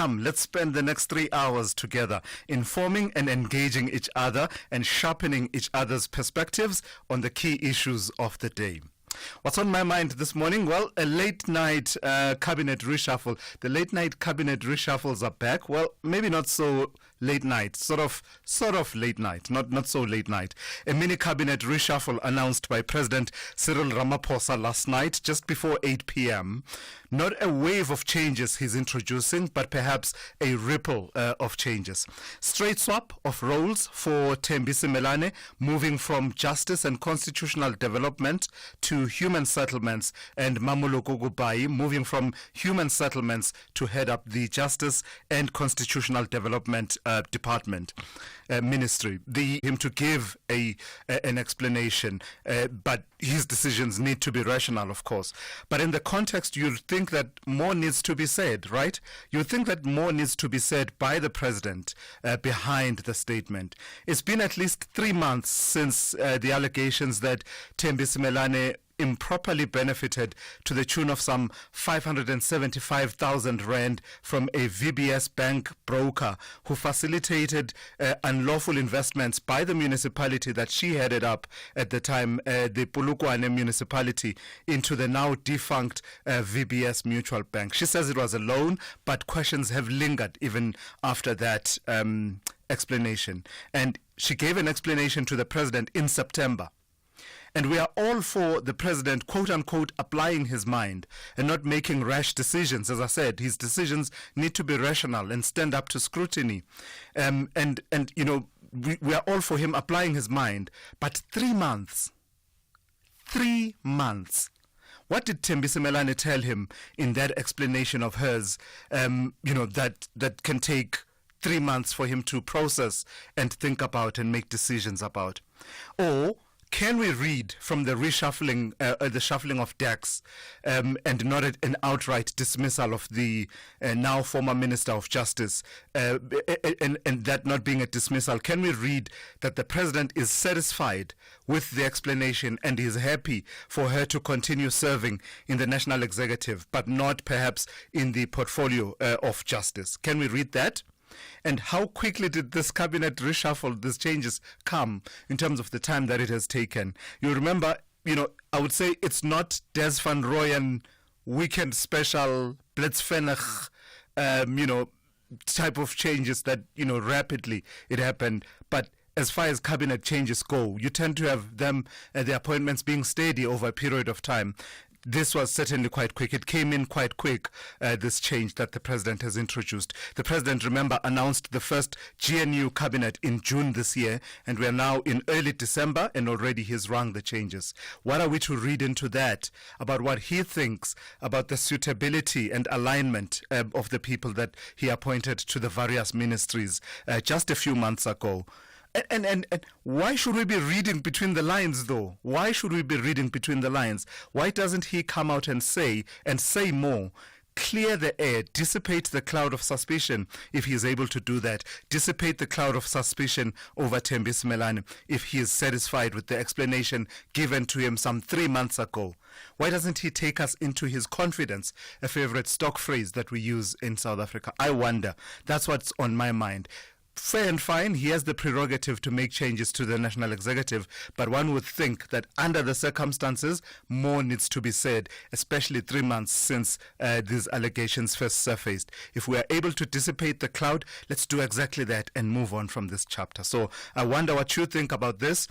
Come, let's spend the next 3 hours together, informing and engaging each other and sharpening each other's perspectives on the key issues of the day. What's on my mind this morning? Well, a late night cabinet reshuffle. The late night cabinet reshuffles are back. Well, maybe not so late night, sort of late night, not so late night. A mini cabinet reshuffle announced by President Cyril Ramaphosa last night, just before 8 p.m. Not a wave of changes he's introducing, but perhaps a ripple of changes. Straight swap of roles for Thulasizwe Simelane, moving from justice and constitutional development to human settlements, and Mamoloko Gubai moving from human settlements to head up the justice and constitutional development department ministry. Him to give an explanation, but his decisions need to be rational, of course. But in the context, you'd think that more needs to be said, right? You think that more needs to be said by the president behind the statement. It's been at least 3 months since the allegations that Thulasizwe Simelane improperly benefited to the tune of some 575,000 rand from a VBS bank broker who facilitated unlawful investments by the municipality that she headed up at the time, the Polokwane municipality, into the now defunct VBS Mutual Bank. She says it was a loan, but questions have lingered even after that explanation. And she gave an explanation to the president in September. And we are all for the president, quote unquote, applying his mind and not making rash decisions. As I said, his decisions need to be rational and stand up to scrutiny. And you know, we are all for him applying his mind. But 3 months, 3 months. What did Thulasizwe Simelane tell him in that explanation of hers, you know, that can take 3 months for him to process and think about and make decisions about? Or can we read from the reshuffling, the shuffling of decks, and not an outright dismissal of the now former Minister of Justice, and that not being a dismissal? Can we read that the president is satisfied with the explanation and is happy for her to continue serving in the national executive, but not perhaps in the portfolio of justice? Can we read that? And how quickly did this cabinet reshuffle, these changes, come in terms of the time that it has taken? You remember, you know, I would say it's not Des van Rooyen weekend special, Blitzvennig, you know, type of changes that, you know, rapidly it happened. But as far as cabinet changes go, you tend to have them, the appointments being steady over a period of time. This was certainly quite quick. It came in quite quick, this change that the president has introduced. The president, remember, announced the first GNU cabinet in June this year, and we are now in early December, and already he's rung the changes. What are we to read into that about what he thinks about the suitability and alignment of the people that he appointed to the various ministries just a few months ago? And why should we be reading between the lines, though? Why should we be reading between the lines? Why doesn't he come out and say more? Clear the air, dissipate the cloud of suspicion if he is able to do that. Dissipate the cloud of suspicion over Thulasizwe Simelane if he is satisfied with the explanation given to him some 3 months ago. Why doesn't he take us into his confidence, a favorite stock phrase that we use in South Africa? I wonder. That's what's on my mind. Fair and fine, he has the prerogative to make changes to the national executive, but one would think that under the circumstances, more needs to be said, especially 3 months since these allegations first surfaced. If we are able to dissipate the cloud, let's do exactly that and move on from this chapter. So I wonder what you think about this.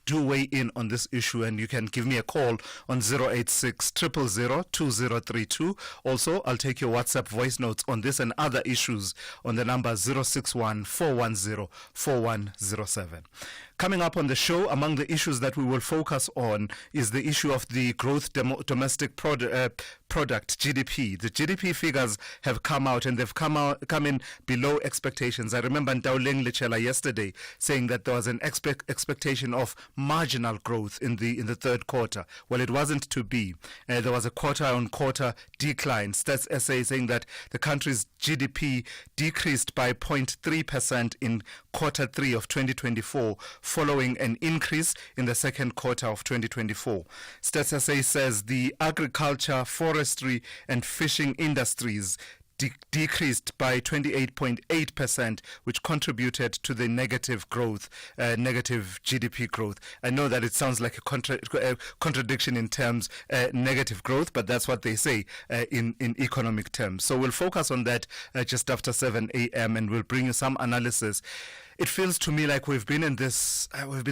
Do weigh in on this issue, and you can give me a call on 086 000 2032. Also, I'll take your WhatsApp voice notes on this and other issues on the number 061 410 4107. Coming up on the show, among the issues that we will focus on is the issue of the growth domestic product, GDP. The GDP figures have come out, and they've come in below expectations. I remember Ntaoleng Lechela yesterday saying that there was an expectation of marginal growth in the third quarter. Well, it wasn't to be. There was a quarter-on-quarter decline. Stats SA saying that the country's GDP decreased by 0.3% in quarter 3 of 2024, following an increase in the second quarter of 2024. Stats SA says the agriculture, forestry and fishing industries decreased by 28.8%, which contributed to the negative growth, negative GDP growth. I know that it sounds like a contradiction in terms negative growth, but that's what they say in economic terms. So we'll focus on that just after 7 a.m. and we'll bring you some analysis. It feels to me like we've been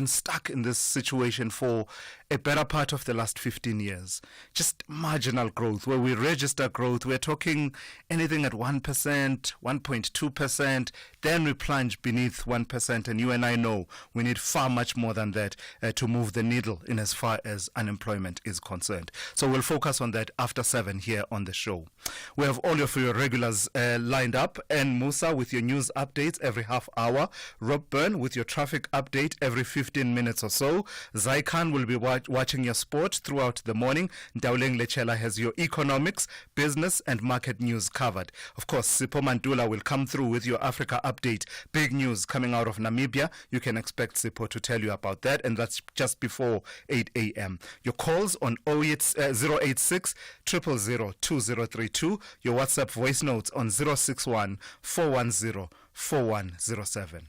stuck in this situation for a better part of the last 15 years. Just marginal growth, where we register growth. We're talking anything at 1%, 1.2%, then we plunge beneath 1%. And you and I know we need far much more than that to move the needle in as far as unemployment is concerned. So we'll focus on that after 7 here on the show. We have all of your regulars lined up, and Musa with your news updates every half hour. Rob Byrne with your traffic update every 15 minutes or so. Zaikan will be watching your sport throughout the morning. Ndauleng Lechela has your economics, business and market news covered. Of course, Sipho Mantula will come through with your Africa update. Big news coming out of Namibia. You can expect Sipho to tell you about that, and that's just before 8 a.m. Your calls on 086 000 2032. Your WhatsApp voice notes on 061 410 4107.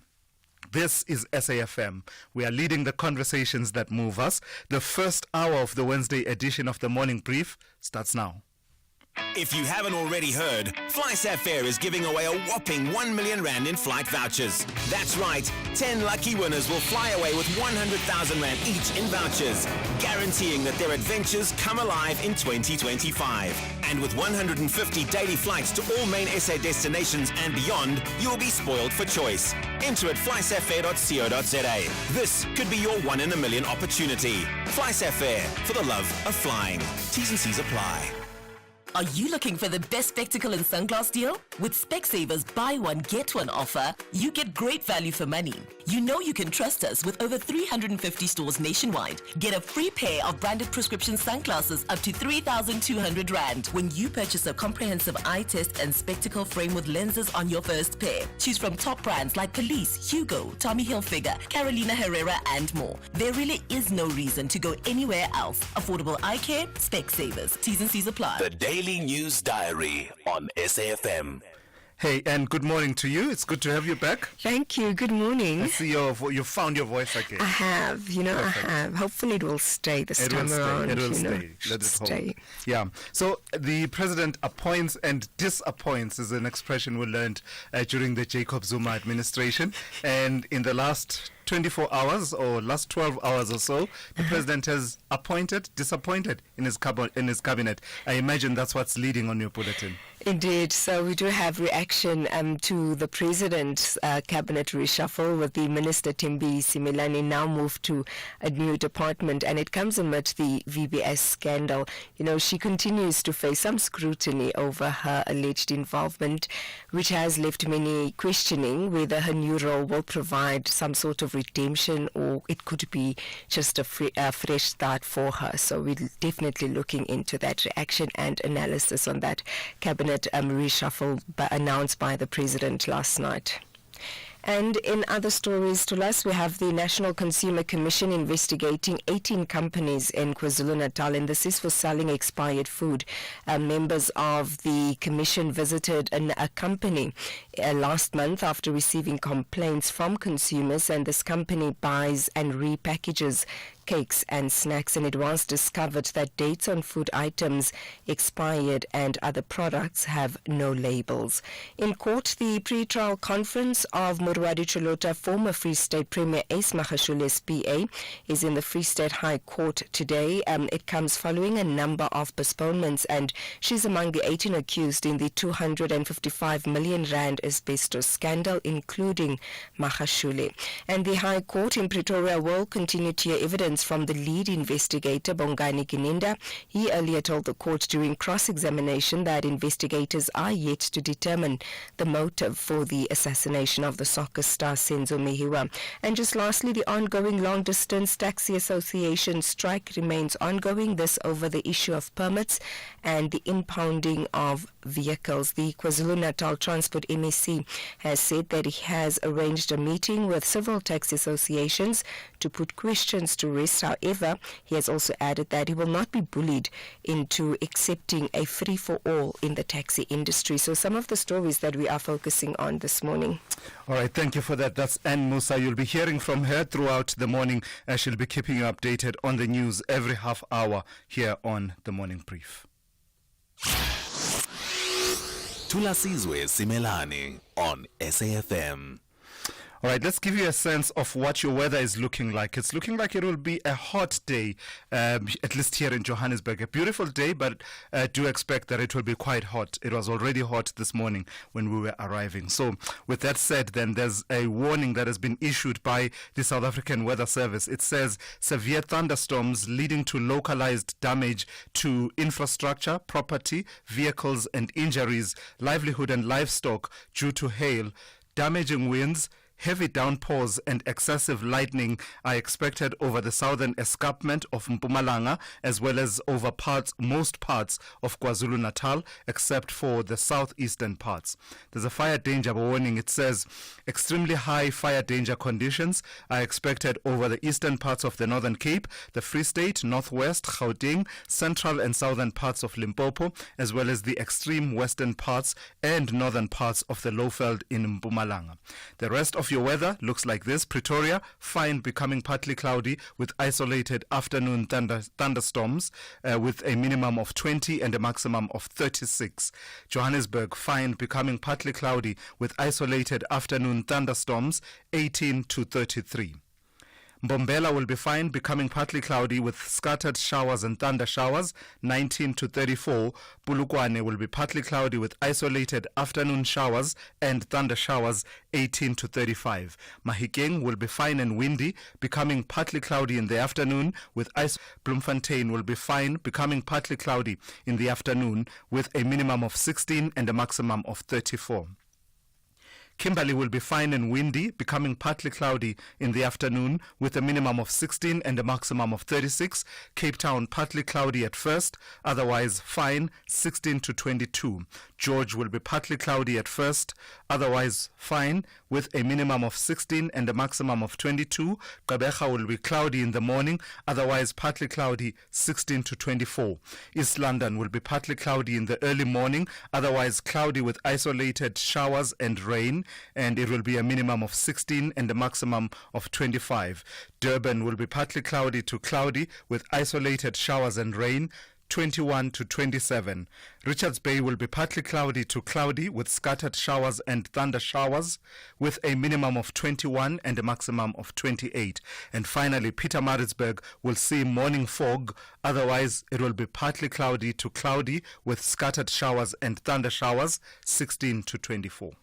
This is SAFM. We are leading the conversations that move us. The first hour of the Wednesday edition of the Morning Brief starts now. If you haven't already heard, FlySafair is giving away a whopping 1 million rand in flight vouchers. That's right, 10 lucky winners will fly away with 100,000 rand each in vouchers, guaranteeing that their adventures come alive in 2025. And with 150 daily flights to all main SA destinations and beyond, you'll be spoiled for choice. Enter at flysafair.co.za. This could be your 1 in a million opportunity. FlySafair, for the love of flying. T's and C's apply. Are you looking for the best spectacle and sunglass deal? With Specsavers buy one get one offer, you get great value for money. You know you can trust us with over 350 stores nationwide. Get a free pair of branded prescription sunglasses up to 3,200 rand when you purchase a comprehensive eye test and spectacle frame with lenses on your first pair. Choose from top brands like Police, Hugo, Tommy Hilfiger, Carolina Herrera and more. There really is no reason to go anywhere else. Affordable eye care, Specsavers. T's and C's apply. The Daily News Diary on SAFM. Hey, and good morning to you. It's good to have you back. Thank you. Good morning. I see you found your voice again. I have. Perfect. I have. Hopefully it will stay this time around. It will stay. Let it stay. Yeah. So the president appoints and disappoints is an expression we learned during the Jacob Zuma administration. And in the last 24 hours or last 12 hours or so, the president has appointed, disappointed in his cabinet. I imagine that's what's leading on your bulletin. Indeed. So we do have reaction to the president's cabinet reshuffle, with the minister Thulasizwe Simelane now moved to a new department, and it comes amid the VBS scandal. She continues to face some scrutiny over her alleged involvement, which has left many questioning whether her new role will provide some sort of redemption, or it could be just a fresh start for her. So we're definitely looking into that. Reaction and analysis on that cabinet reshuffle announced by the president last night. And in other stories, to us, we have the National Consumer Commission investigating 18 companies in KwaZulu-Natal, and this is for selling expired food. Members of the commission visited a company last month after receiving complaints from consumers, and this company buys and repackages cakes and snacks, and it was discovered that dates on food items expired and other products have no labels. In court, the pre-trial conference of Murwadi Cholota former Free State Premier Ace Magashule's PA is in the Free State High Court today. It comes following a number of postponements, and she's among the 18 accused in the 255 million rand asbestos scandal, including Magashule. And the High Court in Pretoria will continue to hear evidence from the lead investigator, Bongani Gininda. He earlier told the court during cross-examination that investigators are yet to determine the motive for the assassination of the soccer star Senzo Mehiwa. And just lastly, the ongoing long-distance taxi association strike remains ongoing, this over the issue of permits and the impounding of vehicles. The KwaZulu-Natal Transport MSC has said that he has arranged a meeting with several taxi associations to put questions to rest. However, he has also added that he will not be bullied into accepting a free-for-all in the taxi industry. So some of the stories that we are focusing on this morning. All right, thank you for that. That's Ann Musa. You'll be hearing from her throughout the morning, as she'll be keeping you updated on the news every half hour here on the Morning Brief. Thulasizwe Simelane on SAFM. All right, let's give you a sense of what your weather is looking like. It's looking like it will be a hot day, at least here in Johannesburg. A beautiful day, but do expect that it will be quite hot. It was already hot this morning when we were arriving. So with that said, then there's a warning that has been issued by the South African Weather Service. It says severe thunderstorms leading to localized damage to infrastructure, property, vehicles and injuries, livelihood and livestock due to hail, damaging winds, heavy downpours and excessive lightning are expected over the southern escarpment of Mpumalanga as well as over most parts of KwaZulu-Natal except for the southeastern parts. There's a fire danger warning. It says extremely high fire danger conditions are expected over the eastern parts of the Northern Cape, the Free State, Northwest, Gauteng, central and southern parts of Limpopo as well as the extreme western parts and northern parts of the Lowveld in Mpumalanga. The rest of your weather looks like this. Pretoria, fine, becoming partly cloudy with isolated afternoon thunderstorms with a minimum of 20 and a maximum of 36. Johannesburg, fine, becoming partly cloudy with isolated afternoon thunderstorms, 18 to 33. Mbombela will be fine, becoming partly cloudy with scattered showers and thunder showers, 19 to 34. Polokwane will be partly cloudy with isolated afternoon showers and thunder showers, 18 to 35. Mahikeng will be fine and windy, becoming partly cloudy in the afternoon with Bloemfontein will be fine, becoming partly cloudy in the afternoon with a minimum of 16 and a maximum of 34. Kimberley will be fine and windy, becoming partly cloudy in the afternoon with a minimum of 16 and a maximum of 36. Cape Town partly cloudy at first, otherwise fine, 16 to 22. George will be partly cloudy at first, otherwise fine, with a minimum of 16 and a maximum of 22. Gqeberha will be cloudy in the morning, otherwise partly cloudy, 16 to 24. East London will be partly cloudy in the early morning, otherwise cloudy with isolated showers and rain, and it will be a minimum of 16 and a maximum of 25. Durban will be partly cloudy to cloudy with isolated showers and rain, 21 to 27. Richards Bay will be partly cloudy to cloudy with scattered showers and thunder showers with a minimum of 21 and a maximum of 28. And finally, Pietermaritzburg will see morning fog, otherwise it will be partly cloudy to cloudy with scattered showers and thunder showers, 16 to 24.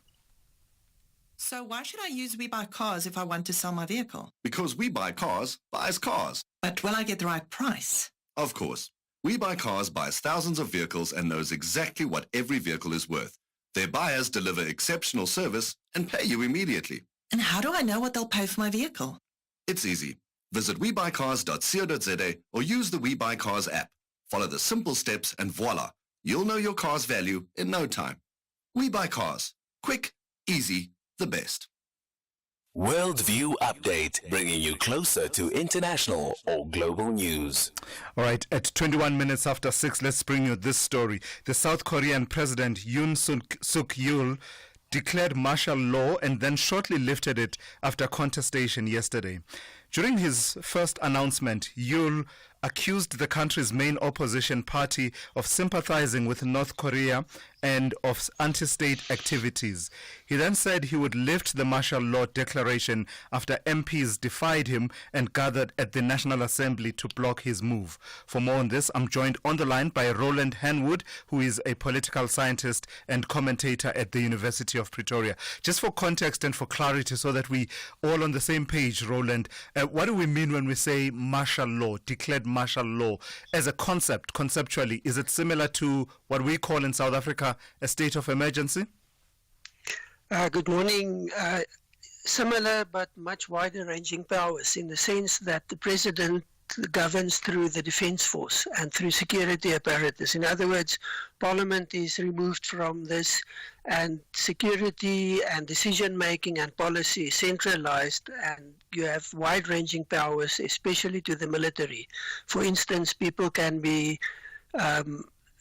So why should I use We Buy Cars if I want to sell my vehicle? Because We Buy Cars buys cars. But will I get the right price? Of course. We Buy Cars buys thousands of vehicles and knows exactly what every vehicle is worth. Their buyers deliver exceptional service and pay you immediately. And how do I know what they'll pay for my vehicle? It's easy. Visit webuycars.co.za or use the We Buy Cars app. Follow the simple steps and voila, you'll know your car's value in no time. We Buy Cars. Quick, easy, the best. Worldview Update, bringing you closer to international or global news. All right, at 21 minutes after 6, let's bring you this story. The South Korean President Yoon Suk-yeol declared martial law and then shortly lifted it after contestation yesterday. During his first announcement, Yeol accused the country's main opposition party of sympathizing with North Korea and of anti-state activities. He then said he would lift the martial law declaration after MPs defied him and gathered at the National Assembly to block his move. For more on this, I'm joined on the line by Roland Henwood, who is a political scientist and commentator at the University of Pretoria. Just for context and for clarity so that we all on the same page, Roland, what do we mean when we say martial law, declared martial law? As a concept, conceptually, is it similar to what we call in South Africa a state of emergency? Good morning. Similar but much wider ranging powers in the sense that the president governs through the defense force and through security apparatus. In other words, Parliament is removed from this, and security and decision-making and policy is centralized, and you have wide-ranging powers, especially to the military. For instance, people can be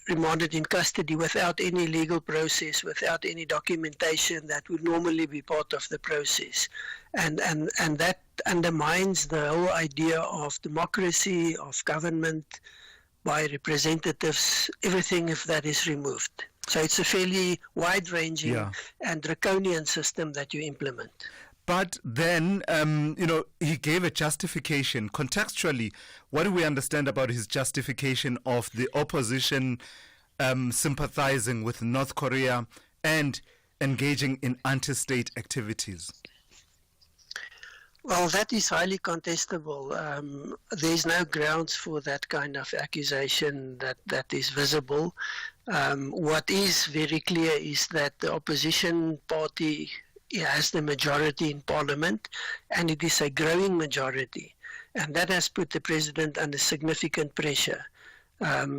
remanded in custody without any legal process, without any documentation that would normally be part of the process. And that undermines the whole idea of democracy, of government by representatives, everything if that is removed. So it's a fairly wide-ranging and draconian system that you implement. But then, he gave a justification. Contextually, what do we understand about his justification of the opposition sympathizing with North Korea and engaging in anti-state activities? Well, that is highly contestable. There's no grounds for that kind of accusation that is visible. What is very clear is that the opposition party has the majority in Parliament, and it is a growing majority. And that has put the President under significant pressure.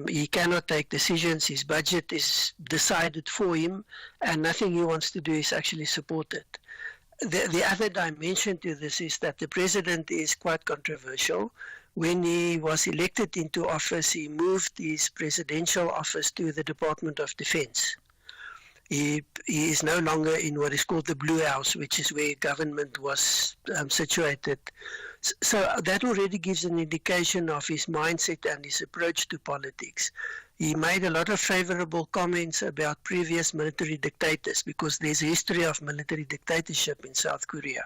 He cannot take decisions. His budget is decided for him, and nothing he wants to do is actually support it. The other dimension to this is that the President is quite controversial. When he was elected into office, he moved his presidential office to the Department of Defense. He is no longer in what is called the Blue House, which is where government was situated. So that already gives an indication of his mindset and his approach to politics. He made a lot of favorable comments about previous military dictators, because there's a history of military dictatorship in South Korea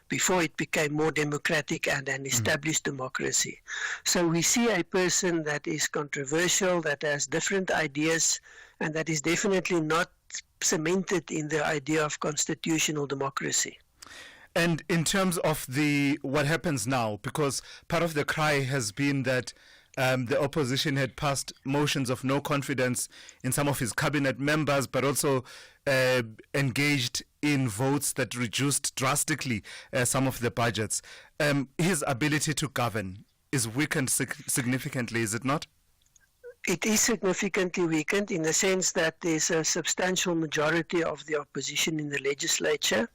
before it became more democratic and an established democracy. So we see a person that is controversial, that has different ideas, and that is definitely not cemented in the idea of constitutional democracy. And in terms of what happens now, because part of the cry has been that the opposition had passed motions of no confidence in some of his cabinet members, but also engaged in votes that reduced drastically some of the budgets. His ability to govern is weakened significantly, is it not? It is significantly weakened in the sense that there's a substantial majority of the opposition in the legislature,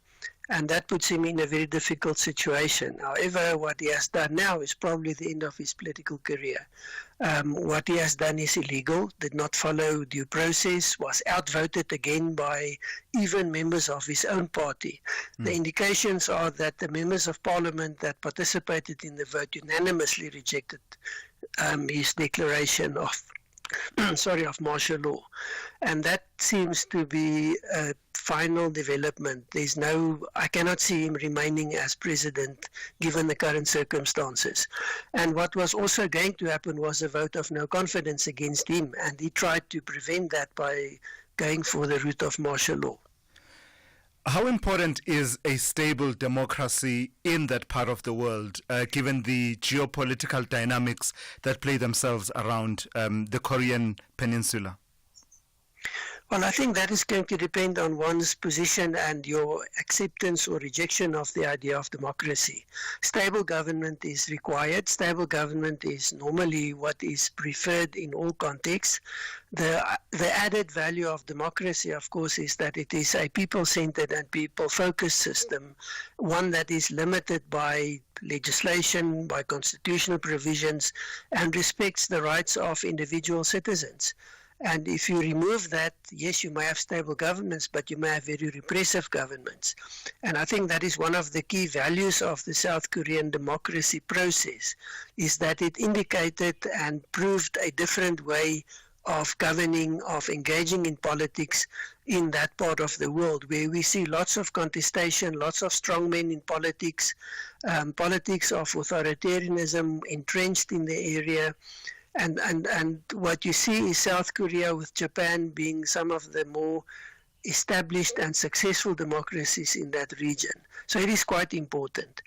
and that puts him in a very difficult situation. However, what he has done now is probably the end of his political career. What he has done is illegal, did not follow due process, was outvoted again by even members of his own party. The indications are that the members of parliament that participated in the vote unanimously rejected his declaration of of martial law, and that seems to be a final development. I cannot see him remaining as president given the current circumstances. And what was also going to happen was a vote of no confidence against him, and he tried to prevent that by going for the route of martial law. How important is a stable democracy in that part of the world, given the geopolitical dynamics that play themselves around the Korean Peninsula? Well, I think that is going to depend on one's position and your acceptance or rejection of the idea of democracy. Stable government is required. Stable government is normally what is preferred in all contexts. The added value of democracy, of course, is that it is a people-centered and people-focused system, one that is limited by legislation, by constitutional provisions, and respects the rights of individual citizens. And if you remove that, yes, you may have stable governments, but you may have very repressive governments. And I think that is one of the key values of the South Korean democracy process, is that it indicated and proved a different way of governing, of engaging in politics in that part of the world, where we see lots of contestation, lots of strongmen in politics, politics of authoritarianism entrenched in the area. And what you see is South Korea, with Japan being some of the more established and successful democracies in that region. So it is quite important.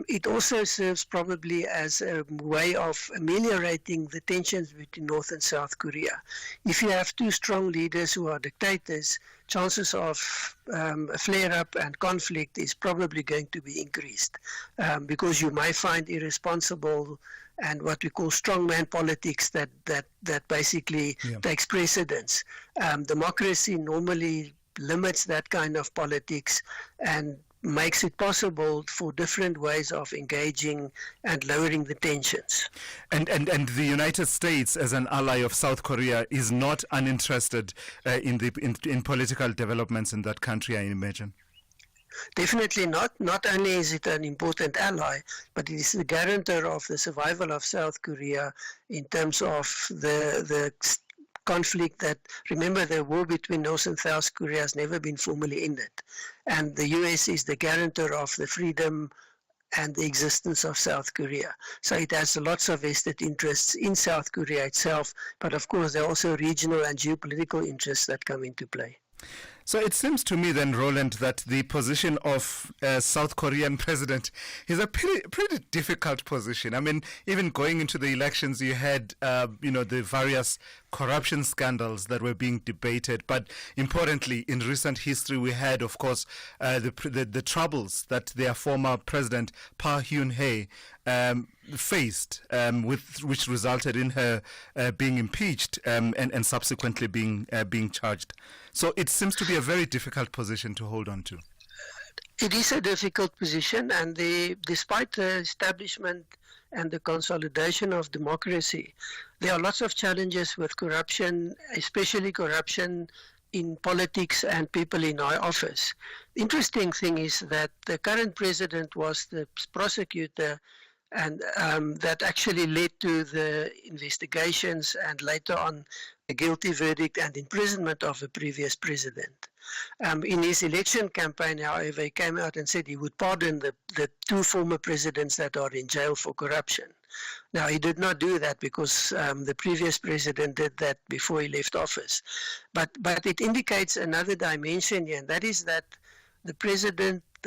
It also serves probably as a way of ameliorating the tensions between North and South Korea. If you have two strong leaders who are dictators, chances of a flare-up and conflict is probably going to be increased, because you might find irresponsible and what we call strongman politics that basically takes precedence. Democracy normally limits that kind of politics and makes it possible for different ways of engaging and lowering the tensions. And the United States, as an ally of South Korea, is not uninterested in political developments in that country, I imagine. Definitely not. Not only is it an important ally, but it is the guarantor of the survival of South Korea in terms of the conflict that, remember, the war between North and South Korea has never been formally ended. And the US is the guarantor of the freedom and the existence of South Korea. So it has lots of vested interests in South Korea itself, but of course there are also regional and geopolitical interests that come into play. So it seems to me then, Roland, that the position of South Korean president is a pretty difficult position. I mean, even going into the elections, you had, the various corruption scandals that were being debated. But importantly, in recent history, we had, of course, the troubles that their former president, Park Geun-hye, faced, which resulted in her being impeached and subsequently being charged. So it seems to be a very difficult position to hold on to. It is a difficult position, and despite the establishment and the consolidation of democracy, there are lots of challenges with corruption, especially corruption in politics and people in high office. The interesting thing is that the current president was the prosecutor, and that actually led to the investigations and later on a guilty verdict and imprisonment of a previous president. In his election campaign, however, he came out and said he would pardon the two former presidents that are in jail for corruption. Now, he did not do that because the previous president did that before he left office. But it indicates another dimension here, and that is that the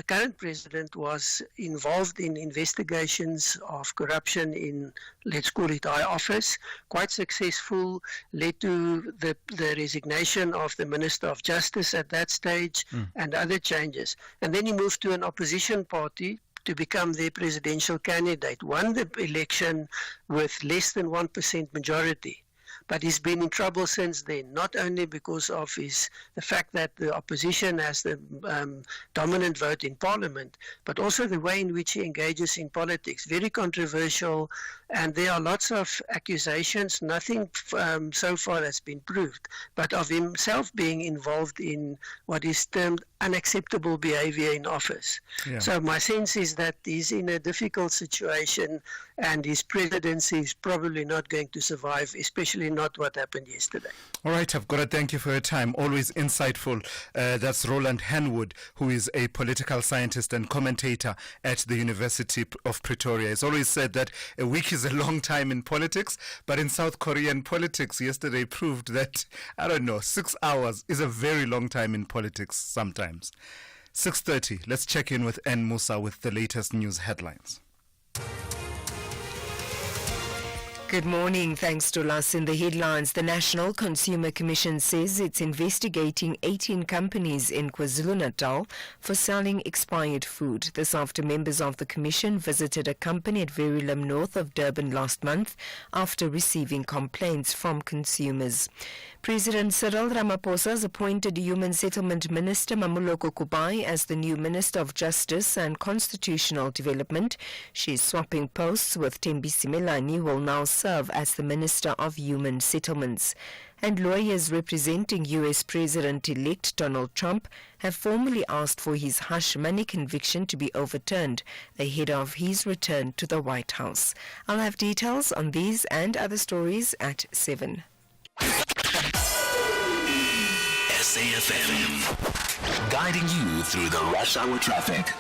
current president was involved in investigations of corruption in, let's call it, high office, quite successful, led to the resignation of the Minister of Justice at that stage and other changes. And then he moved to an opposition party to become their presidential candidate, won the election with less than 1% majority. But he's been in trouble since then, not only because of the fact that the opposition has the dominant vote in parliament, but also the way in which he engages in politics. Very controversial, and there are lots of accusations, nothing so far that's been proved, but of himself being involved in what is termed unacceptable behavior in office. Yeah. So my sense is that he's in a difficult situation, and his presidency is probably not going to survive, especially not what happened yesterday. All right, I've got to thank you for your time. Always insightful. That's Roland Henwood, who is a political scientist and commentator at the University of Pretoria. He's always said that a week is a long time in politics, but in South Korean politics, yesterday proved that, 6 hours is a very long time in politics sometimes. 6:30, let's check in with N. Musa with the latest news headlines. Good morning. Thanks to us. In the headlines, the National Consumer Commission says it's investigating 18 companies in KwaZulu-Natal for selling expired food. This after members of the commission visited a company at Verulam north of Durban last month after receiving complaints from consumers. President Cyril Ramaphosa has appointed Human Settlement Minister Mamuloko Kubai as the new Minister of Justice and Constitutional Development. She is swapping posts with Thembi Simelane, who will now serve as the Minister of Human Settlements. And lawyers representing U.S. President-elect Donald Trump have formally asked for his hush money conviction to be overturned ahead of his return to the White House. I'll have details on these and other stories at 7. SAFM, guiding you through the rush hour traffic.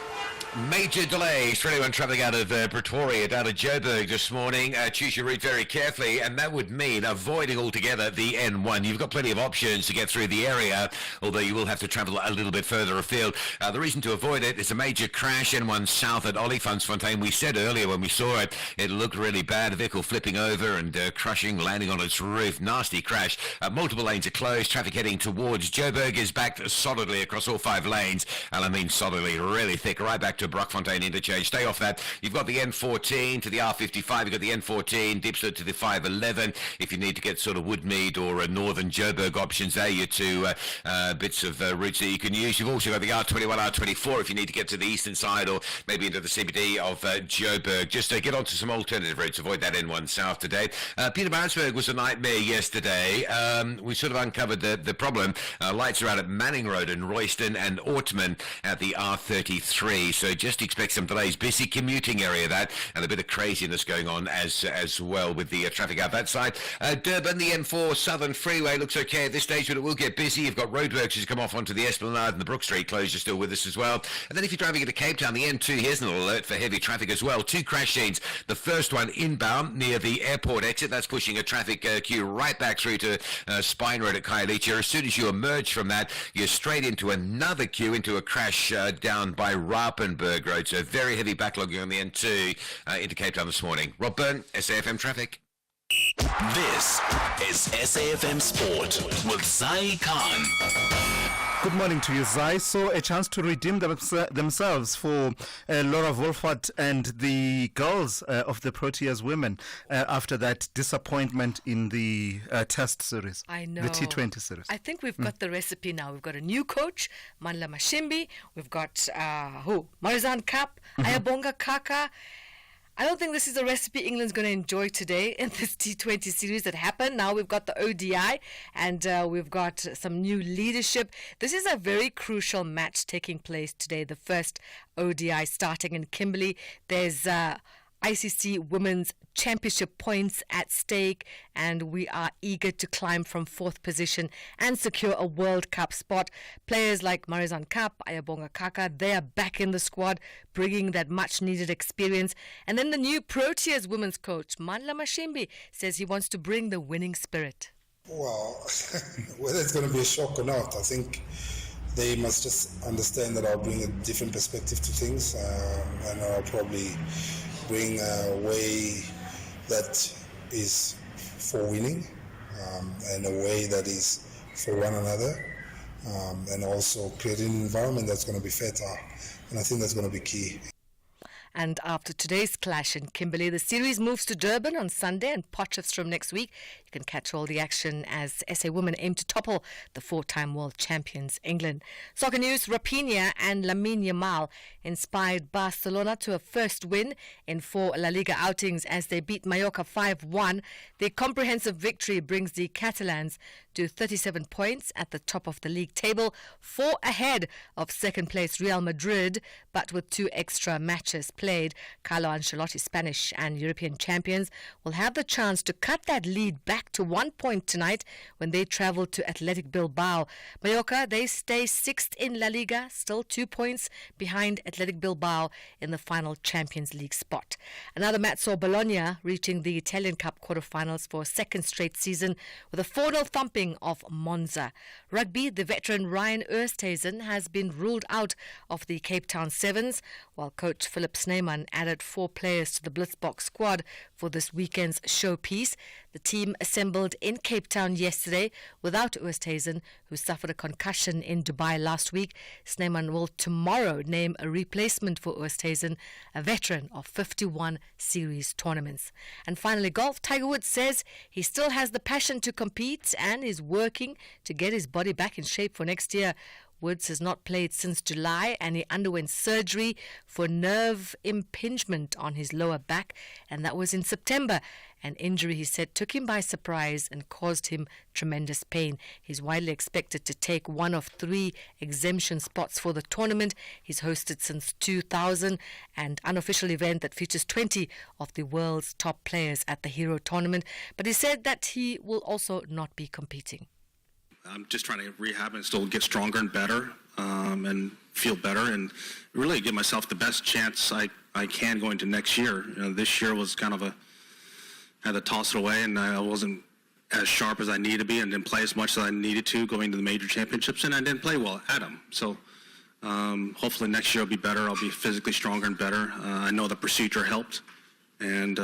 Major delays for anyone travelling out of Pretoria down to Joburg this morning. Choose your route very carefully, and that would mean avoiding altogether the N1. You've got plenty of options to get through the area, although you will have to travel a little bit further afield. The reason to avoid it is a major crash, N1 south at Olifantsfontein. We said earlier when we saw it, it looked really bad. A vehicle flipping over and crushing, landing on its roof. Nasty crash. Multiple lanes are closed. Traffic heading towards Joburg is backed solidly across all 5 lanes, and I mean solidly, really thick, right back to Brockfontein interchange. Stay off that. You've got the N14 to the R55. You've got the N14, Diepsloot to the 511. If you need to get sort of Woodmead or Northern Joburg options, there are your two bits of routes that you can use. You've also got the R21, R24 if you need to get to the eastern side or maybe into the CBD of Joburg. Just get onto some alternative routes. Avoid that N1 south today. Pietermaritzburg was a nightmare yesterday. We sort of uncovered the problem. Lights are out at Manning Road in Royston and Ortman at the R33. So just expect some delays. Busy commuting area that, and a bit of craziness going on as well with the traffic out that side. Durban, the M4 Southern Freeway looks okay at this stage, but it will get busy. You've got roadworks as you come off onto the Esplanade and the Brook Street closure still with us as well. And then if you're driving into Cape Town, the N2, here's an alert for heavy traffic as well. Two crash scenes. The first one inbound near the airport exit. That's pushing a traffic queue right back through to Spine Road at Khayelitsha. As soon as you emerge from that, you're straight into another queue, into a crash down by Rapenburg Road. So very heavy backlogging on the N2 into Cape Town this morning. Rob Byrne, SAFM Traffic. This is SAFM Sport with Zai Khan. Good morning to you, Zai. So a chance to redeem themselves for Laura Wolfert and the girls of the Proteas women after that disappointment in the test series. I know. The T20 series. I think we've got the recipe now. We've got a new coach, Manla Mashimbi. We've got, Marizanne Kapp, Ayabonga Kaka. I don't think this is a recipe England's going to enjoy today in this T20 series that happened. Now we've got the ODI and we've got some new leadership. This is a very crucial match taking place today, the first ODI starting in Kimberley. There's ICC Women's Championship points at stake, and we are eager to climb from 4th position and secure a World Cup spot. Players like Marizanne Kapp, Ayabonga Kaka, they are back in the squad, bringing that much-needed experience. And then the new Proteas women's coach, Manla Mashimbi, says he wants to bring the winning spirit. Well, whether it's going to be a shock or not, I think they must just understand that I'll bring a different perspective to things, and I'll probably bring a way that is for winning, and a way that is for one another, and also creating an environment that's going to be fertile. And I think that's going to be key. And after today's clash in Kimberley, the series moves to Durban on Sunday and Potchefstroom next week. You can catch all the action as SA women aim to topple the 4-time world champions England. Soccer news, Raphinha and Lamine Yamal inspired Barcelona to a first win in 4 La Liga outings as they beat Mallorca 5-1. Their comprehensive victory brings the Catalans to 37 points at the top of the league table, 4 ahead of second place Real Madrid, but with 2 extra matches played. Carlo Ancelotti's Spanish and European champions will have the chance to cut that lead back to 1 point tonight when they travel to Athletic Bilbao. Mallorca, they stay 6th in La Liga, still 2 points behind Athletic Bilbao in the final Champions League spot. Another match saw Bologna reaching the Italian Cup quarterfinals for a second straight season with a 4-0 thumping of Monza. Rugby, the veteran Ryan Oosthuizen has been ruled out of the Cape Town Sevens, while coach Philip Snyman added 4 players to the Blitzbox squad for this weekend's showpiece. The team assembled in Cape Town yesterday without Oosthuizen, who suffered a concussion in Dubai last week. Snyman will tomorrow name a replacement for Oosthuizen, a veteran of 51 series tournaments. And finally, golf. Tiger Woods says he still has the passion to compete and is working to get his body back in shape for next year. Woods has not played since July, and he underwent surgery for nerve impingement on his lower back, and that was in September. An injury, he said, took him by surprise and caused him tremendous pain. He's widely expected to take one of 3 exemption spots for the tournament he's hosted since 2000, an unofficial event that features 20 of the world's top players at the Hero Tournament. But he said that he will also not be competing. I'm just trying to rehab and still get stronger and better, and feel better, and really give myself the best chance I can going into next year. This year was kind of had to toss it away, and I wasn't as sharp as I needed to be and didn't play as much as I needed to going to the major championships, and I didn't play well at them. So hopefully next year I'll be better. I'll be physically stronger and better. I know the procedure helped, and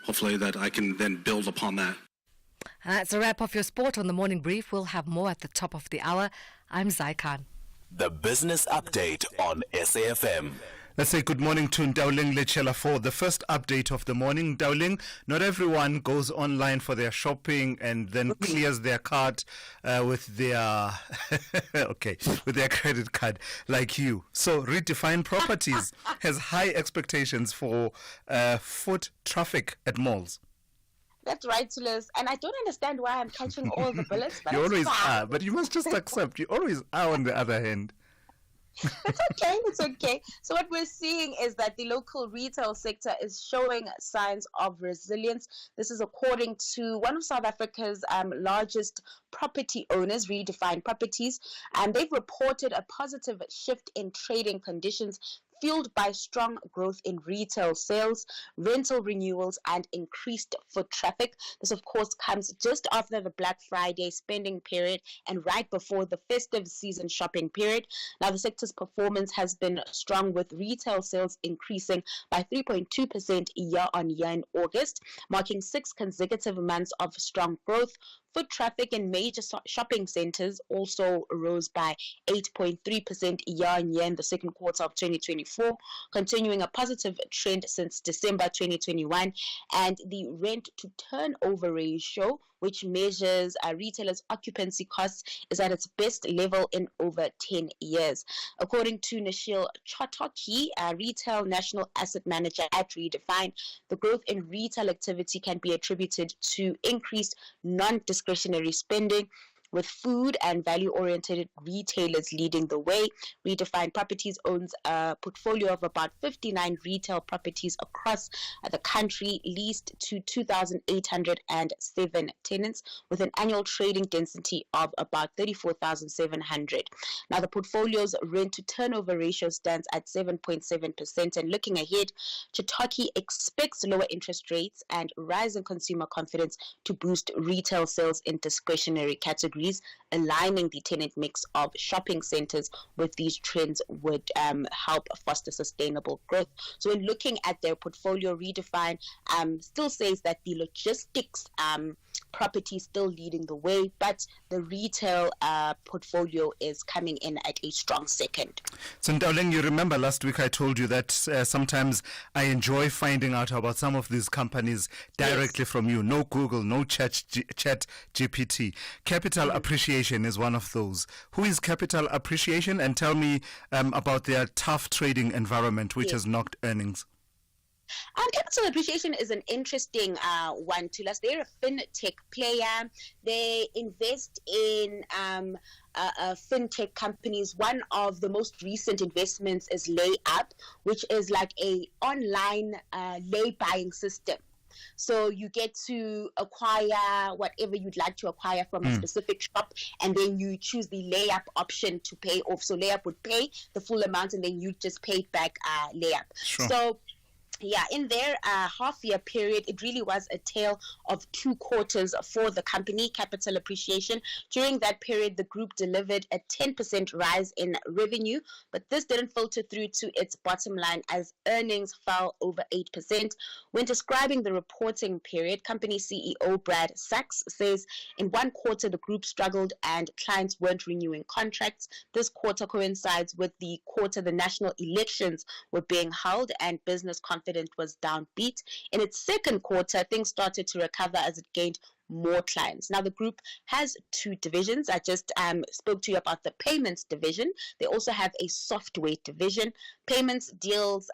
hopefully that I can then build upon that. And that's a wrap of your sport on the Morning Brief. We'll have more at the top of the hour. I'm Zai Khan. The Business Update on SAFM. Let's say good morning to Ndauling Lechela for the first update of the morning. Ndauling, not everyone goes online for their shopping and then clears their cart with their with their credit card like you. So Redefine Properties has high expectations for foot traffic at malls. That's right, Thulas. And I don't understand why I'm catching all the bullets. But You always fine. are, but you must just accept. You always are on the other hand. It's okay. So what we're seeing is that the local retail sector is showing signs of resilience. This is according to one of South Africa's largest property owners, Redefine Properties, and they've reported a positive shift in trading conditions fueled by strong growth in retail sales, rental renewals, and increased foot traffic. This, of course, comes just after the Black Friday spending period and right before the festive season shopping period. Now, the sector's performance has been strong, with retail sales increasing by 3.2% year-on-year in August, marking 6 consecutive months of strong growth. Foot traffic in major shopping centers also rose by 8.3% year-on-year in the second quarter of 2024, continuing a positive trend since December 2021. And the rent-to-turnover ratio, which measures retailers' occupancy costs, is at its best level in over 10 years. According to Nashil Chotoki, a retail national asset manager at Redefine, the growth in retail activity can be attributed to increased non-discretionary spending, with food and value-oriented retailers leading the way. Redefine Properties owns a portfolio of about 59 retail properties across the country, leased to 2,807 tenants, with an annual trading density of about 34,700. Now, the portfolio's rent-to-turnover ratio stands at 7.7%, and looking ahead, Chitaki expects lower interest rates and rising consumer confidence to boost retail sales in discretionary categories. Aligning the tenant mix of shopping centers with these trends would help foster sustainable growth. So in looking at their portfolio, Redefine still says that the logistics property is still leading the way, but the retail portfolio is coming in at a strong second. So Ndauling, you remember last week I told you that sometimes I enjoy finding out about some of these companies directly from you. No Google, no chat GPT. Capital Appreciation is one of those. Who is Capital Appreciation? And tell me about their tough trading environment, which has knocked earnings. Capital Appreciation is an interesting one to us. They're a fintech player. They invest in fintech companies. One of the most recent investments is LayUp, which is like a online lay buying system. So you get to acquire whatever you'd like to acquire from a specific shop, and then you choose the layup option to pay off. So layup would pay the full amount, and then you just pay back layup. Sure. So yeah, in their half-year period, it really was a tale of 2 quarters for the company, Capital Appreciation. During that period, the group delivered a 10% rise in revenue, but this didn't filter through to its bottom line as earnings fell over 8%. When describing the reporting period, company CEO Brad Sachs says in one quarter, the group struggled and clients weren't renewing contracts. This quarter coincides with the quarter the national elections were being held and business confidence was downbeat. In its second quarter, things started to recover as it gained more clients. Now, the group has 2 divisions. I just spoke to you about the payments division. They also have a software division. Payments deals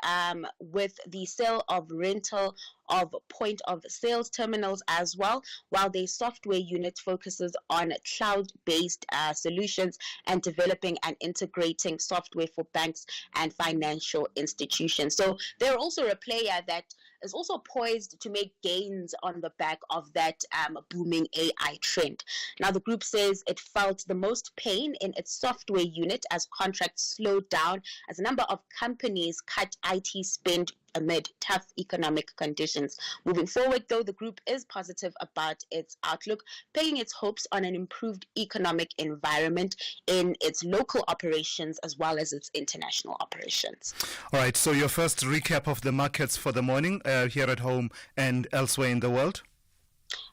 with the sale of rental of point of sales terminals as well, while the software unit focuses on cloud-based solutions and developing and integrating software for banks and financial institutions. So they're also a player that is also poised to make gains on the back of that booming AI trend. Now, the group says it felt the most pain in its software unit as contracts slowed down as a number of companies cut IT spend amid tough economic conditions. Moving forward, though, the group is positive about its outlook, pegging its hopes on an improved economic environment in its local operations as well as its international operations. All right, so your first recap of the markets for the morning here at home and elsewhere in the world?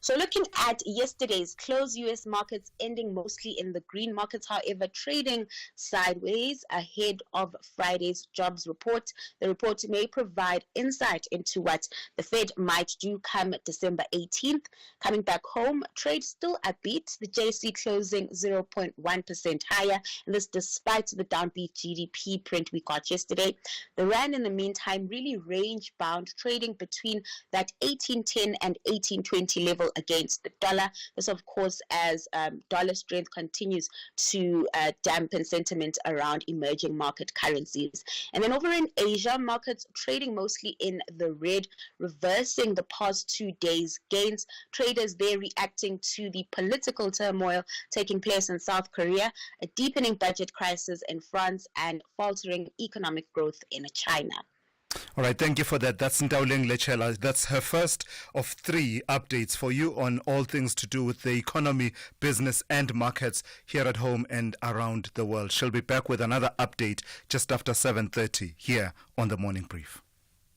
So looking at yesterday's close, U.S. markets ending mostly in the green. Markets, however, trading sideways ahead of Friday's jobs report. The report may provide insight into what the Fed might do come December 18th. Coming back home, trade still upbeat. The JSE closing 0.1% higher, and this despite the downbeat GDP print we got yesterday. The rand, in the meantime, really range-bound, trading between that 18.10 and 18.20 level against the dollar. This, of course, as dollar strength continues to dampen sentiment around emerging market currencies. And then over in Asia, markets trading mostly in the red, reversing the past 2 days' gains. Traders there reacting to the political turmoil taking place in South Korea, a deepening budget crisis in France, and faltering economic growth in China. All right, thank you for that. That's Ntauleng Lechela. That's her first of 3 updates for you on all things to do with the economy, business and markets here at home and around the world. She'll be back with another update just after 7:30 here on The Morning Brief.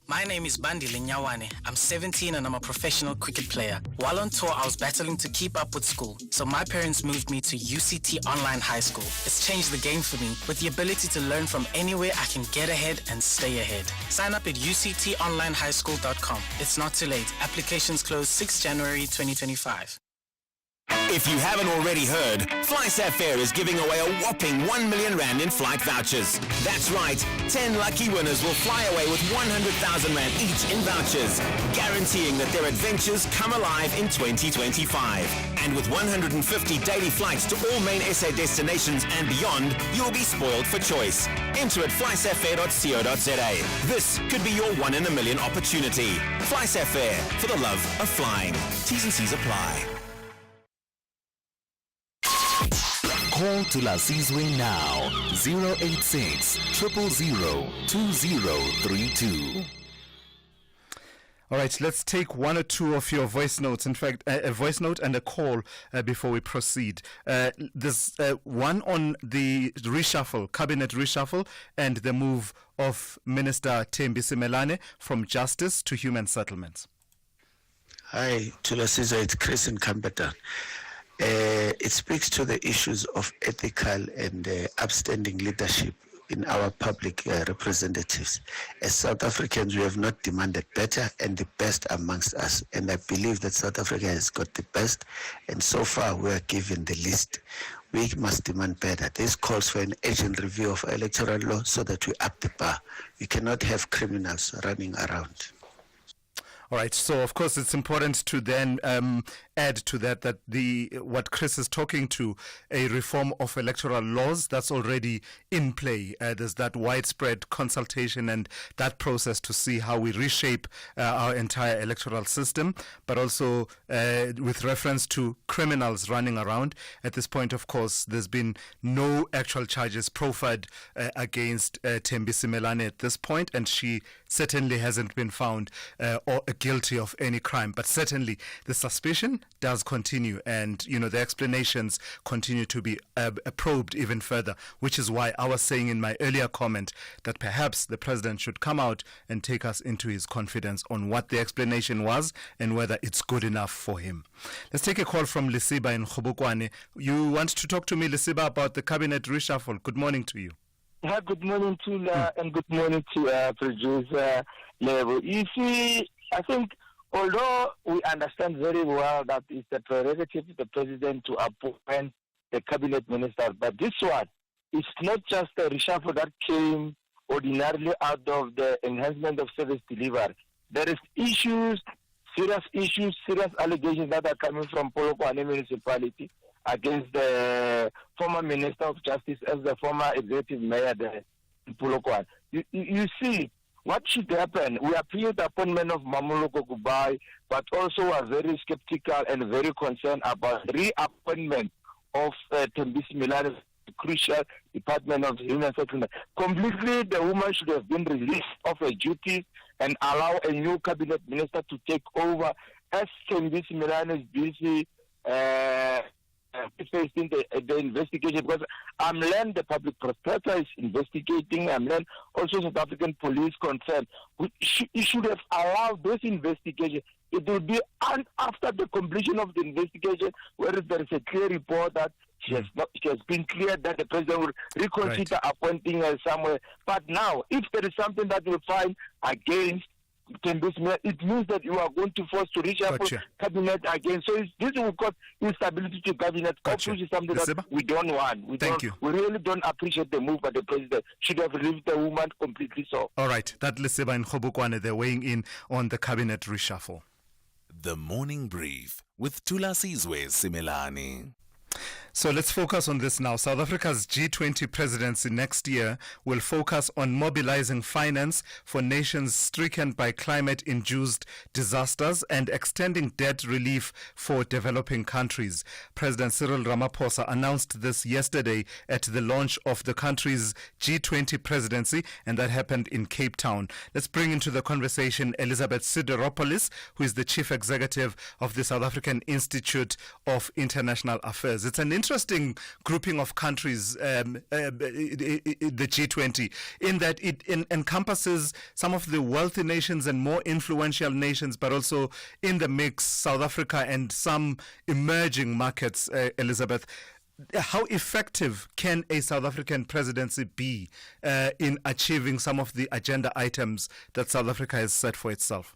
My name is Bandile Nyawane. I'm 17 and I'm a professional cricket player. While on tour, I was battling to keep up with school. So my parents moved me to UCT Online High School. It's changed the game for me. With the ability to learn from anywhere, I can get ahead and stay ahead. Sign up at uctonlinehighschool.com. It's not too late. Applications close 6 January 2025. If you haven't already heard, FlySafair is giving away a whopping 1 million rand in flight vouchers. That's right, 10 lucky winners will fly away with 100,000 rand each in vouchers, guaranteeing that their adventures come alive in 2025. And with 150 daily flights to all main SA destinations and beyond, you'll be spoiled for choice. Enter at flysafair.co.za. This could be your 1 in a million opportunity. FlySafair, for the love of flying. T's and C's apply. Call Thulasizwe now, 086 000 2032. All right, let's take 1 or 2 of your voice notes. In fact, a voice note and a call before we proceed. There's one on the reshuffle, cabinet reshuffle, and the move of Minister Thembi Simelane from Justice to Human Settlements. Hi, Thulasizwe, it's Chris in Camberton. It speaks to the issues of ethical and upstanding leadership in our public representatives. As South Africans, we have not demanded better and the best amongst us. And I believe that South Africa has got the best, and so far we are given the least. We must demand better. This calls for an urgent review of electoral law so that we up the bar. We cannot have criminals running around. All right. So, of course, it's important to then add to that what Chris is talking to, a reform of electoral laws that's already in play. There's that widespread consultation and that process to see how we reshape our entire electoral system, but also with reference to criminals running around. At this point, of course, there's been no actual charges proffered against Thembi Simelane at this point, and she certainly hasn't been found or guilty of any crime. But certainly the suspicion does continue, and the explanations continue to be probed even further, which is why I was saying in my earlier comment that perhaps the president should come out and take us into his confidence on what the explanation was and whether it's good enough for him. Let's take a call from Lisiba in Khobokwane. You want to talk to me, Lisiba, about the cabinet reshuffle. Good morning to you. Hi, good morning to and good morning to producer Lebo. You see, I think although we understand very well that it's the prerogative of the president to appoint the cabinet minister, but this one is not just a reshuffle that came ordinarily out of the enhancement of service delivery. There is serious allegations that are coming from Polokwane municipality against the former Minister of Justice as the former executive mayor there in Polokwane. You see, what should happen? We appealed the appointment of Mamuloko Kubai, but also are very skeptical and very concerned about reappointment of Thembi Simelane, the crucial Department of Human Settlement. Completely, the woman should have been released of her duties and allow a new cabinet minister to take over as Thembi Simelane is busy facing the investigation, because AMLAN, the public prosecutor, is investigating. AMLAN, also South African police concerned. You should have allowed this investigation It will be after the completion of the investigation, where there is a clear report that she has been cleared, that the president will reconsider appointing her somewhere. But now, if there is something that you find against it means that you are going to force to reshuffle cabinet again. So this will cause instability to cabinet, which is something that we don't want. We really don't appreciate the move by the president. Should have relieved the woman completely so. All right. That Lesiba and Khobukwane, they're weighing in on the cabinet reshuffle. The Morning Brief with Thulasizwe Simelane. So let's focus on this now. South Africa's G20 presidency next year will focus on mobilizing finance for nations stricken by climate-induced disasters and extending debt relief for developing countries. President Cyril Ramaphosa announced this yesterday at the launch of the country's G20 presidency, and that happened in Cape Town. Let's bring into the conversation Elizabeth Sideropoulos, who is the chief executive of the South African Institute of International Affairs. It's an interesting grouping of countries, the G20, in that it encompasses some of the wealthy nations and more influential nations, but also in the mix, South Africa and some emerging markets. Elizabeth, how effective can a South African presidency be in achieving some of the agenda items that South Africa has set for itself?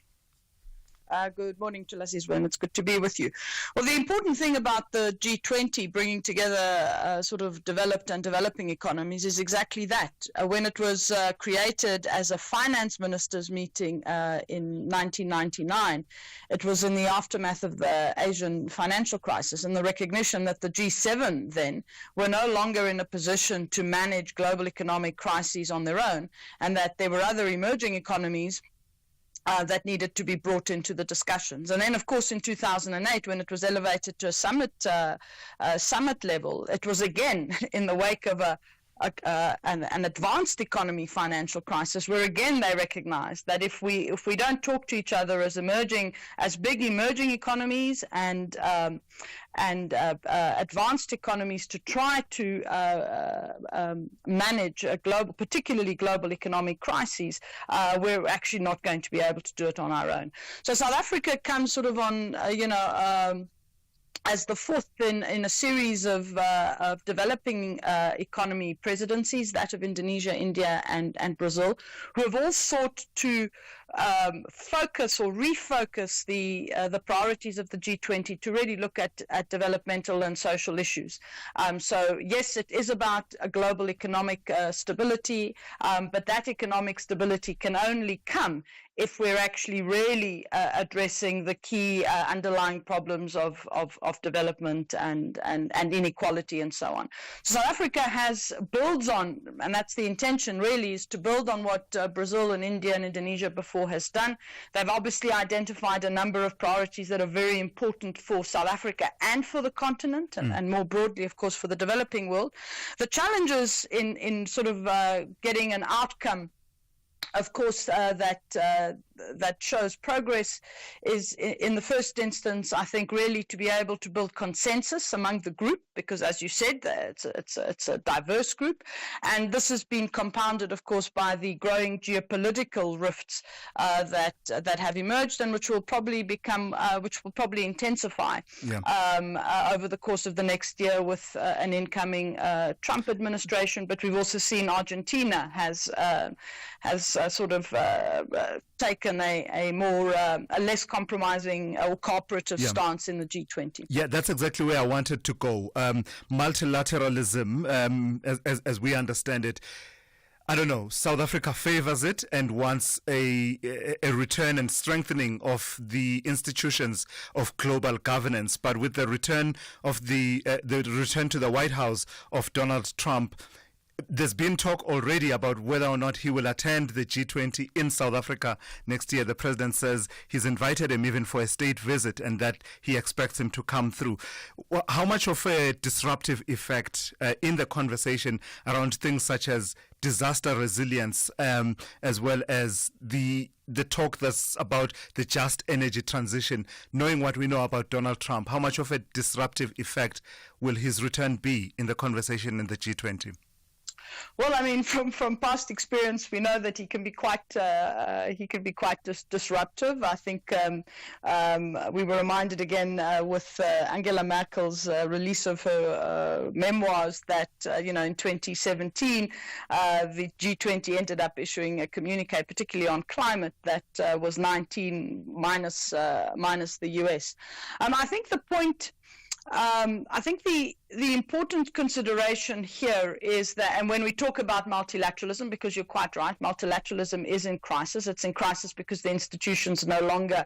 Good morning, Thulasizwe, and it's good to be with you. Well, the important thing about the G20 bringing together sort of developed and developing economies is exactly that. When it was created as a finance ministers meeting in 1999, it was in the aftermath of the Asian financial crisis and the recognition that the G7 then were no longer in a position to manage global economic crises on their own, and that there were other emerging economies that needed to be brought into the discussions. And then, of course, in 2008, when it was elevated to a summit level, it was again in the wake of an advanced economy financial crisis, where again they recognized that if we don't talk to each other as big emerging economies and advanced economies to try to manage particularly global economic crises, we're actually not going to be able to do it on our own. So South Africa comes sort of on, as the fourth in a series of developing economy presidencies, that of Indonesia, India, and Brazil, who have all sought to focus or refocus the priorities of the G20 to really look at developmental and social issues. So yes, it is about a global economic stability, but that economic stability can only come if we're actually really addressing the key underlying problems of development and inequality and so on. So South Africa builds on, and that's the intention really, is to build on what Brazil and India and Indonesia before has done. They've obviously identified a number of priorities that are very important for South Africa and for the continent, and more broadly, of course, for the developing world. The challenges in sort of getting an outcome, of course, that shows progress is, in the first instance, I think, really to be able to build consensus among the group, because, as you said, it's a diverse group, and this has been compounded, of course, by the growing geopolitical rifts that have emerged, and which will probably intensify over the course of the next year with an incoming Trump administration. But we've also seen Argentina has sort of taken a less compromising or cooperative stance in the G20. Yeah, that's exactly where I wanted to go. Multilateralism, as we understand it, I don't know, South Africa favors it and wants a return and strengthening of the institutions of global governance. But with the return of the return to the White House of Donald Trump, there's been talk already about whether or not he will attend the G20 in South Africa next year. The president says he's invited him even for a state visit and that he expects him to come through. How much of a disruptive effect in the conversation around things such as disaster resilience, as well as the talk that's about the just energy transition, knowing what we know about Donald Trump, how much of a disruptive effect will his return be in the conversation in the G20? Well, I mean, from past experience, we know that he can be quite disruptive. I think we were reminded again with Angela Merkel's release of her memoirs that in 2017 the G20 ended up issuing a communique, particularly on climate, that was 19 minus the US. I think the point. I think the important consideration here is that, and when we talk about multilateralism, because you're quite right, multilateralism is in crisis. It's in crisis because the institutions no longer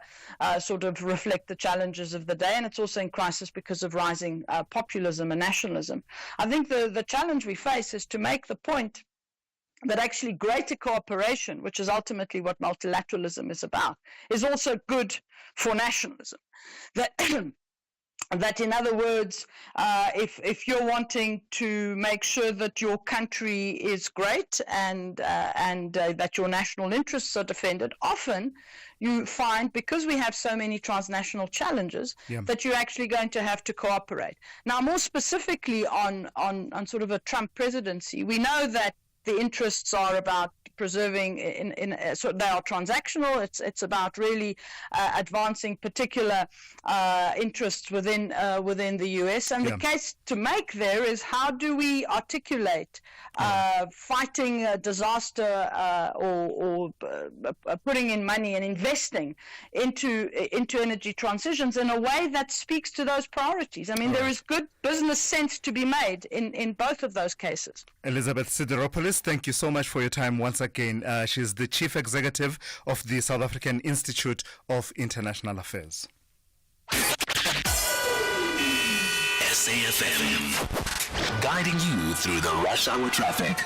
sort of reflect the challenges of the day, and it's also in crisis because of rising populism and nationalism. I think the challenge we face is to make the point that actually greater cooperation, which is ultimately what multilateralism is about, is also good for nationalism. That in other words, if you're wanting to make sure that your country is great and that your national interests are defended, often you find, because we have so many transnational challenges, that you're actually going to have to cooperate. Now, more specifically on sort of a Trump presidency, we know that the interests are about preserving so they are transactional. It's about really advancing particular interests within the US. And the case to make there is, how do we articulate fighting a disaster or putting in money and investing into energy transitions in a way that speaks to those priorities? I mean, there is good business sense to be made in both of those cases. Elizabeth Sideropoulos, thank you so much for your time once again. She's the Chief Executive of the South African Institute of International Affairs. SAFM, guiding you through the rush hour traffic.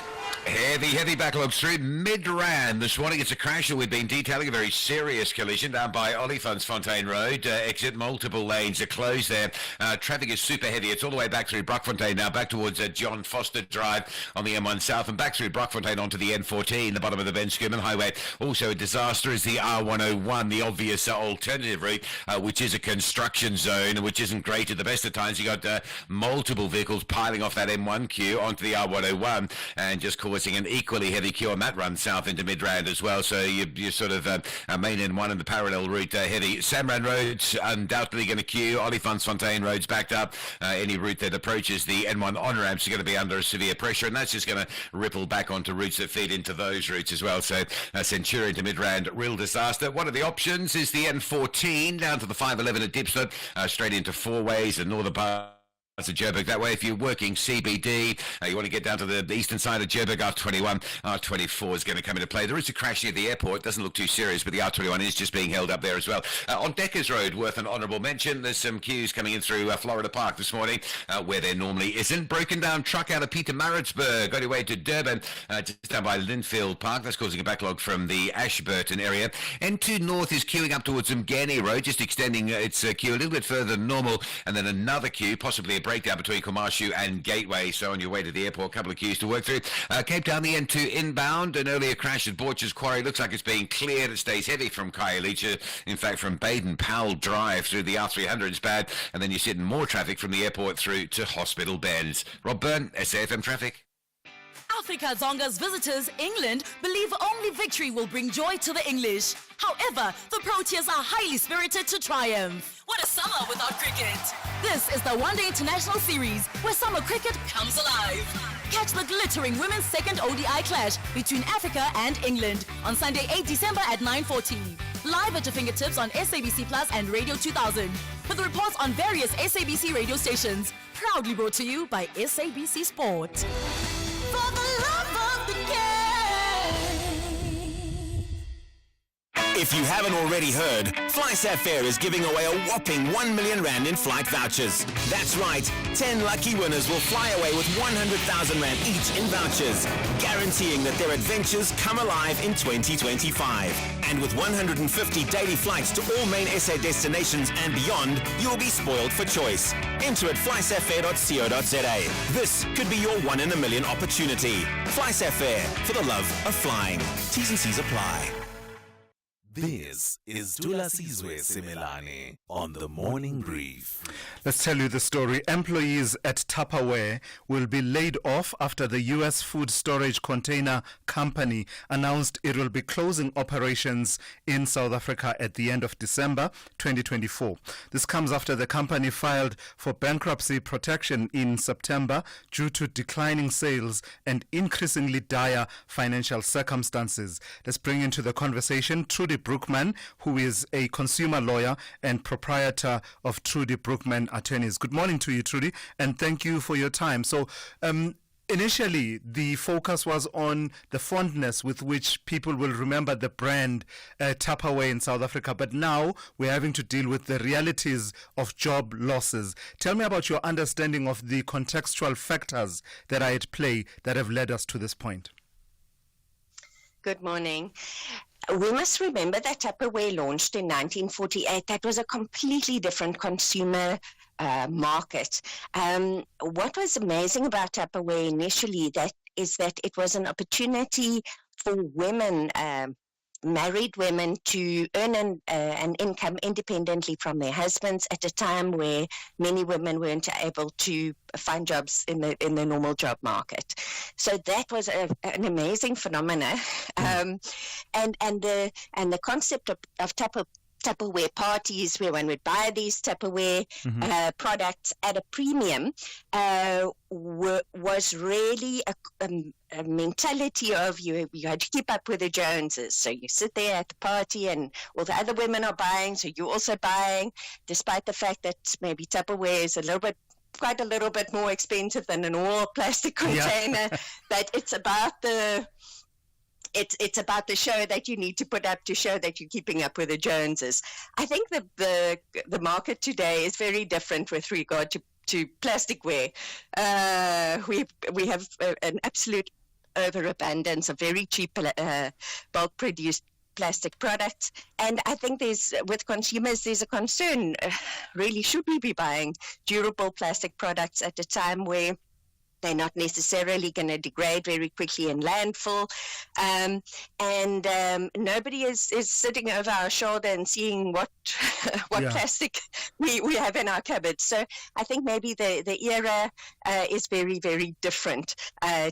Heavy backlogs through Midrand this morning. It's a crash that we've been detailing, a very serious collision down by Olifantsfontein Road. Exit, multiple lanes are closed there. Traffic is super heavy. It's all the way back through Brockfontein now, back towards John Foster Drive on the M1 South, and back through Brockfontein onto the N14, the bottom of the Ben Schoeman Highway. Also a disaster is the R101, the obvious alternative route, which is a construction zone, which isn't great at the best of times. You got multiple vehicles piling off that M1 queue onto the R101 and just causing an equally heavy queue on that run south into Midrand as well. So you sort of main N1 and the parallel route heavy. Samran Road's undoubtedly going to queue. Olifantsfontein Road's backed up. Any route that approaches the N1 on-ramps are going to be under severe pressure, and that's just going to ripple back onto routes that feed into those routes as well. So Centurion to Midrand, real disaster. One of the options is the N14 down to the 511 at Dipston, straight into four ways, the northern part of Joburg that way. If you're working CBD, you want to get down to the eastern side of Joburg, R21, R24 is going to come into play. There is a crash near the airport. Doesn't look too serious, but the R21 is just being held up there as well. On Deckers Road, worth an honourable mention. There's some queues coming in through Florida Park this morning, where there normally isn't. Broken down truck out of Pietermaritzburg, on your way to Durban, just down by Linfield Park. That's causing a backlog from the Ashburton area. N2 North is queuing up towards Mgeni Road, just extending its queue a little bit further than normal, and then another queue, possibly a breakdown between Komashu and Gateway. So on your way to the airport, a couple of queues to work through. Cape Town, the N2 inbound. An earlier crash at Borchers Quarry looks like it's being cleared. It stays heavy from Khayelitsha. In fact, from Baden Powell Drive through the R300 is bad. And then you sit in more traffic from the airport through to Hospital Bends. Rob Byrne, SAFM Traffic. Africa Zonga's visitors, England, believe only victory will bring joy to the English. However, the Proteas are highly spirited to triumph. What a summer without cricket! This is the One-Day International Series, where summer cricket comes alive. Catch the glittering women's second ODI clash between Africa and England on Sunday, 8 December at 9:40. Live at your fingertips on SABC Plus and Radio 2000. With reports on various SABC radio stations. Proudly brought to you by SABC Sport. For the love of the game. If you haven't already heard, FlySat Fair is giving away a whopping 1 million rand in flight vouchers. That's right, 10 lucky winners will fly away with 100,000 rand each in vouchers, guaranteeing that their adventures come alive in 2025. And with 150 daily flights to all main SA destinations and beyond, you'll be spoiled for choice. Enter at flysatfair.co.za. This could be your 1 in a million opportunity. FlySat Fair, for the love of flying. T's and C's apply. This is Thulasizwe Simelane on the Morning Brief. Let's tell you the story. Employees at Tupperware will be laid off after the U.S. Food Storage Container Company announced it will be closing operations in South Africa at the end of December 2024. This comes after the company filed for bankruptcy protection in September due to declining sales and increasingly dire financial circumstances. Let's bring into the conversation Trudy Brookman, who is a consumer lawyer and proprietor of Trudy Brookman Attorneys. Good morning to you, Trudy, and thank you for your time. So, initially, the focus was on the fondness with which people will remember the brand Tupperware in South Africa, but now we're having to deal with the realities of job losses. Tell me about your understanding of the contextual factors that are at play that have led us to this point. Good morning. We must remember that Tupperware launched in 1948. That was a completely different consumer market. What was amazing about Tupperware initially is that it was an opportunity for women, married women, to earn an income independently from their husbands at a time where many women weren't able to find jobs in the normal job market. So that was an amazing phenomena, and the concept of Tupperware parties, where one would buy these Tupperware products at a premium, was really a mentality of you had to keep up with the Joneses. So you sit there at the party and all the other women are buying, so you're also buying, despite the fact that maybe Tupperware is quite a little bit more expensive than an all plastic container. But it's about it's about the show that you need to put up to show that you're keeping up with the Joneses. I think the market today is very different with regard to plasticware. We have an absolute overabundance of very cheap bulk produced plastic products, and I think with consumers there's a concern, really, should we be buying durable plastic products at a time where they're not necessarily going to degrade very quickly in landfill, and nobody is sitting over our shoulder and seeing what plastic we have in our cupboards. So I think maybe the era is very, very different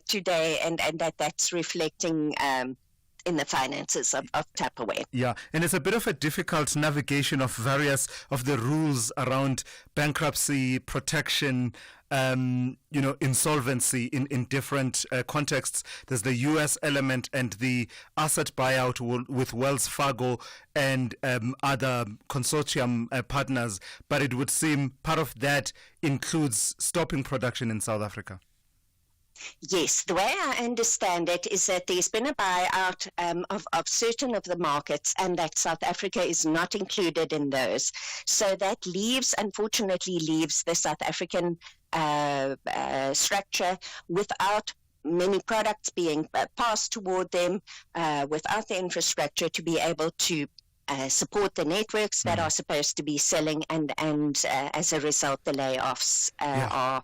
today, and that's reflecting in the finances of Tupperware. Yeah, and it's a bit of a difficult navigation of various of the rules around bankruptcy protection, insolvency in different contexts. There's the U.S. element and the asset buyout with Wells Fargo and other consortium partners, but it would seem part of that includes stopping production in South Africa. Yes, the way I understand it is that there's been a buyout of certain of the markets, and that South Africa is not included in those. So that unfortunately leaves the South African structure without many products being passed toward them, without the infrastructure to be able to support the networks that are supposed to be selling, and as a result the layoffs are,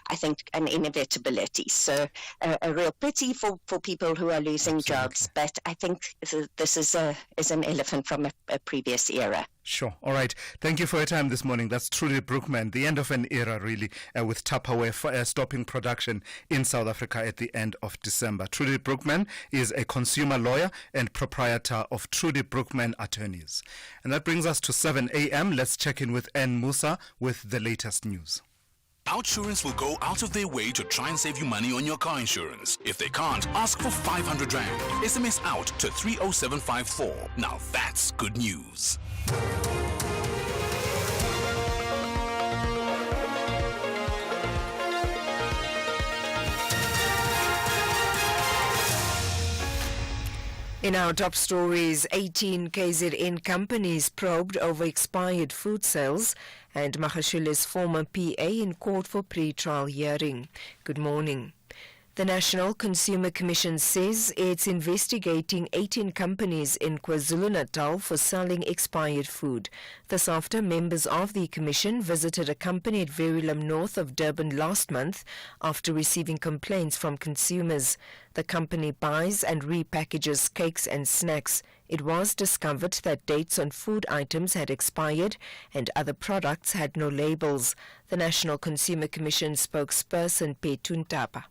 I think, an inevitability. So a real pity for people who are losing jobs, but I think this is an elephant from a previous era. Sure. All right. Thank you for your time this morning. That's Trudy Brookman, the end of an era, really, with Tupperware stopping production in South Africa at the end of December. Trudy Brookman is a consumer lawyer and proprietor of Trudy Brookman Attorneys. And that brings us to 7 a.m. Let's check in with N. Musa with the latest news. Outsurance will go out of their way to try and save you money on your car insurance. If they can't, ask for 500 Rand. SMS out to 30754. Now that's good news. In our top stories, 18 KZN companies probed over expired food sales, and Magashula's former PA in court for pre-trial hearing. Good morning. The National Consumer Commission says it's investigating 18 companies in KwaZulu-Natal for selling expired food. This after members of the Commission visited a company at Verulam north of Durban last month after receiving complaints from consumers. The company buys and repackages cakes and snacks. It was discovered that dates on food items had expired and other products had no labels. The National Consumer Commission spokesperson Pethu Ntapa.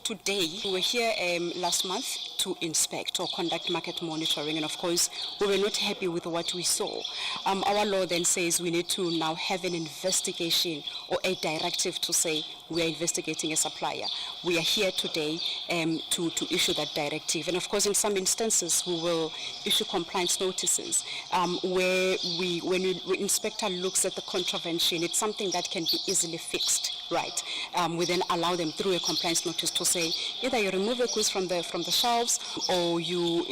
Today, we were here last month to inspect or conduct market monitoring, and of course, we were not happy with what we saw. Our law then says we need to now have an investigation or a directive to say we are investigating a supplier. We are here today to issue that directive, and of course, in some instances, we will issue compliance notices where when the inspector looks at the contravention, it's something that can be easily fixed, right? We then allow them through a compliance notice to say either you remove the goods from the shelves or you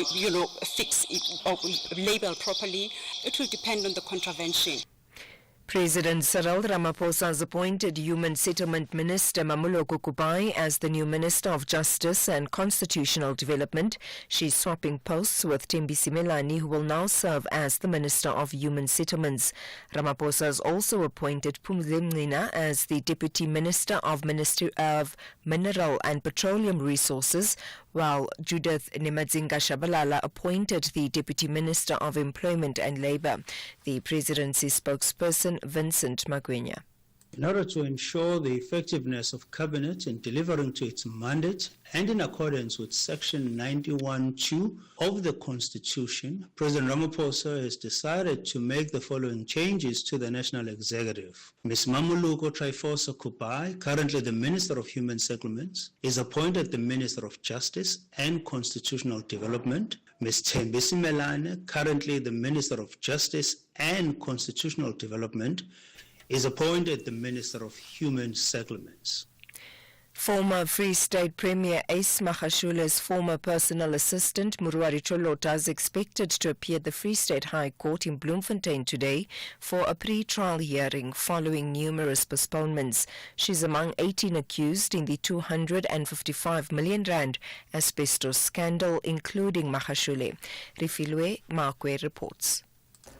fix it or label properly. It will depend on the contravention. President Cyril Ramaphosa has appointed Human Settlement Minister Mamuloko Kubai as the new Minister of Justice and Constitutional Development. She's swapping posts with Thulasizwe Simelane, who will now serve as the Minister of Human Settlements. Ramaphosa has also appointed Phumzile Mngqina as the Deputy Minister of Mineral and Petroleum Resources, while Judith Nemadzinga Shabalala appointed the Deputy Minister of Employment and Labour. The presidency spokesperson Vincent Magwenya. In order to ensure the effectiveness of Cabinet in delivering to its mandate and in accordance with Section 91(2) of the Constitution, President Ramaphosa has decided to make the following changes to the National Executive. Ms. Mamuloko Trifosa Kubai, currently the Minister of Human Settlements, is appointed the Minister of Justice and Constitutional Development. Ms. Thulasizwe Simelane, currently the Minister of Justice and Constitutional Development, is appointed the Minister of Human Settlements. Former Free State Premier Ace Magashule's former personal assistant Muruari Cholota is expected to appear at the Free State High Court in Bloemfontein today for a pre-trial hearing following numerous postponements. She's among 18 accused in the 255 million rand asbestos scandal, including Magashule. Rifilwe Makwe reports.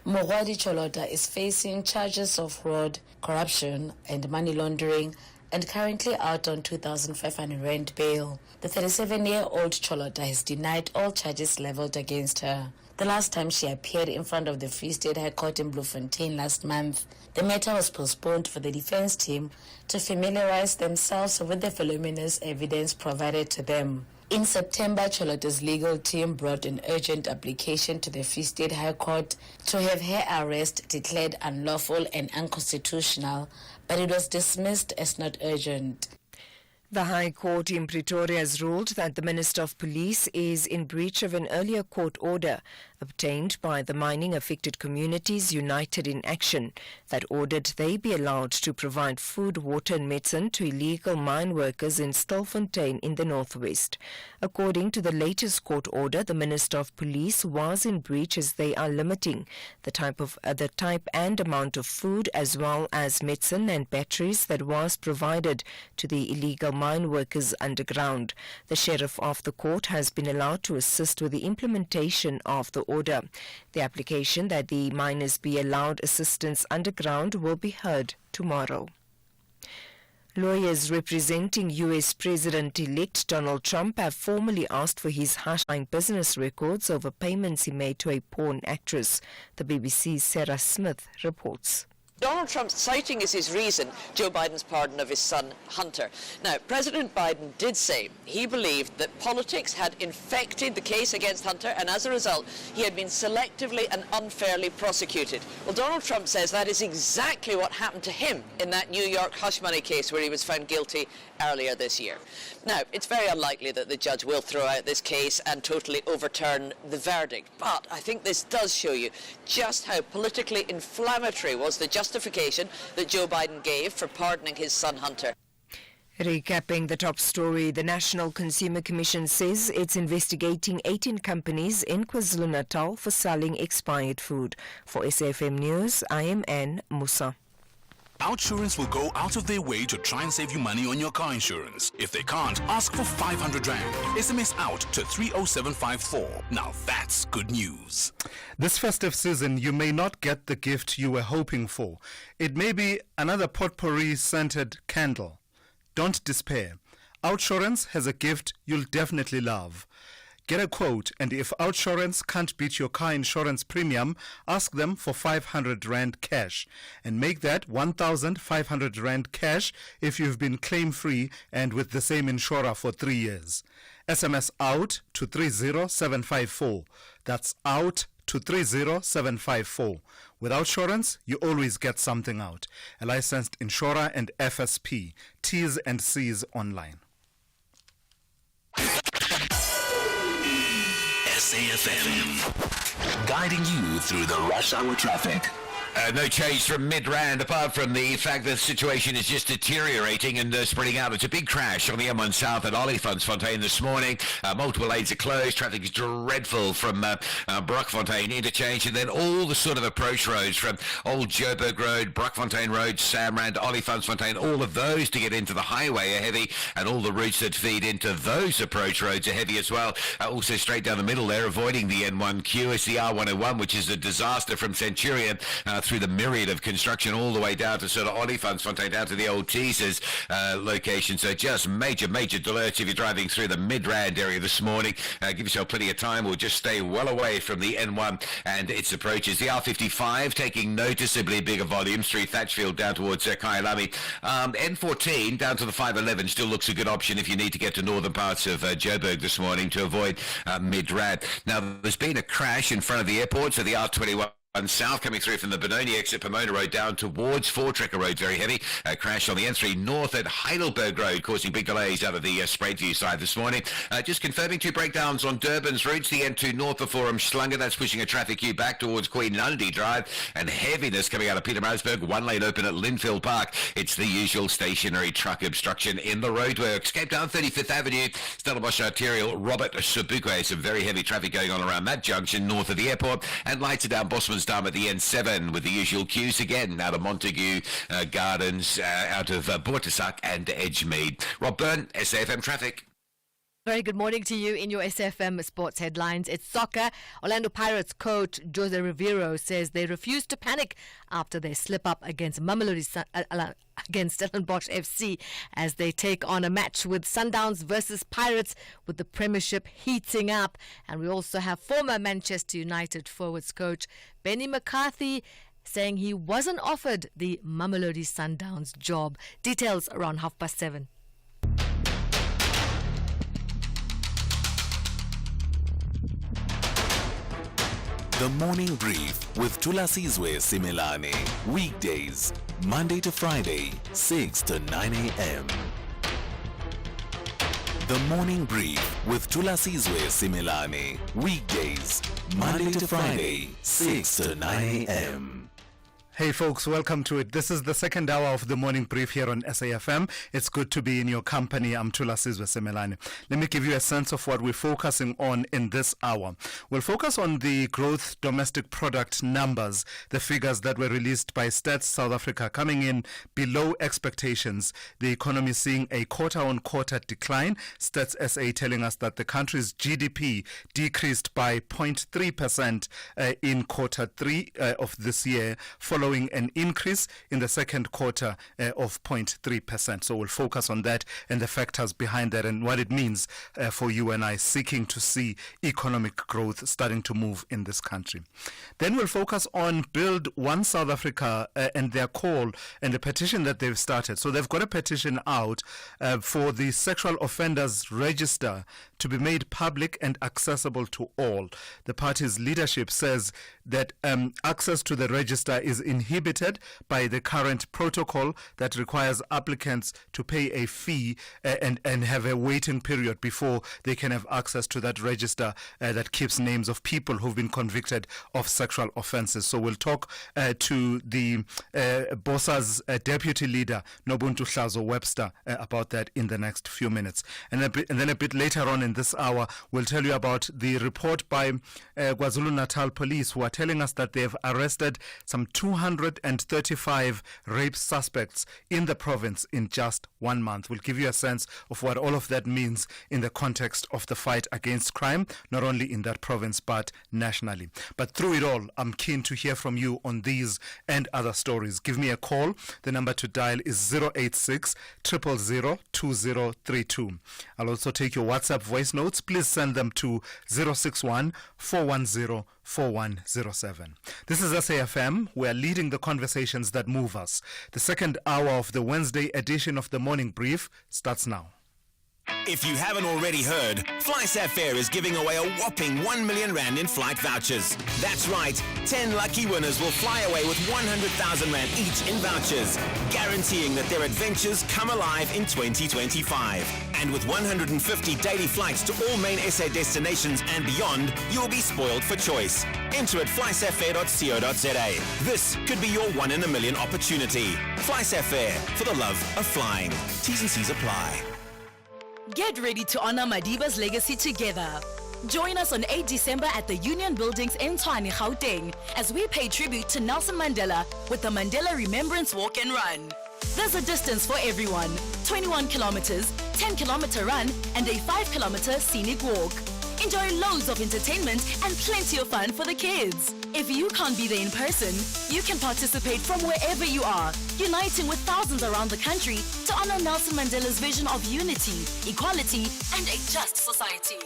Muruari Cholota is facing charges of fraud, corruption and money laundering and currently out on 2,500 rand bail. The 37-year-old Cholota has denied all charges leveled against her. The last time she appeared in front of the Free State High Court in Bloemfontein last month, the matter was postponed for the defense team to familiarize themselves with the voluminous evidence provided to them. In September, Cholota's legal team brought an urgent application to the Free State High Court to have her arrest declared unlawful and unconstitutional, but it was dismissed as not urgent. The High Court in Pretoria has ruled that the Minister of Police is in breach of an earlier court order obtained by the mining-affected communities united in action that ordered they be allowed to provide food, water and medicine to illegal mine workers in Stilfontein in the northwest. According to the latest court order, the Minister of Police was in breach as they are limiting the type and amount of food as well as medicine and batteries that was provided to the illegal mine workers underground. The sheriff of the court has been allowed to assist with the implementation of the order. The application that the miners be allowed assistance underground will be heard tomorrow. Lawyers representing U.S. President-elect Donald Trump have formally asked for his hush-money business records over payments he made to a porn actress. The BBC's Sarah Smith reports. Donald Trump citing as his reason Joe Biden's pardon of his son, Hunter. Now, President Biden did say he believed that politics had infected the case against Hunter, and as a result, he had been selectively and unfairly prosecuted. Well, Donald Trump says that is exactly what happened to him in that New York hush money case where he was found guilty earlier this year. Now, it's very unlikely that the judge will throw out this case and totally overturn the verdict, but I think this does show you just how politically inflammatory was the justification that Joe Biden gave for pardoning his son Hunter. Recapping the top story, the National Consumer Commission says it's investigating 18 companies in KwaZulu-Natal for selling expired food. For SAFM News, I am Anne Musa. OutSurance will go out of their way to try and save you money on your car insurance. If they can't, ask for 500 Rand. SMS out to 30754. Now that's good news. This festive season, you may not get the gift you were hoping for. It may be another potpourri-scented candle. Don't despair. OutSurance has a gift you'll definitely love. Get a quote, and if OutSurance can't beat your car insurance premium, ask them for 500 Rand cash. And make that 1,500 Rand cash if you've been claim-free and with the same insurer for 3 years. SMS out to 30754. That's out to 30754. With OutSurance, you always get something out. A licensed insurer and FSP. T's and C's online. SAFM, guiding you through the rush hour traffic. No change from mid-Rand, apart from the fact that the situation is just deteriorating and spreading out. It's a big crash on the M1 South at Olifantsfontein this morning. Multiple lanes are closed. Traffic is dreadful from Brockfontein interchange, and then all the sort of approach roads from Old Joburg Road, Brockfontein Road, Samrand, Olifantsfontein, all of those to get into the highway are heavy, and all the routes that feed into those approach roads are heavy as well. Also straight down the middle there, avoiding the N1 queue, is the R101, which is a disaster from Centurion through the myriad of construction all the way down to sort of Olifantsfontein, down to the old Teasers location. So just major alerts if you're driving through the mid-Rand area this morning. Give yourself plenty of time, or just stay well away from the N1 and its approaches. The R55 taking noticeably bigger volumes through Thatchfield down towards Kyalami. N14 down to the 511 still looks a good option if you need to get to northern parts of Joburg this morning to avoid mid-Rand. Now, there's been a crash in front of the airport, so the R21 south coming through from the Benoni exit Pomona Road down towards Voortrekker Road, very heavy. Crash on the N3 north at Heidelberg Road, causing big delays out of the Spruitview side this morning. Just confirming 2 breakdowns on Durban's routes. The N2 north of Forum Schlunga, that's pushing a traffic queue back towards Queen Lundy Drive, and heaviness coming out of Pietermaritzburg. 1 lane open at Linfield Park. It's the usual stationary truck obstruction in the roadworks. Cape Town 35th Avenue, Stellenbosch Arterial, Robert Sobukwe. Some very heavy traffic going on around that junction north of the airport, and lights are down Bosman's Dam at the N7 with the usual queues again out of Montague Gardens, out of Bortasak and Edgemead. Rob Byrne, SAFM Traffic. Very good morning to you in your SFM sports headlines. It's soccer. Orlando Pirates coach Jose Rivero says they refuse to panic after they slip up against against Stellenbosch FC as they take on a match with Sundowns versus Pirates, with the Premiership heating up. And we also have former Manchester United forwards coach Benny McCarthy saying he wasn't offered the Mamelodi Sundowns job. Details around 7:30. The Morning Brief with Thulasizwe Simelane. Weekdays, Monday to Friday, 6 to 9 a.m. The Morning Brief with Thulasizwe Simelane. Weekdays, Monday to Friday, 6 to 9 a.m. Hey folks, welcome to it. This is the second hour of the morning brief here on SAFM. It's good to be in your company. I'm Thulasizwe Simelane. Let me give you a sense of what we're focusing on in this hour. We'll focus on the growth domestic product numbers, the figures that were released by Stats South Africa coming in below expectations. The economy seeing a quarter-on-quarter decline. Stats SA telling us that the country's GDP decreased by 0.3% in quarter 3 of this year, following an increase in the second quarter of 0.3%. So we'll focus on that and the factors behind that and what it means for you and I seeking to see economic growth starting to move in this country. Then we'll focus on Build One South Africa and their call and the petition that they've started. So they've got a petition out for the sexual offenders register to be made public and accessible to all. The party's leadership says that access to the register is inhibited by the current protocol that requires applicants to pay a fee and have a waiting period before they can have access to that register that keeps names of people who've been convicted of sexual offenses. So we'll talk to the BOSA's deputy leader, Nobuntu Hlazo Webster, about that in the next few minutes. And then a bit later on in this hour, we'll tell you about the report by KwaZulu-Natal police, who are telling us that they've arrested some 235 rape suspects in the province in just 1 month. We'll give you a sense of what all of that means in the context of the fight against crime, not only in that province but nationally. But through it all, I'm keen to hear from you on these and other stories. Give me a call. The number to dial is 086 000 2032. I'll also take your WhatsApp voice notes. Please send them to 061 410 4107. This is SAFM. We are leading the conversations that move us. The second hour of the Wednesday edition of the Morning Brief starts now. If you haven't already heard, FlySafair is giving away a whopping 1 million rand in flight vouchers. That's right, 10 lucky winners will fly away with 100,000 rand each in vouchers, guaranteeing that their adventures come alive in 2025. And with 150 daily flights to all main SA destinations and beyond, you'll be spoiled for choice. Enter at flysafair.co.za. This could be your 1 in a million opportunity. FlySafair, for the love of flying. T's and C's apply. Get ready to honor Madiba's legacy together. Join us on 8 December at the Union Buildings in Tshwane, Gauteng, as we pay tribute to Nelson Mandela with the Mandela Remembrance Walk and Run. There's a distance for everyone: 21 kilometers, 10-kilometer run, and a 5-kilometer scenic walk. Enjoy loads of entertainment and plenty of fun for the kids. If you can't be there in person, you can participate from wherever you are, uniting with thousands around the country to honor Nelson Mandela's vision of unity, equality, and a just society.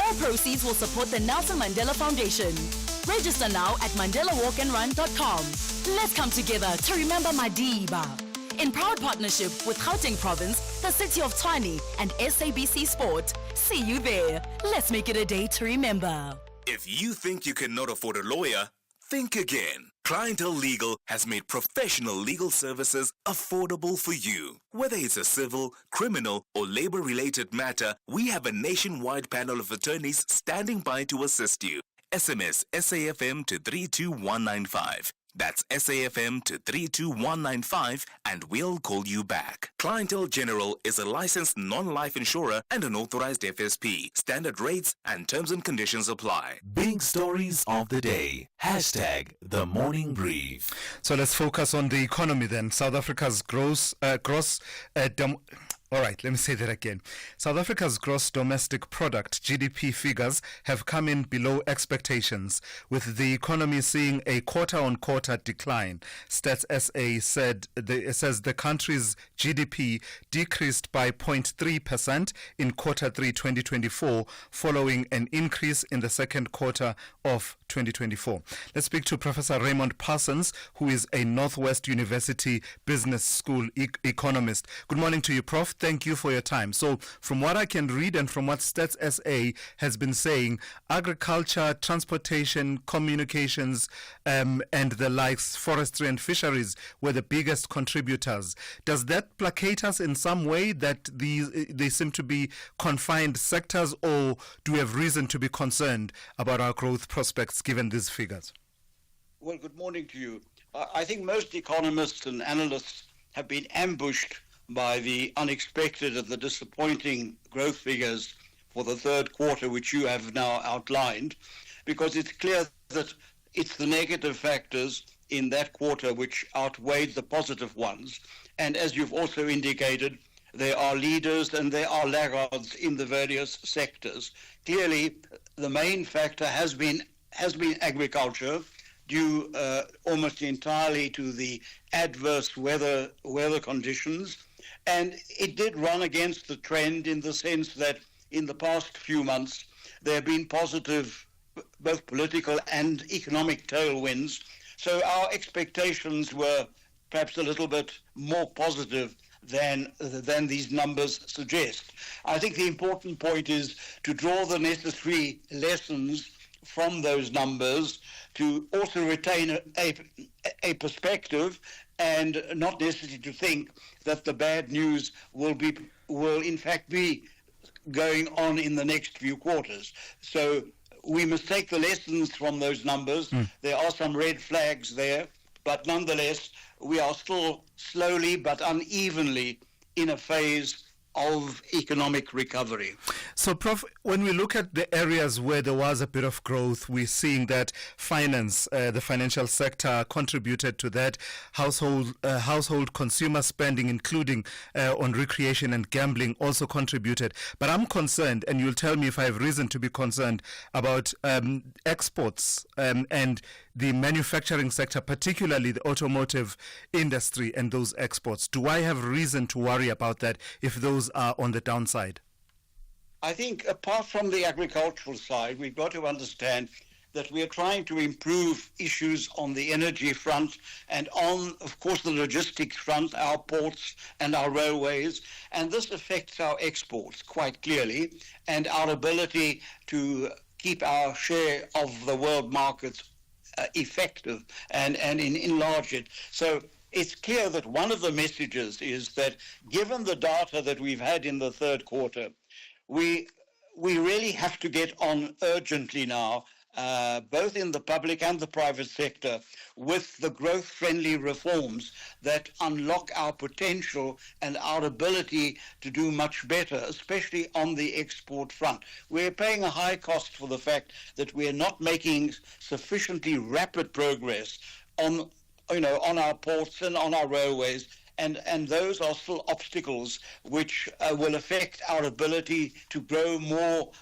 All proceeds will support the Nelson Mandela Foundation. Register now at mandelawalkandrun.com. Let's come together to remember Madiba. In proud partnership with Gauteng Province, the City of Tshwane, and SABC Sport. See you there. Let's make it a day to remember. If you think you cannot afford a lawyer, think again. Clientele Legal has made professional legal services affordable for you. Whether it's a civil, criminal, or labor-related matter, we have a nationwide panel of attorneys standing by to assist you. SMS SAFM to 32195. That's SAFM to 32195 and we'll call you back. Clientele General is a licensed non-life insurer and an authorized FSP. Standard rates and terms and conditions apply. Big stories of the day. Hashtag the Morning Brief. So let's focus on the economy then. South Africa's All right, let me say that again. South Africa's gross domestic product, GDP figures, have come in below expectations, with the economy seeing a quarter-on-quarter decline. Stats SA says the country's GDP decreased by 0.3% in quarter 3 2024, following an increase in the second quarter of 2024. Let's speak to Professor Raymond Parsons, who is a Northwest University Business School economist. Good morning to you, Prof. Thank you for your time. So from what I can read and from what Stats SA has been saying, agriculture, transportation, communications, and the likes, forestry and fisheries were the biggest contributors. Does that placate us in some way that they seem to be confined sectors, or do we have reason to be concerned about our growth prospects given these figures? Well, good morning to you. I think most economists and analysts have been ambushed by the unexpected and the disappointing growth figures for the third quarter, which you have now outlined, because it's clear that it's the negative factors in that quarter which outweighed the positive ones. And as you've also indicated, there are leaders and there are laggards in the various sectors. Clearly, the main factor has been agriculture, due almost entirely to the adverse weather conditions. And it did run against the trend in the sense that in the past few months there have been positive both political and economic tailwinds. So our expectations were perhaps a little bit more positive than these numbers suggest. I think the important point is to draw the necessary lessons from those numbers, to also retain a perspective, and not necessarily to think that the bad news will in fact be going on in the next few quarters. So we must take the lessons from those numbers. There are some red flags there, but nonetheless, we are still slowly but unevenly in a phase of economic recovery. So, Prof, when we look at the areas where there was a bit of growth, we're seeing that finance, the financial sector contributed to that, household consumer spending, including on recreation and gambling, also contributed. But I'm concerned, and you'll tell me if I have reason to be concerned, about exports and the manufacturing sector, particularly the automotive industry and those exports. Do I have reason to worry about that if those are on the downside? I think apart from the agricultural side, we've got to understand that we are trying to improve issues on the energy front and on, of course, the logistics front, our ports and our railways. And this affects our exports quite clearly and our ability to keep our share of the world markets effective and enlarge it. So it's clear that one of the messages is that given the data that we've had in the third quarter, we really have to get on urgently now, both in the public and the private sector, with the growth-friendly reforms that unlock our potential and our ability to do much better, especially on the export front. We're paying a high cost for the fact that we're not making sufficiently rapid progress on our ports and on our railways, and those are still obstacles which will affect our ability to grow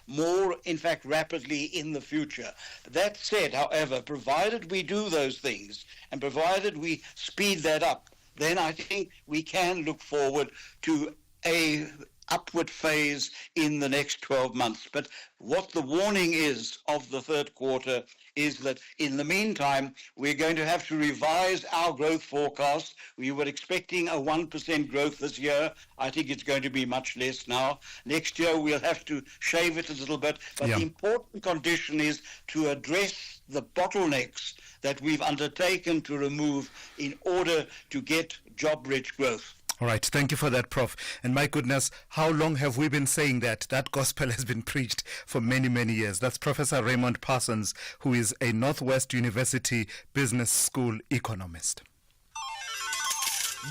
more, in fact, rapidly in the future. That said, however, provided we do those things and provided we speed that up, then I think we can look forward to a upward phase in the next 12 months. But what the warning is of the third quarter is that in the meantime, we're going to have to revise our growth forecast. We were expecting a 1% growth this year. I think it's going to be much less now. Next year, we'll have to shave it a little bit. But the important condition is to address the bottlenecks that we've undertaken to remove in order to get job-rich growth. All right, thank you for that, Prof. And my goodness, how long have we been saying that? That gospel has been preached for many, many years. That's Professor Raymond Parsons, who is a Northwest University Business School economist.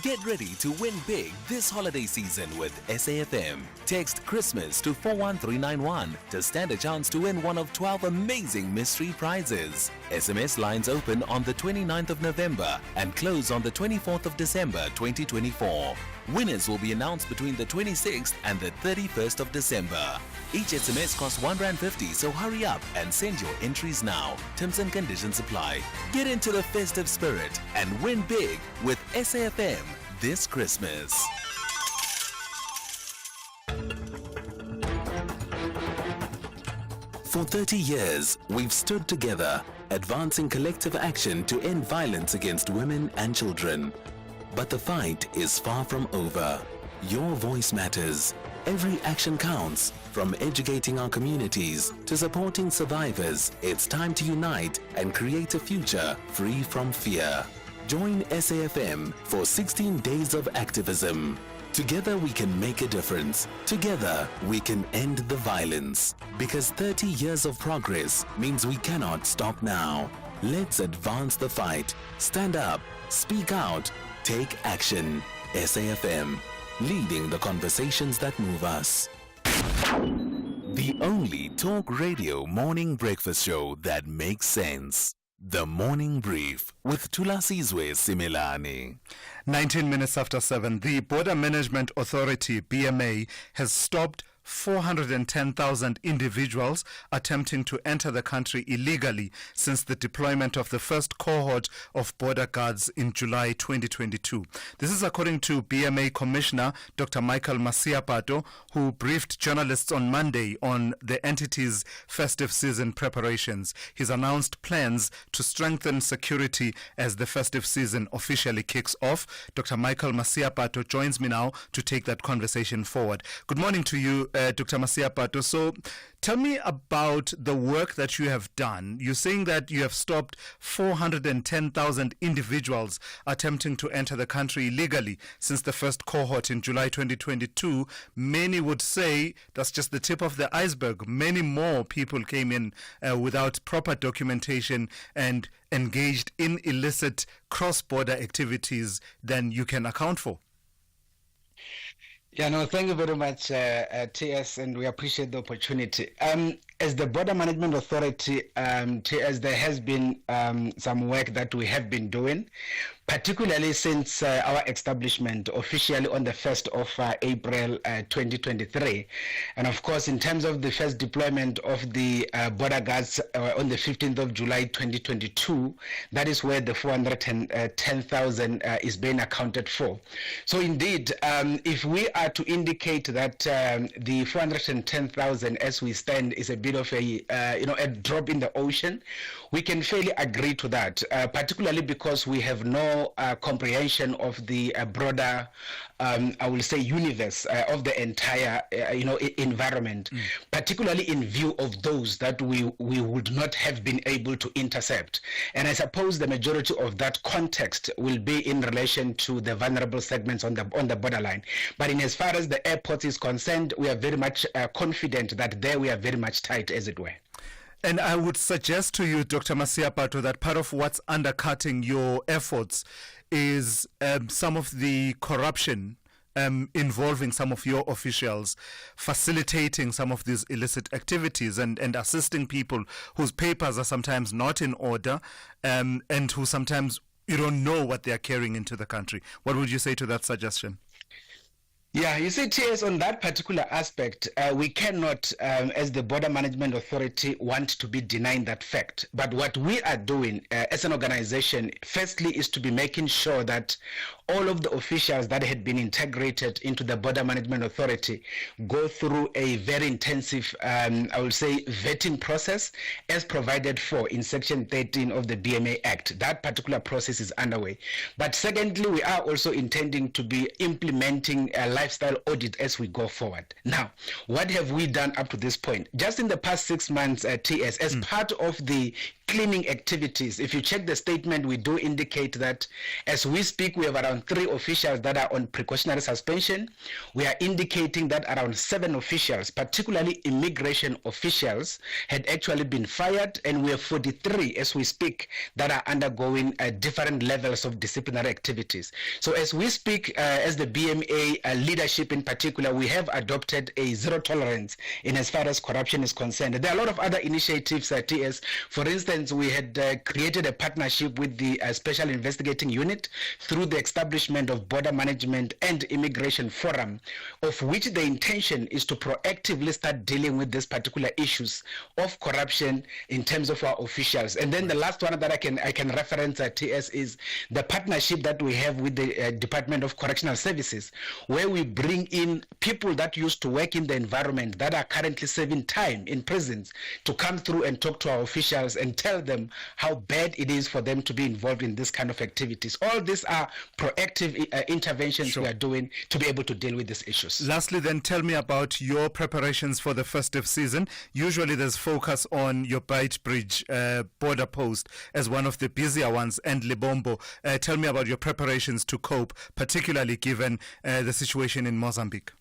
Get ready to win big this holiday season with SAFM. Text Christmas to 41391 to stand a chance to win one of 12 amazing mystery prizes. SMS lines open on the 29th of November and close on the 24th of December 2024. Winners will be announced between the 26th and the 31st of December. Each SMS costs R1.50, so hurry up and send your entries now. Terms and conditions apply. Get into the festive spirit and win big with SAFM this Christmas. For 30 years, we've stood together, advancing collective action to end violence against women and children. But the fight is far from over. Your voice matters. Every action counts. From educating our communities to supporting survivors, it's time to unite and create a future free from fear. Join SAFM for 16 days of activism. Together we can make a difference. Together we can end the violence. Because 30 years of progress means we cannot stop now. Let's advance the fight. Stand up, speak out, take action. SAFM, leading the conversations that move us. The only talk radio morning breakfast show that makes sense. The Morning Brief with Thulasizwe Simelane. 19 minutes after 7, the Border Management Authority, BMA, has stopped 410,000 individuals attempting to enter the country illegally since the deployment of the first cohort of border guards in July 2022. This is according to BMA Commissioner Dr. Michael Masiapato, who briefed journalists on Monday on the entity's festive season preparations. He's announced plans to strengthen security as the festive season officially kicks off. Dr. Michael Masiapato joins me now to take that conversation forward. Good morning to you, Dr. Masiapato. So tell me about the work that you have done. You're saying that you have stopped 410,000 individuals attempting to enter the country illegally since the first cohort in July 2022. Many would say that's just the tip of the iceberg. Many more people came in without proper documentation and engaged in illicit cross-border activities than you can account for. Yeah, no, thank you very much, TS, and we appreciate the opportunity. As the Border Management Authority, TS, there has been some work that we have been doing, particularly since our establishment officially on the 1st of April 2023. And of course, in terms of the first deployment of the border guards on the 15th of July 2022, that is where the 410,000 is being accounted for. So indeed, if we are to indicate that the 410,000 as we stand is a bit of a drop in the ocean, we can fairly agree to that, particularly because we have no comprehension of the broader, I will say, universe of the entire, environment, particularly in view of those that we would not have been able to intercept. And I suppose the majority of that context will be in relation to the vulnerable segments on the borderline. But in as far as the airports is concerned, we are very much confident that there we are very much tight, as it were. And I would suggest to you, Dr. Masiapato, that part of what's undercutting your efforts is some of the corruption involving some of your officials, facilitating some of these illicit activities and assisting people whose papers are sometimes not in order and who sometimes you don't know what they are carrying into the country. What would you say to that suggestion? Yeah, you see, TS, on that particular aspect, we cannot, as the Border Management Authority, want to be denying that fact. But what we are doing as an organization, firstly, is to be making sure that all of the officials that had been integrated into the Border Management Authority go through a very intensive, I will say, vetting process as provided for in Section 13 of the BMA Act. That particular process is underway. But secondly, we are also intending to be implementing a lifestyle audit as we go forward. Now, what have we done up to this point? Just in the past 6 months, TS, as part of the cleaning activities, if you check the statement, we do indicate that as we speak, we have around 3 officials that are on precautionary suspension. We are indicating that around 7 officials, particularly immigration officials, had actually been fired, and we have 43 as we speak that are undergoing different levels of disciplinary activities. So as we speak, as the BMA leadership in particular, we have adopted a zero tolerance in as far as corruption is concerned. There are a lot of other initiatives, TS. For instance, we had created a partnership with the Special Investigating Unit through the establishment of Border Management and Immigration Forum, of which the intention is to proactively start dealing with these particular issues of corruption in terms of our officials. And then the last one that I can reference at TS is the partnership that we have with the Department of Correctional Services, where we bring in people that used to work in the environment that are currently serving time in prisons to come through and talk to our officials and tell them how bad it is for them to be involved in this kind of activities. All these are proactive interventions we are doing to be able to deal with these issues. Lastly, then, tell me about your preparations for the festive season. Usually there's focus on your Beitbridge border post as one of the busier ones, and Libombo. Tell me about your preparations to cope, particularly given the situation in Mozambique.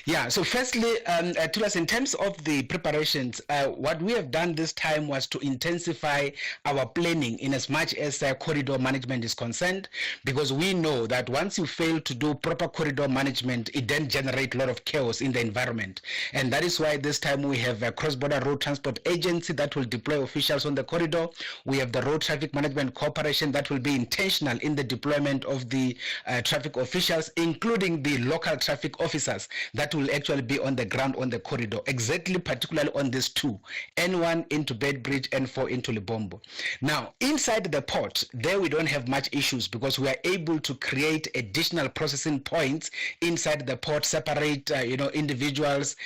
Yeah, so firstly, Thulas, in terms of the preparations, what we have done this time was to intensify our planning in as much as corridor management is concerned, because we know that once you fail to do proper corridor management, it then generates a lot of chaos in the environment. And that is why this time we have a cross-border road transport agency that will deploy officials on the corridor. We have the Road Traffic Management Corporation that will be intentional in the deployment of the traffic officials, including the local traffic officers that will actually be on the ground on the corridor, exactly particularly on these 2, N1 into Beitbridge, N4 into Libombo. Now, inside the port, there we don't have much issues because we are able to create additional processing points inside the port, separate, individuals,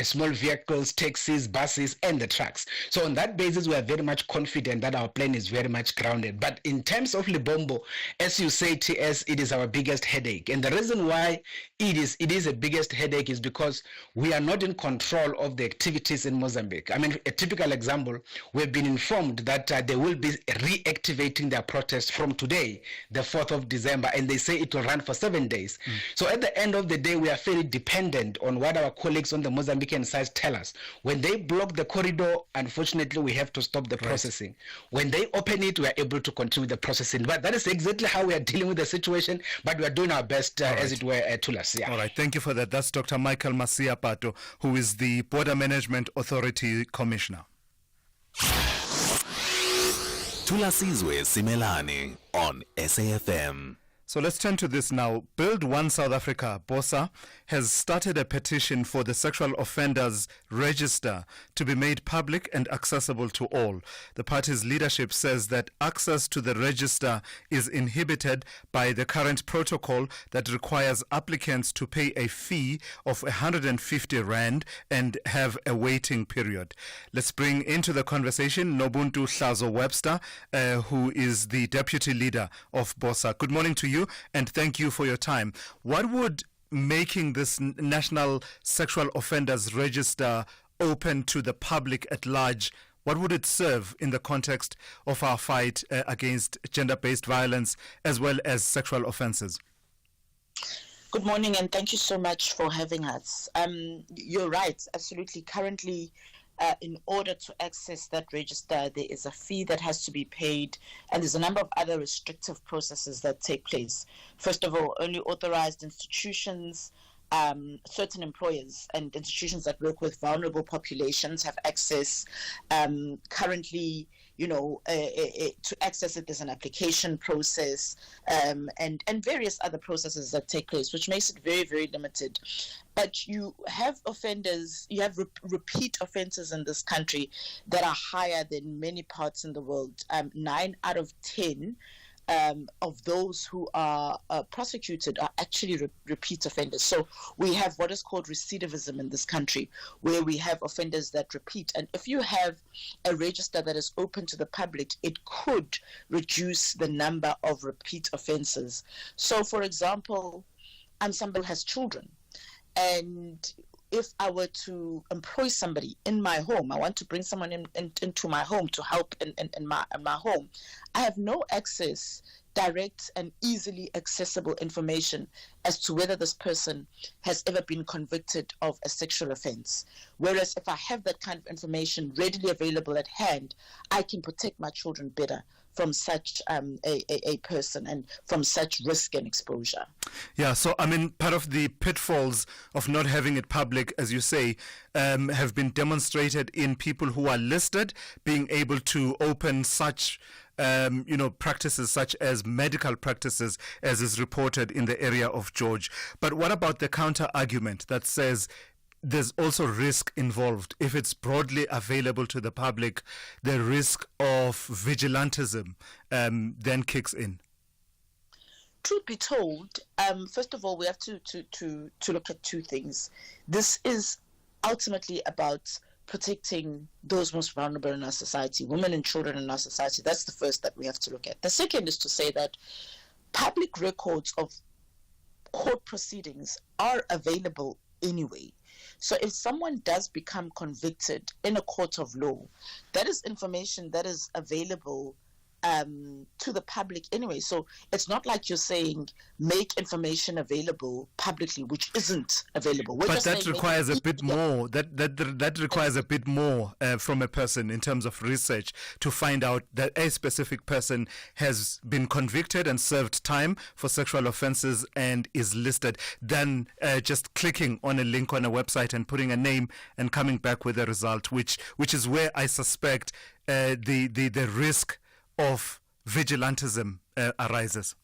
small vehicles, taxis, buses, and the trucks. So on that basis, we are very much confident that our plan is very much grounded. But in terms of Libombo, as you say, TS, it is our biggest headache. And the reason why it is the biggest biggest headache is because we are not in control of the activities in Mozambique. I mean, a typical example, we've been informed that they will be reactivating their protest from today, the 4th of December, and they say it will run for 7 days. So at the end of the day, we are fairly dependent on what our colleagues on the Mozambican side tell us. When they block the corridor, unfortunately, we have to stop the processing. When they open it, we are able to continue the processing. But that is exactly how we are dealing with the situation, but we are doing our best, as it were, Thulas. Yeah. All right, thank you for that. That's Dr. Michael Masia Pato, who is the Border Management Authority Commissioner. Thulasizwe Simelane on SAFM. So let's turn to this now. Build One South Africa, BOSA, has started a petition for the Sexual Offenders Register to be made public and accessible to all. The party's leadership says that access to the register is inhibited by the current protocol that requires applicants to pay a fee of 150 Rand and have a waiting period. Let's bring into the conversation Nobuntu Hlazo Webster, who is the deputy leader of BOSA. Good morning to you, and thank you for your time. What would making this National Sexual Offenders Register open to the public at large, what would it serve in the context of our fight against gender-based violence as well as sexual offences? Good morning, and thank you so much for having us. You're right, absolutely. Currently, in order to access that register, there is a fee that has to be paid, and there's a number of other restrictive processes that take place. First of all, only authorized institutions, certain employers and institutions that work with vulnerable populations have access. Currently, to access it, there's an application process and various other processes that take place, which makes it very, very limited. But you have offenders, you have repeat offenses in this country that are higher than many parts in the world. 9 out of 10 of those who are prosecuted are actually repeat offenders. So we have what is called recidivism in this country, where we have offenders that repeat. And if you have a register that is open to the public, it could reduce the number of repeat offenses. So, for example, somebody has children, and if I were to employ somebody in my home, I want to bring someone into my home to help in my home, I have no access, direct and easily accessible information as to whether this person has ever been convicted of a sexual offense. Whereas if I have that kind of information readily available at hand, I can protect my children better from such a person and from such risk and exposure. Yeah, so I mean, part of the pitfalls of not having it public, as you say, have been demonstrated in people who are listed being able to open such practices such as medical practices, as is reported in the area of George. But what about the counter argument that says there's also risk involved? If it's broadly available to the public, the risk of vigilantism then kicks in. Truth be told, first of all, we have to look at two things. This is ultimately about protecting those most vulnerable in our society, women and children in our society. That's the first that we have to look at. The second is to say that public records of court proceedings are available anyway. So if someone does become convicted in a court of law, that is information that is available to the public anyway. So it's not like you're saying make information available publicly, which isn't available. But that requires a bit more. That requires a bit more from a person in terms of research to find out that a specific person has been convicted and served time for sexual offenses and is listed, than just clicking on a link on a website and putting a name and coming back with a result, which is where I suspect the risk of vigilantism arises.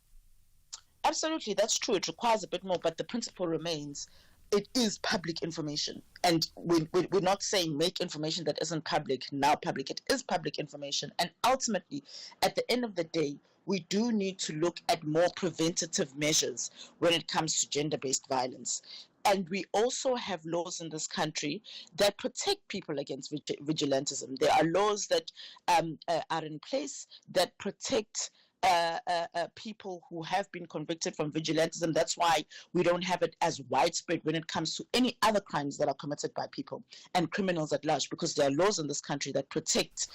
Absolutely, that's true. It requires a bit more, but the principle remains. It is public information. And we're not saying make information that isn't public now public. It is public information. And ultimately, at the end of the day, we do need to look at more preventative measures when it comes to gender-based violence. And we also have laws in this country that protect people against vigilantism. There are laws that are in place that protect people who have been convicted from vigilantism. That's why we don't have it as widespread when it comes to any other crimes that are committed by people and criminals at large, because there are laws in this country that protect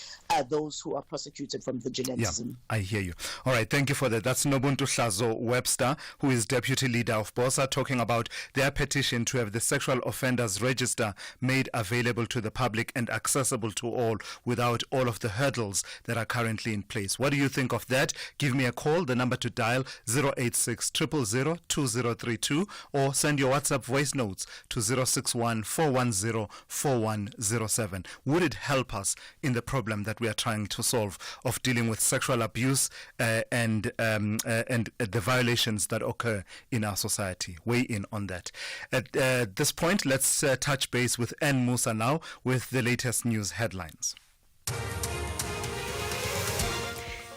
those who are prosecuted from vigilantism. Yeah, I hear you. All right, thank you for that. That's Nobuntu Hlazo Webster, who is deputy leader of BOSA, talking about their petition to have the sexual offenders register made available to the public and accessible to all without all of the hurdles that are currently in place. What do you think of that? Give me a call. The number to dial 086 000 2032, or send your WhatsApp voice notes to 061 410 4107. Would it help us in the problem that we are trying to solve of dealing with sexual abuse and the violations that occur in our society? Weigh in on that. At this point, let's touch base with N. Musa now with the latest news headlines.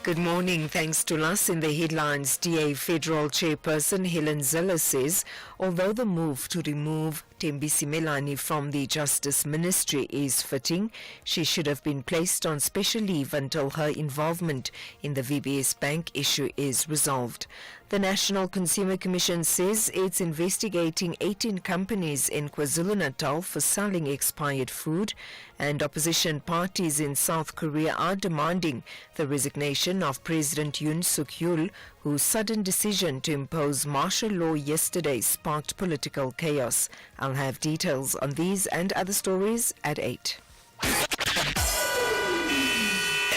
Good morning. Thanks to us. In the headlines, DA Federal Chairperson Helen Zille says, although the move to remove Thembi Simelane from the Justice Ministry is fitting, she should have been placed on special leave until her involvement in the VBS Bank issue is resolved. The National Consumer Commission says it's investigating 18 companies in KwaZulu-Natal for selling expired food, and opposition parties in South Korea are demanding the resignation of President Yoon Suk-yeol, whose sudden decision to impose martial law yesterday sparked political chaos. I'll have details on these and other stories at 8.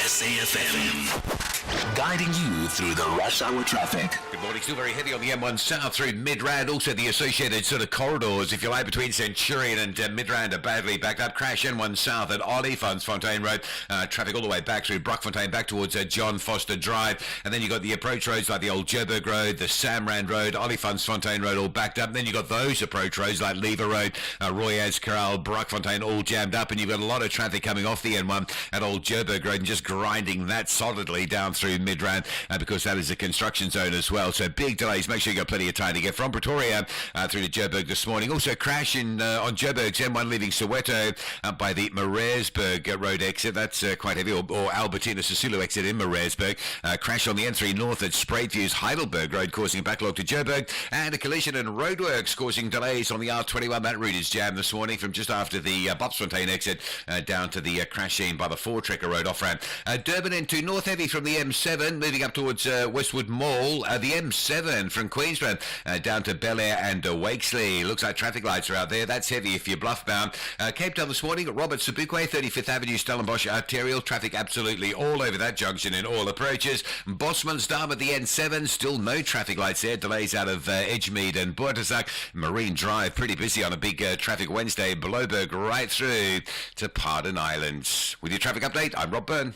SAFM, guiding you through the rush hour traffic. Good morning. Still very heavy on the M1 South through Midrand. Also the associated sort of corridors, if you like, between Centurion and Midrand are badly backed up. Crash N1 South at Olifantsfontein Road. Traffic all the way back through Brockfontein back towards John Foster Drive. And then you got the approach roads like the Old Joburg Road, the Samrand Road, Olifantsfontein Road all backed up. And then you got those approach roads like Lever Road, Royaz Corral, Brockfontein all jammed up. And you've got a lot of traffic coming off the N1 at Old Joburg Road and just grinding that solidly down through Midrand because that is a construction zone as well. So big delays. Make sure you got plenty of time to get from Pretoria through to Joburg this morning. Also crash on Joburg's M1 leaving Soweto by the Maresburg road exit. That's quite heavy. Or Albertina Sisulu exit in Maresburg. Crash on the N3 north at Spraitview's Heidelberg Road causing a backlog to Joburg. And a collision and roadworks causing delays on the R21. That route is jammed this morning from just after the Bopsfontein exit down to the crash scene by the Four-Trekker Road off-ramp. Durban into North Heavy from the M7 moving up towards Westwood Mall. The M7 from Queensland down to Bel Air and Wakesley. Looks like traffic lights are out there. That's heavy if you're bluff bound. Cape Town this morning, Robert Sobukwe, 35th Avenue, Stellenbosch arterial. Traffic absolutely all over that junction in all approaches. Bosmansdam at the N7, still no traffic lights there. Delays out of Edgemead and Boortezak. Marine Drive, pretty busy on a big traffic Wednesday. Blouberg right through to Pardon Islands. With your traffic update, I'm Rob Byrne.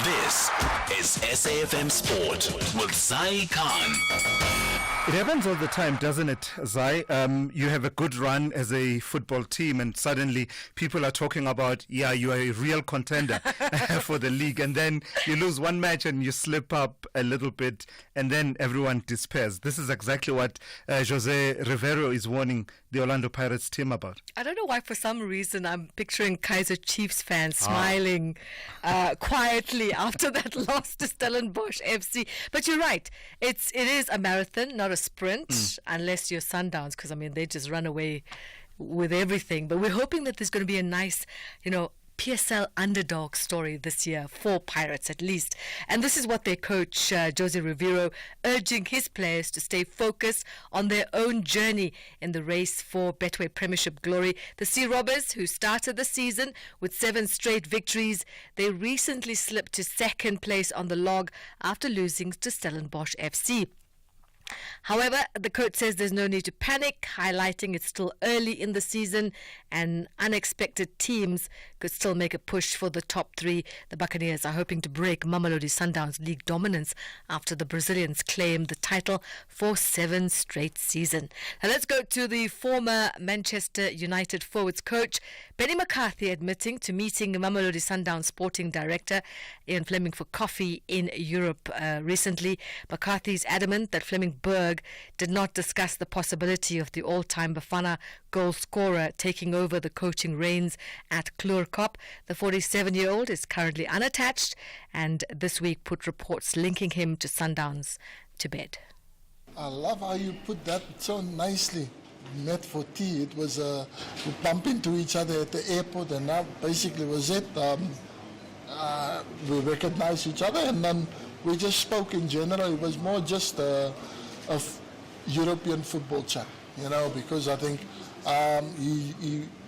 This is SAFM Sport with Zai Khan. It happens all the time, doesn't it, Zai? You have a good run as a football team and suddenly people are talking about, yeah, you are a real contender for the league, and then you lose one match and you slip up a little bit and then everyone despairs. This is exactly what Jose Rivero is warning the Orlando Pirates team about. I don't know why for some reason I'm picturing Kaizer Chiefs fans smiling quietly after that loss to Stellenbosch FC. But you're right, it is a marathon, not a sprint, unless you're Sundowns, because I mean they just run away with everything. But we're hoping that there's going to be a nice, PSL underdog story this year for Pirates at least. And this is what their coach Jose Rivero urging his players to stay focused on their own journey in the race for Betway Premiership glory. The Sea Robbers, who started the season with 7 straight victories, they recently slipped to second place on the log after losing to Stellenbosch FC. However, the coach says there's no need to panic, highlighting it's still early in the season and unexpected teams could still make a push for the top 3. The Buccaneers are hoping to break Mamelodi Sundowns' league dominance after the Brazilians claimed the title for 7 straight seasons. Now let's go to the former Manchester United forwards coach, Benny McCarthy, admitting to meeting Mamelodi Sundowns sporting director Ian Fleming for coffee in Europe recently. McCarthy is adamant that Fleming Berg did not discuss the possibility of the all-time Bafana goal scorer taking over the coaching reins at Kloorkop. The 47-year-old is currently unattached and this week put reports linking him to Sundowns to bed. I love how you put that so nicely. Met for tea. It was we bump into each other at the airport, and that basically was it. We recognized each other, and then we just spoke in general. It was more just a European football chat, because I think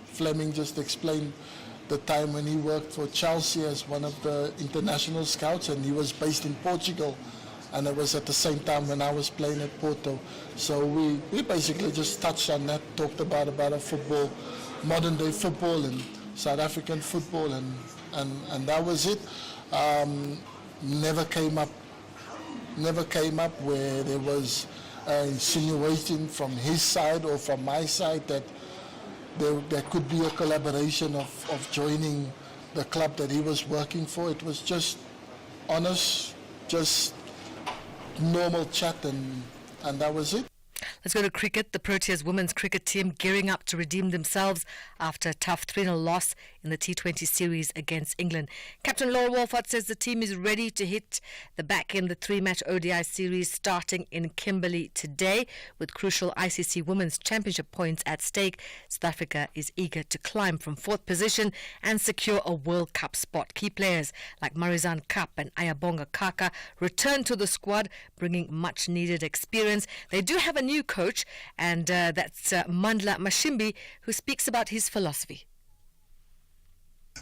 Fleming just explained the time when he worked for Chelsea as one of the international scouts, and he was based in Portugal, and it was at the same time when I was playing at Porto. So we basically just touched on that, talked about a football, modern day football and South African football, and that was it. Never came up where there was insinuation from his side or from my side that there could be a collaboration of joining the club that he was working for. It was just honest, just normal chat, and that was it. Let's go to cricket. The Proteas women's cricket team gearing up to redeem themselves after a tough 3-0 loss in the T20 series against England. Captain Laura Wolford says the team is ready to hit the back in the 3-match ODI series starting in Kimberley today. With crucial ICC Women's Championship points at stake, South Africa is eager to climb from 4th position and secure a World Cup spot. Key players like Marizanne Kapp and Ayabonga Kaka return to the squad, bringing much needed experience. They do have a new coach, and that's Mandla Mashimbi, who speaks about his philosophy.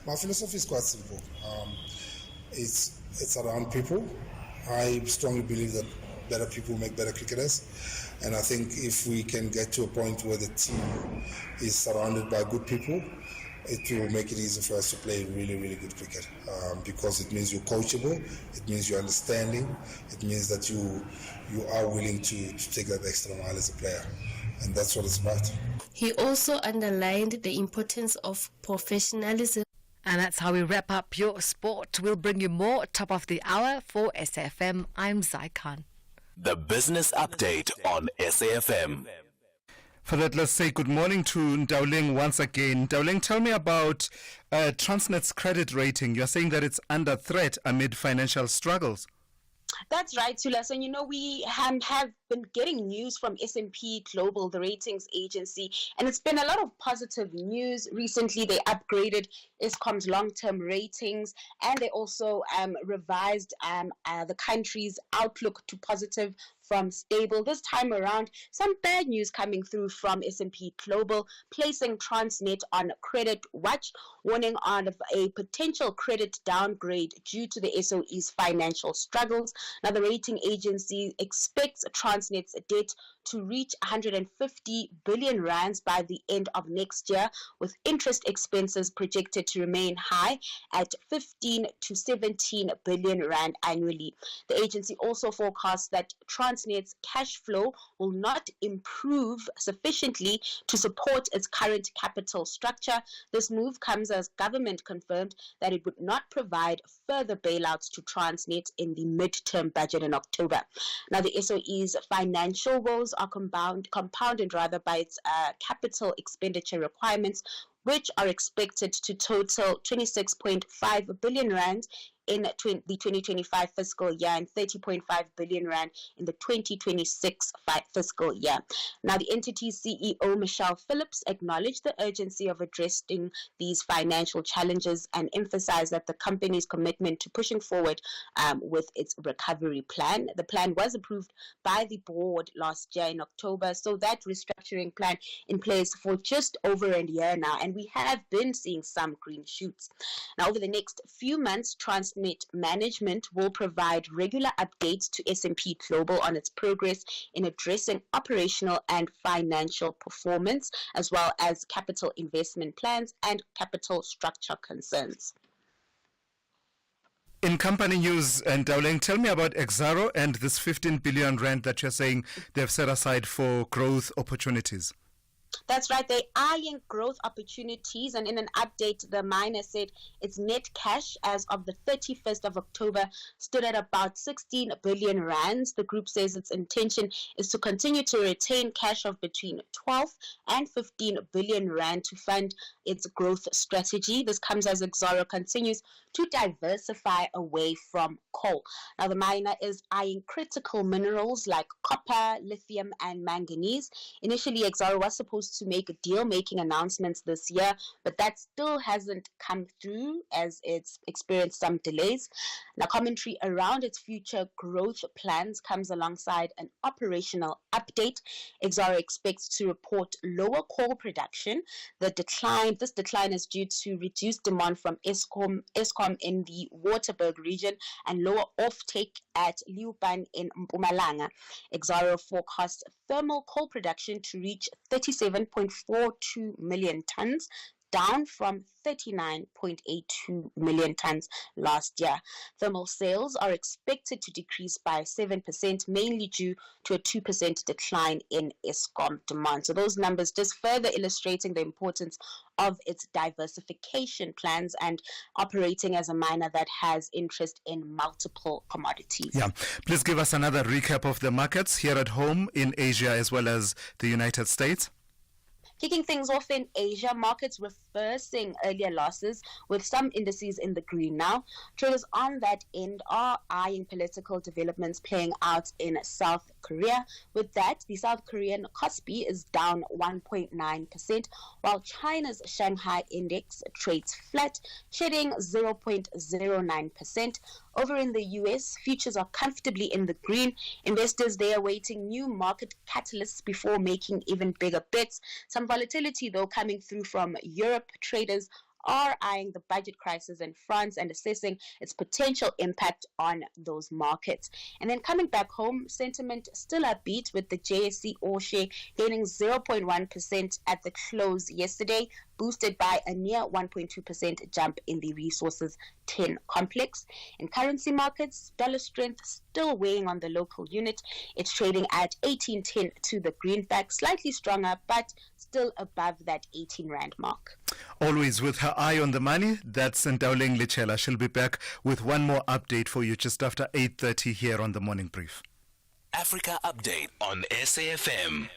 My philosophy is quite simple. It's around people. I strongly believe that better people make better cricketers, and I think if we can get to a point where the team is surrounded by good people, it will make it easy for us to play really, really good cricket, because it means you're coachable, it means you're understanding, it means that you are willing to take that extra mile as a player, and that's what it's about. He also underlined the importance of professionalism. And that's how we wrap up your sport. We'll bring you more top of the hour for SAFM. I'm Zai Khan. The Business Update on SAFM. For that, let's say good morning to Ndauling once again. Ndauling, tell me about Transnet's credit rating. You're saying that it's under threat amid financial struggles. That's right, Thulas. And we have been getting news from S&P Global, the ratings agency, and it's been a lot of positive news. Recently, they upgraded Eskom's long-term ratings, and they also revised the country's outlook to positive from stable. This time around, some bad news coming through from S&P Global, placing Transnet on credit watch, warning of a potential credit downgrade due to the SOE's financial struggles. Now, the rating agency expects Transnet's debt to reach 150 billion rands by the end of next year, with interest expenses projected to remain high at 15 to 17 billion rand annually. The agency also forecasts that Transnet's cash flow will not improve sufficiently to support its current capital structure. This move comes as government confirmed that it would not provide further bailouts to Transnet in the mid-term budget in October. Now, the SOE's financial woes are compounded by its capital expenditure requirements, which are expected to total 26.5 billion rand in the 2025 fiscal year and 30.5 billion rand in the 2026 fiscal year. Now, the entity's CEO, Michelle Phillips, acknowledged the urgency of addressing these financial challenges and emphasized that the company's commitment to pushing forward with its recovery plan. The plan was approved by the board last year in October, so that restructuring plan in place for just over a year now, and we have been seeing some green shoots. Now, over the next few months, Transnet management will provide regular updates to S&P Global on its progress in addressing operational and financial performance, as well as capital investment plans and capital structure concerns. In company news, and Ndauling, tell me about Exxaro and this 15 billion rand that you're saying they've set aside for growth opportunities. That's right. They're eyeing growth opportunities. And in an update, the miner said its net cash as of the 31st of October stood at about 16 billion rands. The group says its intention is to continue to retain cash of between 12 and 15 billion rand to fund its growth strategy. This comes as Exxaro continues to diversify away from coal. Now, the miner is eyeing critical minerals like copper, lithium, and manganese. Initially, Exxaro was supposed to make deal-making announcements this year, but that still hasn't come through as it's experienced some delays. Now, commentary around its future growth plans comes alongside an operational update. Exxaro expects to report lower coal production. This decline is due to reduced demand from Eskom in the Waterberg region and lower offtake at Leeuwpan in Mpumalanga. Exxaro forecasts thermal coal production to reach 37.42 million tons, down from 39.82 million tons last year. Thermal sales are expected to decrease by 7%, mainly due to a 2% decline in Eskom demand. So those numbers just further illustrating the importance of its diversification plans and operating as a miner that has interest in multiple commodities. Yeah, please give us another recap of the markets here at home, in Asia, as well as the United States. Kicking things off in Asia, markets reversing earlier losses with some indices in the green now. Traders on that end are eyeing political developments playing out in South Korea. With that, the South Korean Kospi is down 1.9%, while China's Shanghai index trades flat, shedding 0.09%. Over in the US, futures are comfortably in the green. Investors there are awaiting new market catalysts before making even bigger bets. Some volatility, though, coming through from Europe. Traders are eyeing the budget crisis in France and assessing its potential impact on those markets. And then coming back home, sentiment still upbeat with the JSE All Share gaining 0.1% at the close yesterday, boosted by a near 1.2% jump in the Resources 10 complex. In currency markets, dollar strength still weighing on the local unit. It's trading at 18.10 to the greenback, slightly stronger, but still above that 18 rand mark. Always with her eye on the money, that's Ntaoleng Lichela. She'll be back with one more update for you just after 8:30 here on the Morning Brief. Africa Update on SAFM.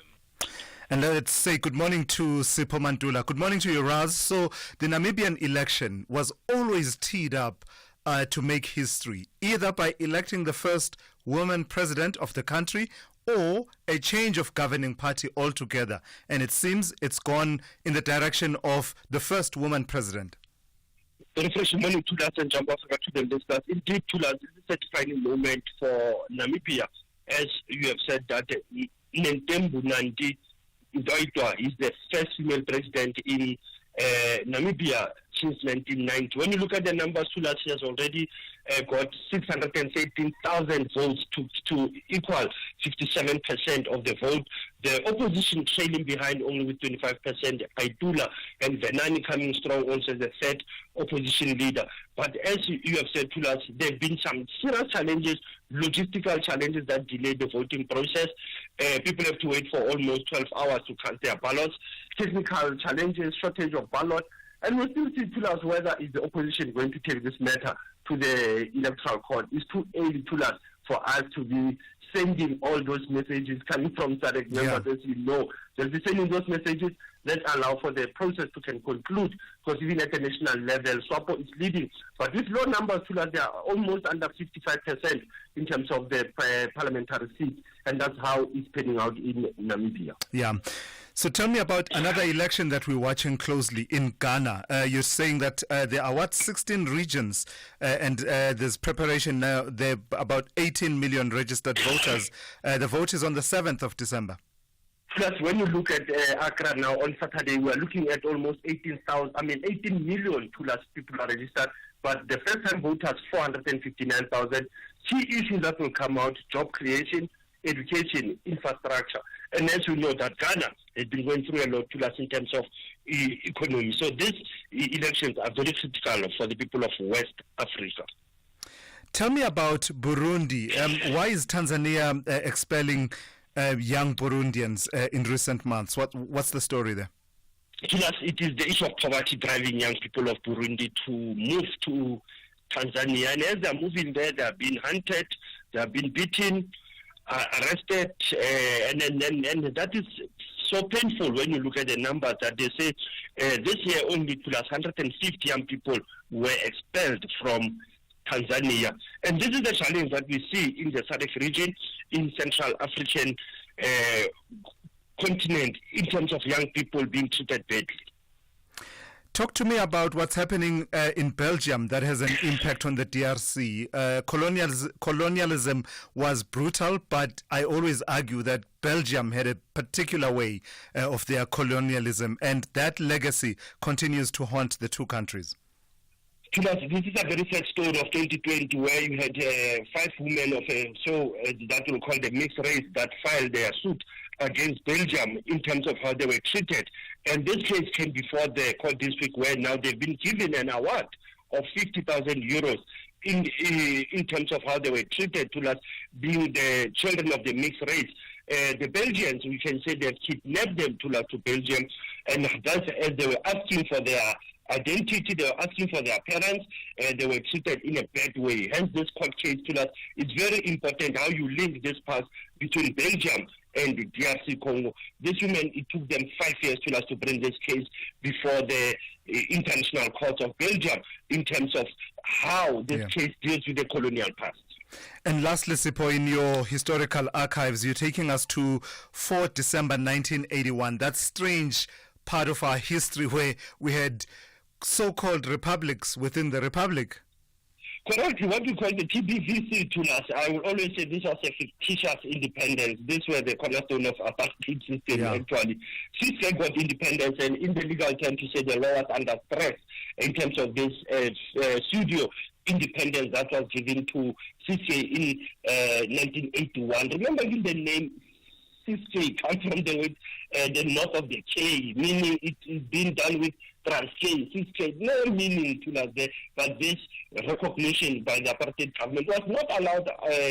And let's say good morning to Sipho Mantula. Good morning to you, Raz. So the Namibian election was always teed up to make history, either by electing the first woman president of the country or a change of governing party altogether. And it seems it's gone in the direction of the first woman president. Refreshing morning to us and jump Africa to the listeners. Indeed, to us, this is a defining moment for Namibia. As you have said, that Nentembu Nandi Ndoitwa is the first female president in Namibia since 1990. When you look at the numbers, Thulasizwe has already got 613,000 votes to equal 57% of the vote. The opposition trailing behind only with 25%. Aitula and Venani coming strong also as the third opposition leader. But as you have said to us, there have been some serious challenges, logistical challenges that delayed the voting process. People have to wait for almost 12 hours to cast their ballots. Technical challenges, shortage of ballot. And we still see to us whether is the opposition going to take this matter to the electoral court. It's too early to us for us to be sending all those messages coming from SADC members, as you know. They'll be sending those messages that allow for the process to can conclude, because even at the national level, SWAPO is leading. But with low numbers, they are almost under 55% in terms of the parliamentary seats, and that's how it's panning out in Namibia. Yeah. So tell me about another election that we're watching closely in Ghana. You're saying that there are 16 regions and there's preparation now. There are about 18 million registered voters. The vote is on the 7th of December. Plus, when you look at Accra now on Saturday, we are looking at almost 18 million people are registered. But the first-time voters, 459,000. Key issues that will come out: job creation, education, infrastructure. And as we know that Ghana has been going through a lot to us in terms of economy. So these elections are very critical for the people of West Africa. Tell me about Burundi. Why is Tanzania expelling young Burundians in recent months. What's the story there? Yes, it is the issue of poverty driving young people of Burundi to move to Tanzania. And as they're moving there, they are being hunted, they are being beaten, arrested, and that is so painful when you look at the numbers that they say this year only plus 150 young people were expelled from Tanzania. And this is the challenge that we see in the SADC region, in Central African continent, in terms of young people being treated badly. Talk to me about what's happening in Belgium that has an impact on the DRC. Colonialism was brutal, but I always argue that Belgium had a particular way of their colonialism, and that legacy continues to haunt the two countries. This is a very sad story of 2020 where you had 5 women of that we'll call the mixed race that filed their suit against Belgium in terms of how they were treated. And this case came before the court this week, where now they've been given an award of 50,000 euros in terms of how they were treated, to us being the children of the mixed race. The Belgians, we can say, they've kidnapped them to Belgium, and thus as they were asking for their identity, they were asking for their parents, they were treated in a bad way. Hence, this court case to us, it's very important how you link this past between Belgium and the DRC Congo. This women, it took them 5 years to us to bring this case before the International Court of Belgium in terms of how this case deals with the colonial past. And lastly, Sipho, in your historical archives, you're taking us to 4 December 1981. That strange part of our history where we had so-called republics within the republic. Correct. What we call the TBVC to us, I will always say this was a fictitious independence. This were the cornerstone of apartheid system, actually. Since they got independence, and in the legal term to say the law was under stress in terms of this pseudo independence that was given to CCA in 1981. Remember, even the name CCA comes from the north of the K, meaning it is being done with Transkei. CCA, no meaning to us there, but this recognition by the apartheid government was not allowed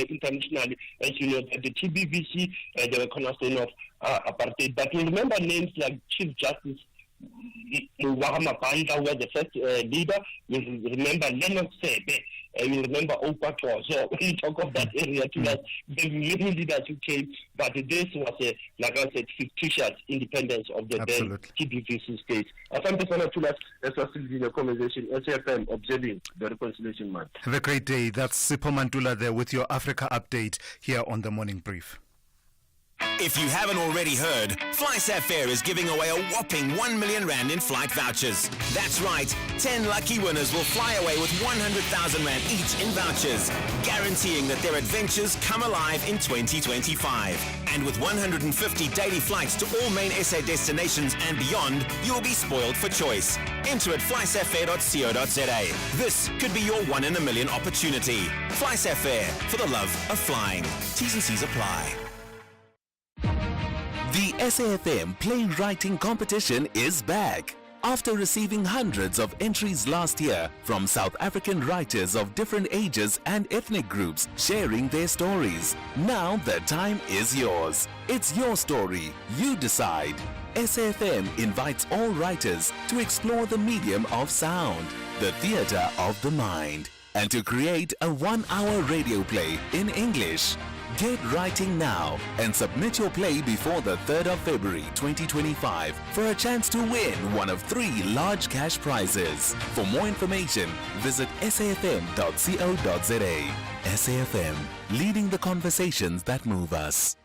internationally. As you know, the TBVC, they were cornerstone of apartheid. But you remember names like Chief Justice Wahamapanda was the first leader. You remember Leonard Sebe. You remember Okwato. So when you talk of that area, to us, the many leaders who came, but this was like I said, fictitious independence of the then TBVC state. Asante sana to us, as I still in the conversation, SFM observing the reconciliation month. Have a great day. That's Sipho Mantula there with your Africa update here on the Morning Brief. If you haven't already heard, FlySafair is giving away a whopping 1 million rand in flight vouchers. That's right, 10 lucky winners will fly away with 100,000 rand each in vouchers, guaranteeing that their adventures come alive in 2025. And with 150 daily flights to all main SA destinations and beyond, you'll be spoiled for choice. Enter at flysafair.co.za. This could be your 1 in a million opportunity. FlySafair, for the love of flying. T's and C's apply. The SAFM playwriting competition is back. After receiving hundreds of entries last year from South African writers of different ages and ethnic groups sharing their stories, now the time is yours. It's your story. You decide. SAFM invites all writers to explore the medium of sound, the theatre of the mind, and to create a 1-hour radio play in English. Get writing now and submit your play before the 3rd of February 2025 for a chance to win one of 3 large cash prizes. For more information, visit safm.co.za. SAFM, leading the conversations that move us.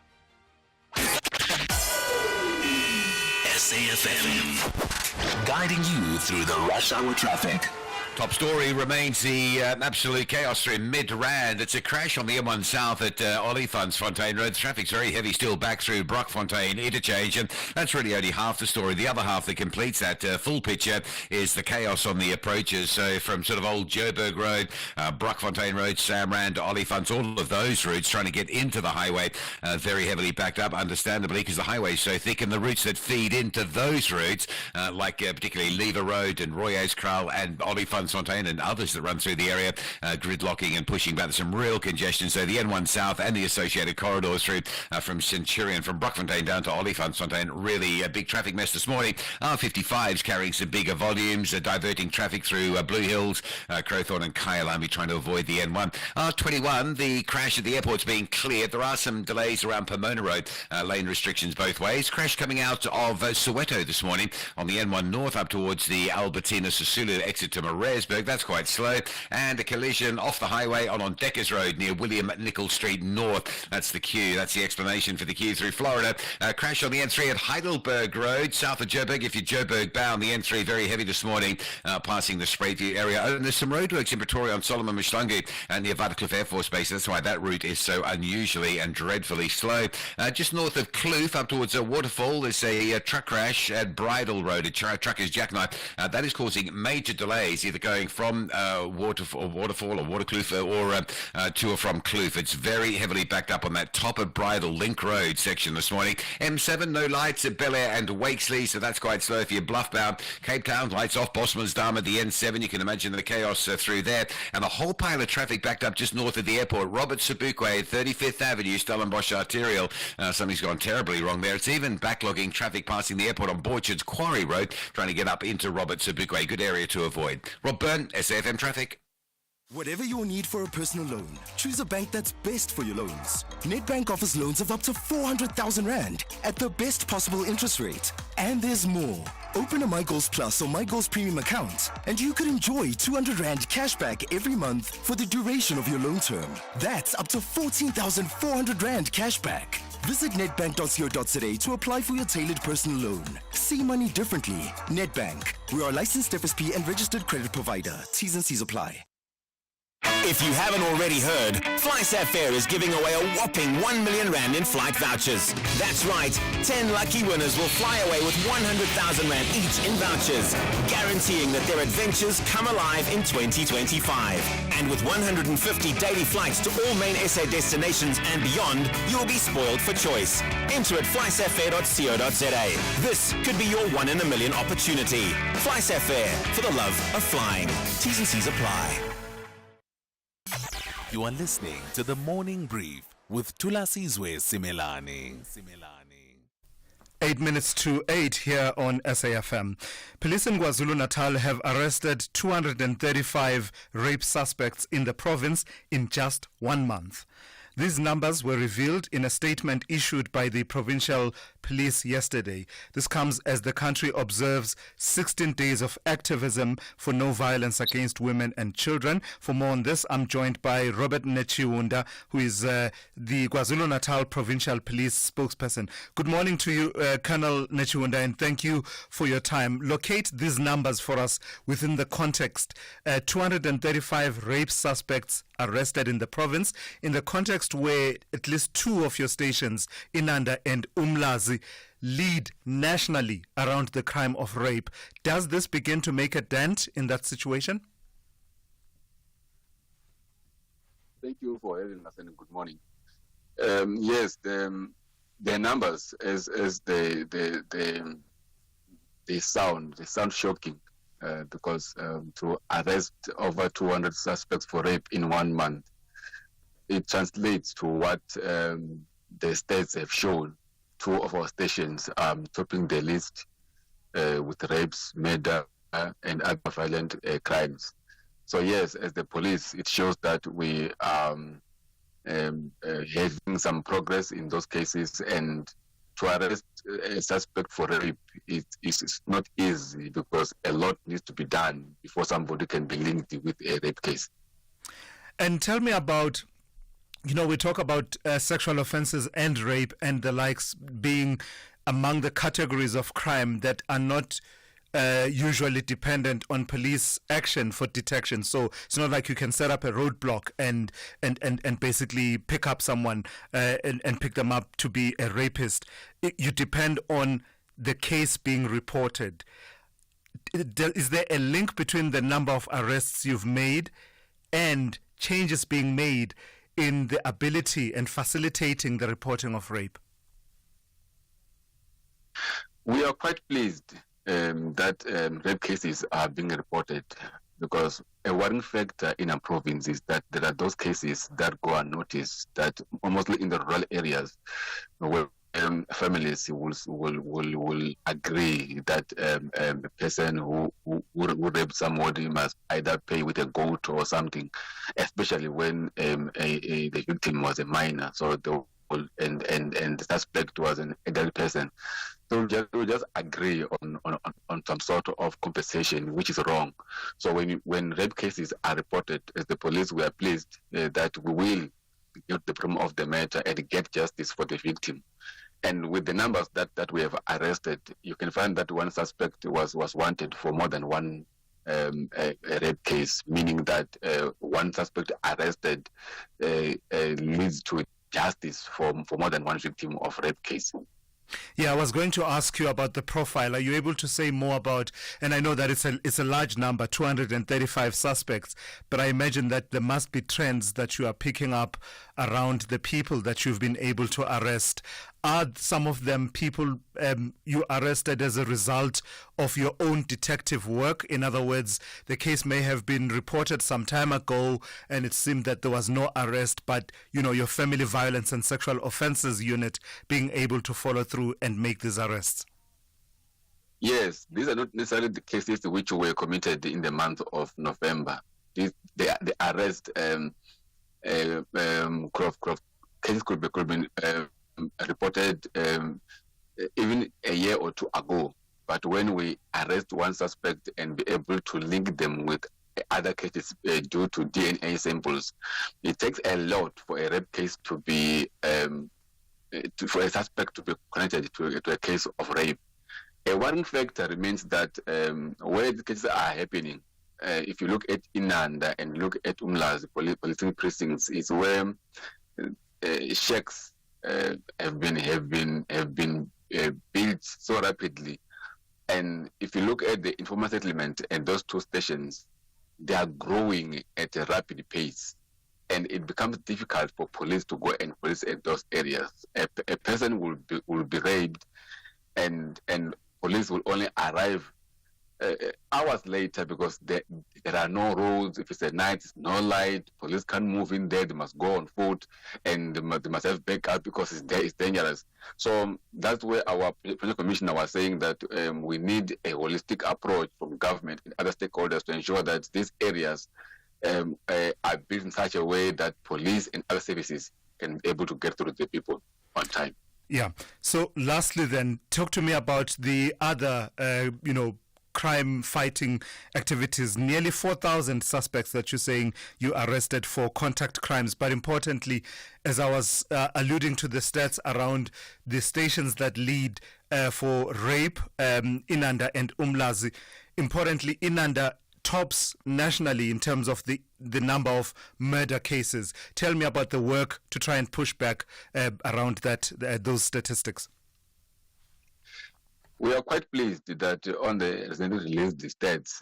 SAFM, guiding you through the rush hour traffic. Top story remains the absolute chaos in Midrand. It's a crash on the M1 South at Olifantsfontein Road. Traffic's very heavy still back through Brockfontein interchange, and that's really only half the story. The other half that completes that full picture is the chaos on the approaches. So from sort of Old Joburg Road, Brockfontein Road, Samrand, Olifants, all of those routes trying to get into the highway very heavily backed up, understandably, because the highway's so thick, and the routes that feed into those routes, like particularly Lever Road and Royaskraal and Olifants, Olifantsfontein and others that run through the area, gridlocking and pushing back. There's some real congestion. So the N1 South and the associated corridors through from Centurion, from Brockfontein down to Olifantsfontein, really a big traffic mess this morning. R55's carrying some bigger volumes, diverting traffic through Blue Hills, Crowthorne and Kyalami, trying to avoid the N1. R21, the crash at the airport's being cleared. There are some delays around Pomona Road, lane restrictions both ways. Crash coming out of Soweto this morning on the N1 North up towards the Albertina Sisulu exit to Maresburg. That's quite slow. And a collision off the highway on Deckers Road near William Nicol Street North. That's the queue. That's the explanation for the queue through Florida. Crash on the N3 at Heidelberg Road, south of Joburg. If you're Joburg bound, the N3 very heavy this morning, passing the Sprayview area. And there's some roadworks in Pretoria on Solomon Mshlangu and near Waterkloof Air Force Base. That's why that route is so unusually and dreadfully slow. Just north of Kloof, up towards a waterfall, there's a truck crash at Bridle Road. A trucker's jackknife. That is causing major delays, either going from Waterfall or Waterkloof or to or from Kloof. It's very heavily backed up on that top of Bridle Link Road section this morning. M7, no lights at Bel Air and Wakesley, so that's quite slow if you're Bluff bound. Cape Town, lights off Bosman's Dam at the N7. You can imagine the chaos through there. And a whole pile of traffic backed up just north of the airport. Robert Sobukwe, 35th Avenue, Stellenbosch Arterial. Something's gone terribly wrong there. It's even backlogging traffic passing the airport on Borchard's Quarry Road, trying to get up into Robert Sobukwe. Good area to avoid. Rob Byrne, SAFM Traffic. Whatever your need for a personal loan, choose a bank that's best for your loans. Nedbank offers loans of up to 400,000 Rand at the best possible interest rate. And there's more. Open a My Goals Plus or My Goals Premium account, and you could enjoy 200 Rand cash back every month for the duration of your loan term. That's up to 14,400 Rand cash back. Visit nedbank.co.za to apply for your tailored personal loan. See money differently. Nedbank. We are a licensed FSP and registered credit provider. T's and C's apply. If you haven't already heard, FlySafair is giving away a whopping 1 million Rand in flight vouchers. That's right, 10 lucky winners will fly away with 100,000 Rand each in vouchers, guaranteeing that their adventures come alive in 2025. And with 150 daily flights to all main SA destinations and beyond, you'll be spoiled for choice. Enter at flysafair.co.za. This could be your 1 in a million opportunity. FlySafair, for the love of flying. T's and C's apply. You are listening to the Morning Brief with Thulasizwe Simelane. 8 minutes to 8 here on SAFM. Police in KwaZulu-Natal have arrested 235 rape suspects in the province in just 1 month. These numbers were revealed in a statement issued by the provincial police yesterday. This comes as the country observes 16 days of activism for no violence against women and children. For more on this, I'm joined by Robert Nechiunda, who is the KwaZulu-Natal Provincial Police spokesperson. Good morning to you, Colonel Nechiunda, and thank you for your time. Locate these numbers for us within the context. 235 rape suspects arrested in the province in the context where at least 2 of your stations, Inanda and Umlazi, lead nationally around the crime of rape. Does this begin to make a dent in that situation? Thank you for having us and good morning. Yes, the numbers as they sound shocking. Because to arrest over 200 suspects for rape in 1 month, it translates to what the states have shown. 2 of our stations topping the list with rapes, murder, and other violent crimes. So yes, as the police, it shows that we are having some progress in those cases, and to arrest a suspect for rape is not easy because a lot needs to be done before somebody can be linked with a rape case. And tell me about, we talk about sexual offenses and rape and the likes being among the categories of crime that are not usually dependent on police action for detection. So it's not like you can set up a roadblock and basically pick up someone and pick them up to be a rapist. You depend on the case being reported. Is there a link between the number of arrests you've made and changes being made in the ability and facilitating the reporting of rape? We are quite pleased that rape cases are being reported because a worrying factor in our province is that there are those cases that go unnoticed, that mostly in the rural areas, where families will agree that a person who raped somebody must either pay with a goat or something, especially when the victim was a minor. So and the suspect was an adult person. So we'll just agree on some sort of compensation, which is wrong. So when rape cases are reported, as the police, we are pleased that we will get the bottom of the matter and get justice for the victim. And with the numbers that we have arrested, you can find that one suspect was wanted for more than one a rape case, meaning that one suspect arrested leads to justice for more than one victim of rape case. Yeah, I was going to ask you about the profile. Are you able to say more about, and I know that it's a large number, 235 suspects, but I imagine that there must be trends that you are picking up around the people that you've been able to arrest. Are some of them people you arrested as a result of your own detective work? In other words, the case may have been reported some time ago and it seemed that there was no arrest, but your family violence and sexual offences unit being able to follow through and make these arrests. Yes, these are not necessarily the cases which were committed in the month of November. The arrest cases could be reported even a year or two ago. But when we arrest one suspect and be able to link them with other cases due to DNA samples, it takes a lot for a rape case to be for a suspect to be connected to a case of rape. A worrying factor remains that where the cases are happening, if you look at Inanda and look at Umlazi policing precincts, is where shacks have been built so rapidly. And if you look at the informal settlement and those two stations, they are growing at a rapid pace. And it becomes difficult for police to go and police at those areas. A person will be raped, and police will only arrive hours later because there are no roads. If it's a night, it's no light. Police can't move in there. They must go on foot, and they must have backup because it's dangerous. So that's where our Police Commissioner was saying that we need a holistic approach from government and other stakeholders to ensure that these areas are built in such a way that police and other services can be able to get through the people on time. Yeah. So lastly then, talk to me about the other, crime fighting activities. Nearly 4,000 suspects that you're saying you arrested for contact crimes. But importantly, as I was alluding to the stats around the stations that lead for rape, Inanda and Umlazi, importantly, Inanda tops nationally in terms of the number of murder cases. Tell me about the work to try and push back around those statistics. We are quite pleased that on the recently released stats,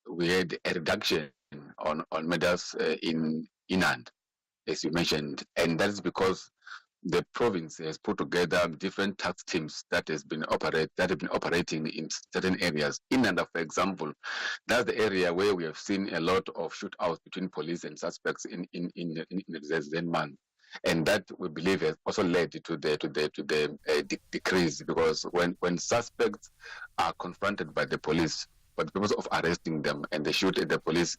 we had a reduction on murders in Inand, as you mentioned, and that is because the province has put together different task teams that have been operating in certain areas. Inanda, for example, that's the area where we have seen a lot of shootouts between police and suspects in the Zen month. And that, we believe, has also led to the decrease, because when suspects are confronted by the police for the purpose of arresting them and they shoot at the police,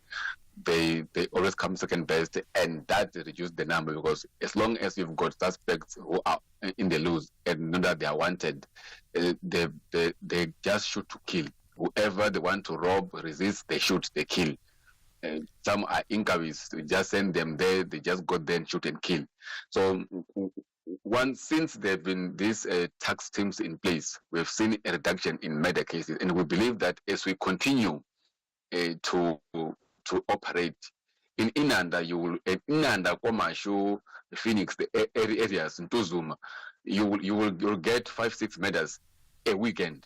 they always come second best, and that reduces the number, because as long as you've got suspects who are in the loose and know that they are wanted, they just shoot to kill. Whoever they want to rob, resist, they shoot, they kill. Some are inquiries, we just send them there, they just go there and shoot and kill. So since there have been these tax teams in place, we've seen a reduction in murder cases, and we believe that as we continue to operate in Inanda, Inanda, Komashu, Phoenix, the areas in Tuzuma, you'll get 5-6 murders a weekend.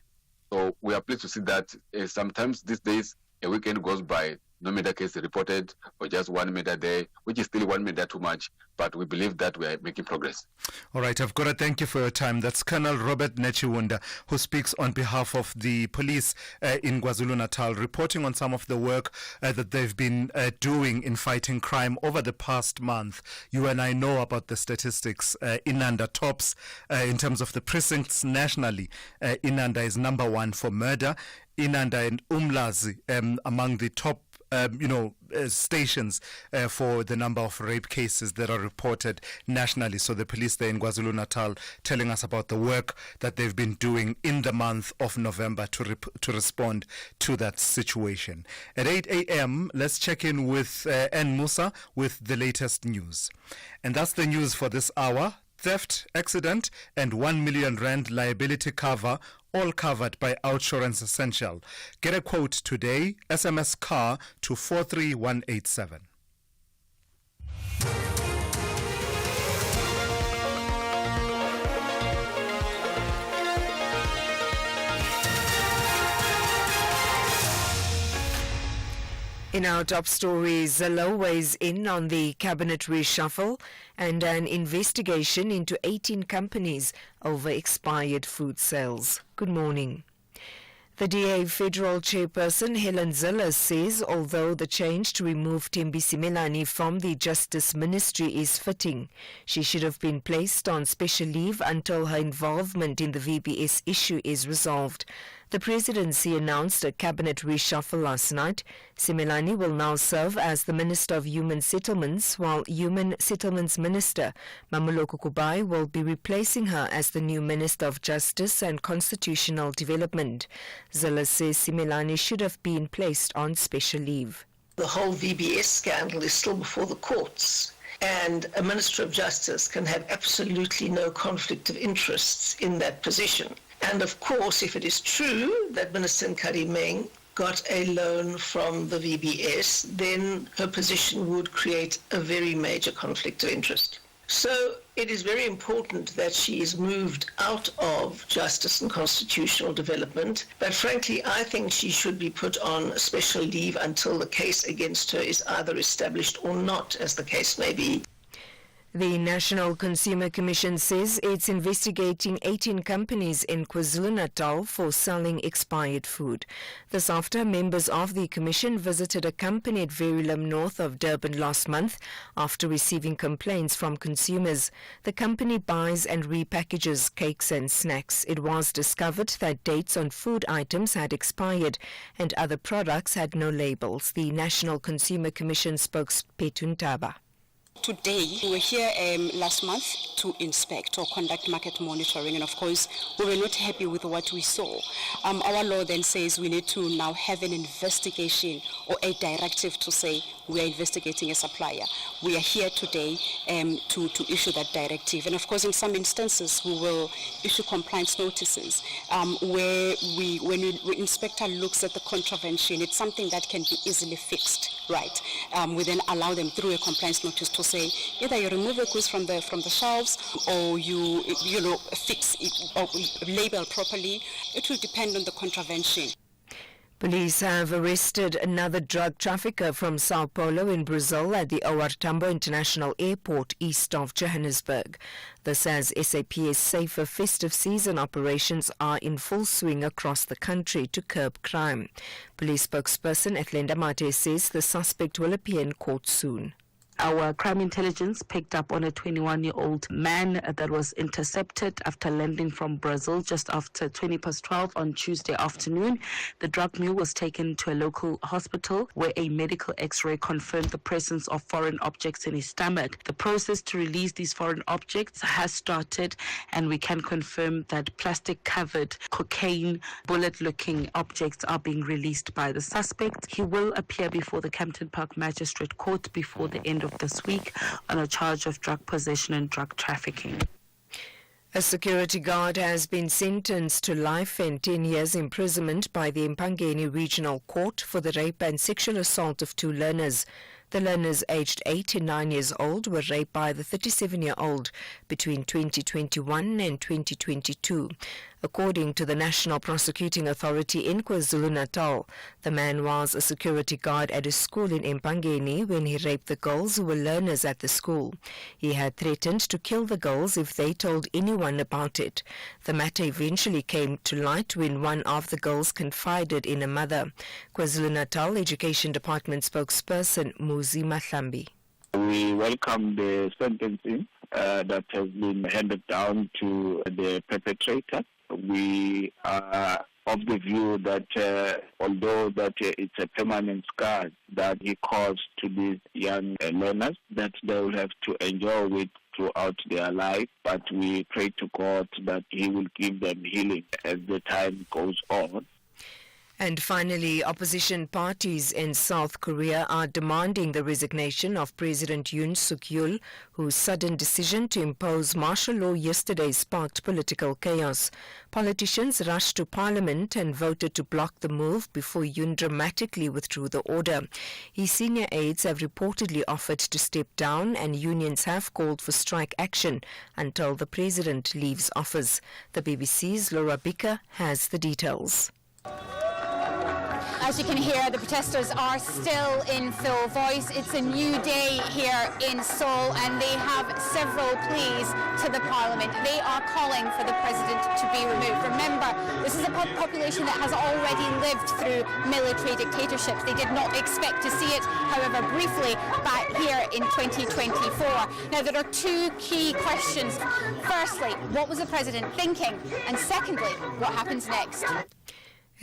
So we are pleased to see that sometimes these days a weekend goes by no murder case reported, or just one murder there, which is still one murder too much, but we believe that we are making progress. All right, I've got to thank you for your time. That's Colonel Robert Nechiwunda, who speaks on behalf of the police in KwaZulu-Natal, reporting on some of the work that they've been doing in fighting crime over the past month. You and I know about the statistics. Inanda tops in terms of the precincts nationally. Inanda is number one for murder. Inanda and Umlazi among the top stations for the number of rape cases that are reported nationally. So the police there in KwaZulu-Natal telling us about the work that they've been doing in the month of November to respond to that situation. At 8 a.m., let's check in with N. Musa with the latest news. And that's the news for this hour. Theft, accident, and 1 million rand liability cover, all covered by Outsurance Essential. Get a quote today. SMS CAR to 43187. In our top stories, Zelo weighs in on the cabinet reshuffle and an investigation into 18 companies over expired food sales. Good morning. The DA Federal Chairperson Helen Zille says although the change to remove Thembi Simelane from the Justice Ministry is fitting, she should have been placed on special leave until her involvement in the VBS issue is resolved. The presidency announced a cabinet reshuffle last night. Simelane will now serve as the Minister of Human Settlements, while Human Settlements Minister Mamoloko Kubai will be replacing her as the new Minister of Justice and Constitutional Development. Zille says Simelane should have been placed on special leave. The whole VBS scandal is still before the courts, and a Minister of Justice can have absolutely no conflict of interests in that position. And of course, if it is true that Minister Nkarimeng got a loan from the VBS, then her position would create a very major conflict of interest. So it is very important that she is moved out of justice and constitutional development. But frankly, I think she should be put on special leave until the case against her is either established or not, as the case may be. The National Consumer Commission says it's investigating 18 companies in KwaZulu-Natal for selling expired food. This after members of the Commission visited a company at Verulam north of Durban last month after receiving complaints from consumers. The company buys and repackages cakes and snacks. It was discovered that dates on food items had expired and other products had no labels. The National Consumer Commission spokesperson Taba. Today, we were here last month to inspect or conduct market monitoring, and of course, we were not happy with what we saw. Our law then says we need to now have an investigation or a directive to say we are investigating a supplier. We are here today to issue that directive, and of course, in some instances, we will issue compliance notices where when the inspector looks at the contravention, it's something that can be easily fixed, right? We then allow them through a compliance notice to say either you remove the goods from the shelves or you fix it or label properly. It will depend on the contravention. Police have arrested another drug trafficker from Sao Paulo in Brazil at the OR Tambo International Airport east of Johannesburg. This as SAP's safer festive season operations are in full swing across the country to curb crime. Police spokesperson Etlenda Mate says the suspect will appear in court soon. Our crime intelligence picked up on a 21-year-old man that was intercepted after landing from Brazil just after 12:20 on Tuesday afternoon. The drug mule was taken to a local hospital where a medical x-ray confirmed the presence of foreign objects in his stomach. The process to release these foreign objects has started, and we can confirm that plastic-covered cocaine, bullet-looking objects are being released by the suspect. He will appear before the Campton Park Magistrate Court before the end of this week on a charge of drug possession and drug trafficking. A security guard has been sentenced to life and 10 years imprisonment by the Mpangeni Regional Court for the rape and sexual assault of 2 learners. The learners aged 8 and 9 years old were raped by the 37-year-old between 2021 and 2022. According to the National Prosecuting Authority in KwaZulu-Natal, the man was a security guard at a school in Empangeni when he raped the girls who were learners at the school. He had threatened to kill the girls if they told anyone about it. The matter eventually came to light when one of the girls confided in a mother. KwaZulu-Natal Education Department spokesperson Muzi Mahlambi. We welcome the sentencing that has been handed down to the perpetrator. We are of the view that although that it's a permanent scar that he caused to these young learners, that they will have to endure with throughout their life, but we pray to God that He will give them healing as the time goes on. And finally, opposition parties in South Korea are demanding the resignation of President Yoon Suk-yeol, whose sudden decision to impose martial law yesterday sparked political chaos. Politicians rushed to parliament and voted to block the move before Yoon dramatically withdrew the order. His senior aides have reportedly offered to step down, and unions have called for strike action until the president leaves office. The BBC's Laura Bicker has the details. As you can hear, the protesters are still in full voice. It's a new day here in Seoul, and they have several pleas to the parliament. They are calling for the president to be removed. Remember, this is a population that has already lived through military dictatorships. They did not expect to see it, however, briefly back here in 2024. Now, there are two key questions. Firstly, what was the president thinking? And secondly, what happens next?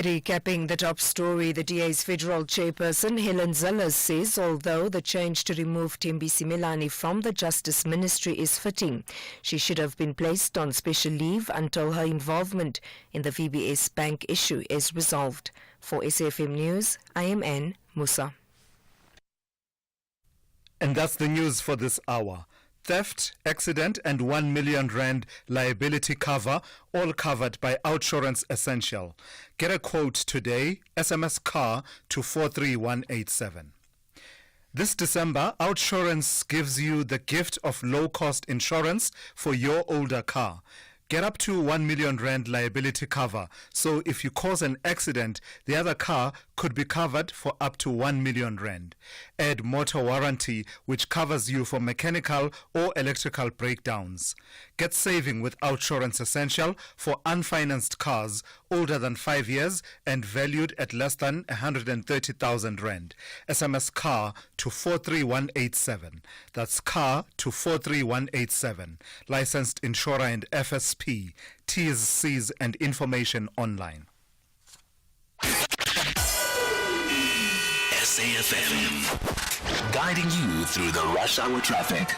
Recapping the top story, the DA's federal chairperson Helen Zellers says although the change to remove Thulasizwe Simelane from the Justice Ministry is fitting, she should have been placed on special leave until her involvement in the VBS Bank issue is resolved. For SAFM News, I am Ann Musa. And that's the news for this hour. Theft, accident and 1 million rand liability cover, all covered by Outsurance Essential. Get a quote today, SMS CAR to 43187. This December, Outsurance gives you the gift of low-cost insurance for your older car. Get up to 1 million rand liability cover, so if you cause an accident, the other car could be covered for up to 1 million rand. Add motor warranty, which covers you for mechanical or electrical breakdowns. Get saving with Outsurance Essential for unfinanced cars older than 5 years and valued at less than 130,000 rand. SMS CAR to 43187. That's CAR to 43187. Licensed insurer and FSP. T's, C's and information online. SAFM, guiding you through the rush hour traffic.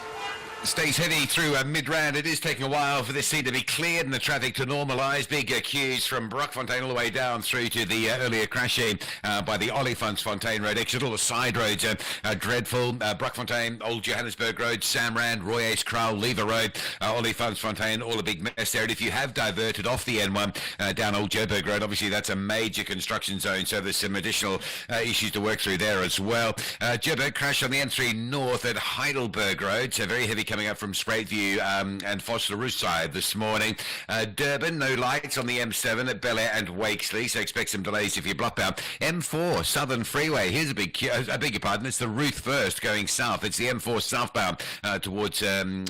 Stays heavy through Midrand. It is taking a while for this scene to be cleared and the traffic to normalise. Big queues from Brockfontein all the way down through to the earlier crashing by the Olifantsfontein Road exit. All the side roads are dreadful. Brockfontein, Old Johannesburg Road, Samrand, Roy Ace Kraal, Lever Road, Olifantsfontein, all a big mess there. And if you have diverted off the N1 down Old Joburg Road, obviously that's a major construction zone, so there's some additional issues to work through there as well. Joburg crash on the N3 North at Heidelberg Road, so very heavy coming up from Spruitview and Foster side this morning. Durban, no lights on the M7 at Bel Air and Wakesley, so expect some delays if you're blockbound. M4, Southern Freeway, here's a big queue, I beg your pardon, it's the Ruth First going south. It's the M4 southbound towards the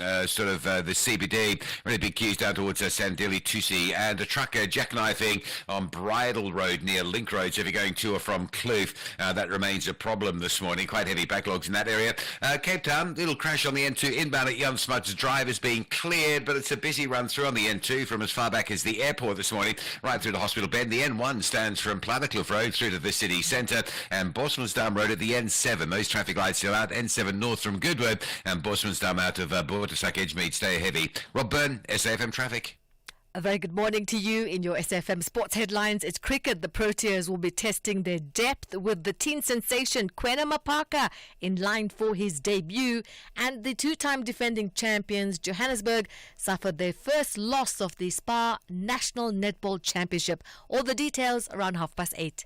CBD. Really big queues down towards Sandili Tusi, and a truck jackknifing on Bridle Road near Link Road, so if you're going to or from Kloof, that remains a problem this morning. Quite heavy backlogs in that area. Cape Town, little crash on the N2 inbound at Young Smuts Drive is being cleared, but it's a busy run through on the N2 from as far back as the airport this morning, right through the Hospital Bend. The N1 stands from Plathercliff Road through to the city centre, and Bosmansdam Road at the N7. Those traffic lights still out. N7 north from Goodwood, and Bosmansdam out of Bordersuck Edgemead stay heavy. Rob Byrne, SAFM Traffic. A very good morning to you. In your SFM sports headlines, it's cricket. The Proteas will be testing their depth with the teen sensation Kwena Mapaka in line for his debut. And the two-time defending champions Johannesburg suffered their first loss of the SPAR National Netball Championship. All the details around 8:30.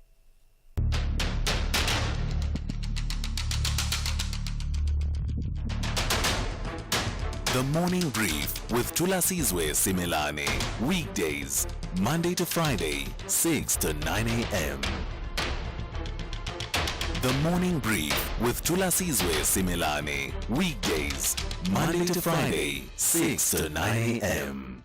The Morning Brief with Thulasizwe Simelane. Weekdays, Monday to Friday, 6 to 9 a.m. The Morning Brief with Thulasizwe Simelane. Weekdays, Monday to Friday, 6 to 9 a.m.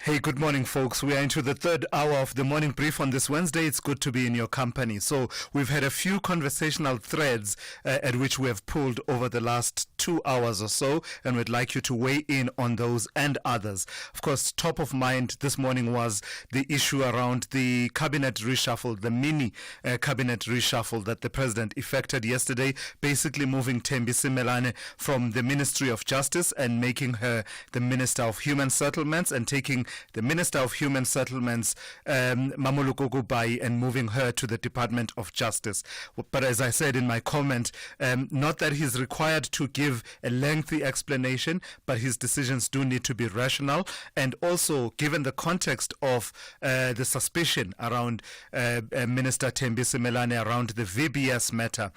Hey, good morning, folks. We are into the third hour of the morning brief on this Wednesday. It's good to be in your company. So we've had a few conversational threads at which we have pulled over the last 2 hours or so, and we'd like you to weigh in on those and others. Of course, top of mind this morning was the issue around the cabinet reshuffle, the mini cabinet reshuffle that the president effected yesterday, basically moving Thembi Simelane from the Ministry of Justice and making her the Minister of Human Settlements, and taking the Minister of Human Settlements, Mamuluko Gubai, and moving her to the Department of Justice. But as I said in my comment, not that he's required to give a lengthy explanation, but his decisions do need to be rational. And also, given the context of the suspicion around Minister Thembi Simelane around the VBS matter,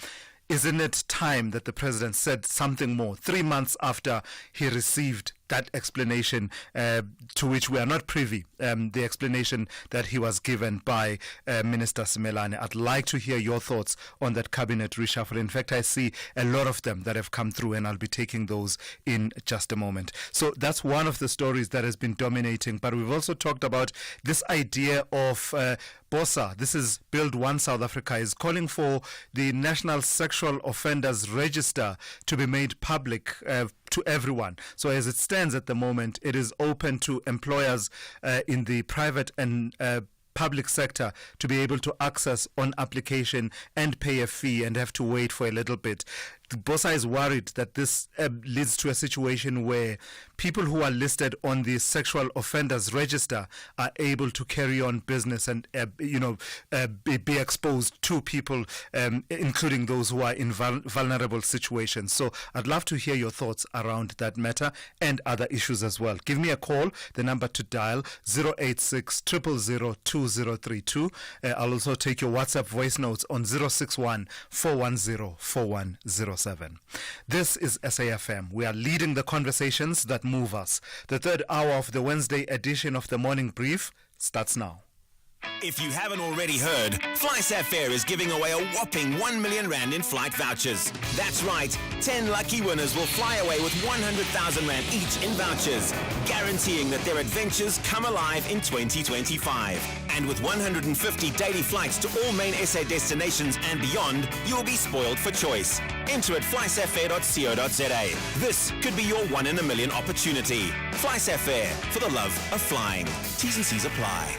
isn't it time that the president said something more 3 months after he received that explanation, to which we are not privy, the explanation that he was given by Minister Simelane? I'd like to hear your thoughts on that cabinet reshuffle. In fact, I see a lot of them that have come through, and I'll be taking those in just a moment. So that's one of the stories that has been dominating. But we've also talked about this idea of BOSA. This is Build One South Africa, is calling for the National Sexual Offenders Register to be made public to everyone. So as it stands at the moment, it is open to employers in the private and public sector to be able to access on application and pay a fee and have to wait for a little bit. BOSA is worried that this leads to a situation where people who are listed on the sexual offenders register are able to carry on business and be exposed to people, including those who are in vulnerable situations. So I'd love to hear your thoughts around that matter and other issues as well. Give me a call. The number to dial 086 000 2032. I'll also take your WhatsApp voice notes on 061 410 4107. This is SAFM. We are leading the conversations that move us. The third hour of the Wednesday edition of the Morning Brief starts now. If you haven't already heard, FlySat is giving away a whopping 1 million rand in flight vouchers. That's right, 10 lucky winners will fly away with 100,000 rand each in vouchers, guaranteeing that their adventures come alive in 2025. And with 150 daily flights to all main SA destinations and beyond, you'll be spoiled for choice. Enter at flysatfair.co.za. This could be your 1 in a million opportunity. FlySat, for the love of flying. T's and C's apply.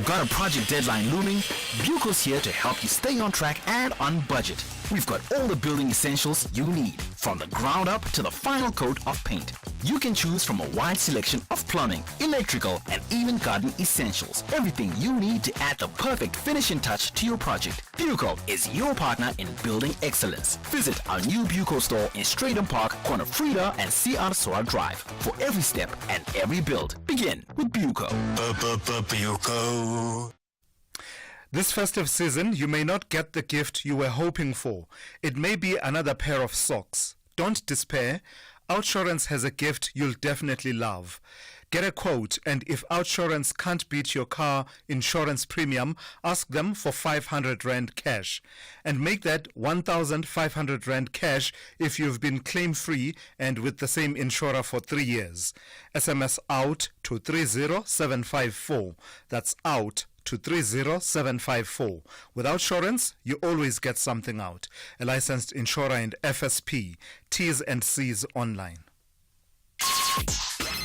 Got a project deadline looming? Buco's here to help you stay on track and on budget. We've got all the building essentials you need, from the ground up to the final coat of paint. You can choose from a wide selection of plumbing, electrical, and even garden essentials. Everything you need to add the perfect finishing touch to your project. Buco is your partner in building excellence. Visit our new Buco store in Stratham Park, corner Frida and CR Sora Drive. For every step and every build, begin with Buco. Buco. This festive season, you may not get the gift you were hoping for. It may be another pair of socks. Don't despair. Outsurance has a gift you'll definitely love. Get a quote, and if Outsurance can't beat your car insurance premium, ask them for 500 Rand cash. And make that 1,500 Rand cash if you've been claim-free and with the same insurer for 3 years. SMS OUT to 30754. That's OUT to 30754. With Outsurance, you always get something out. A licensed insurer and FSP. T's and C's online.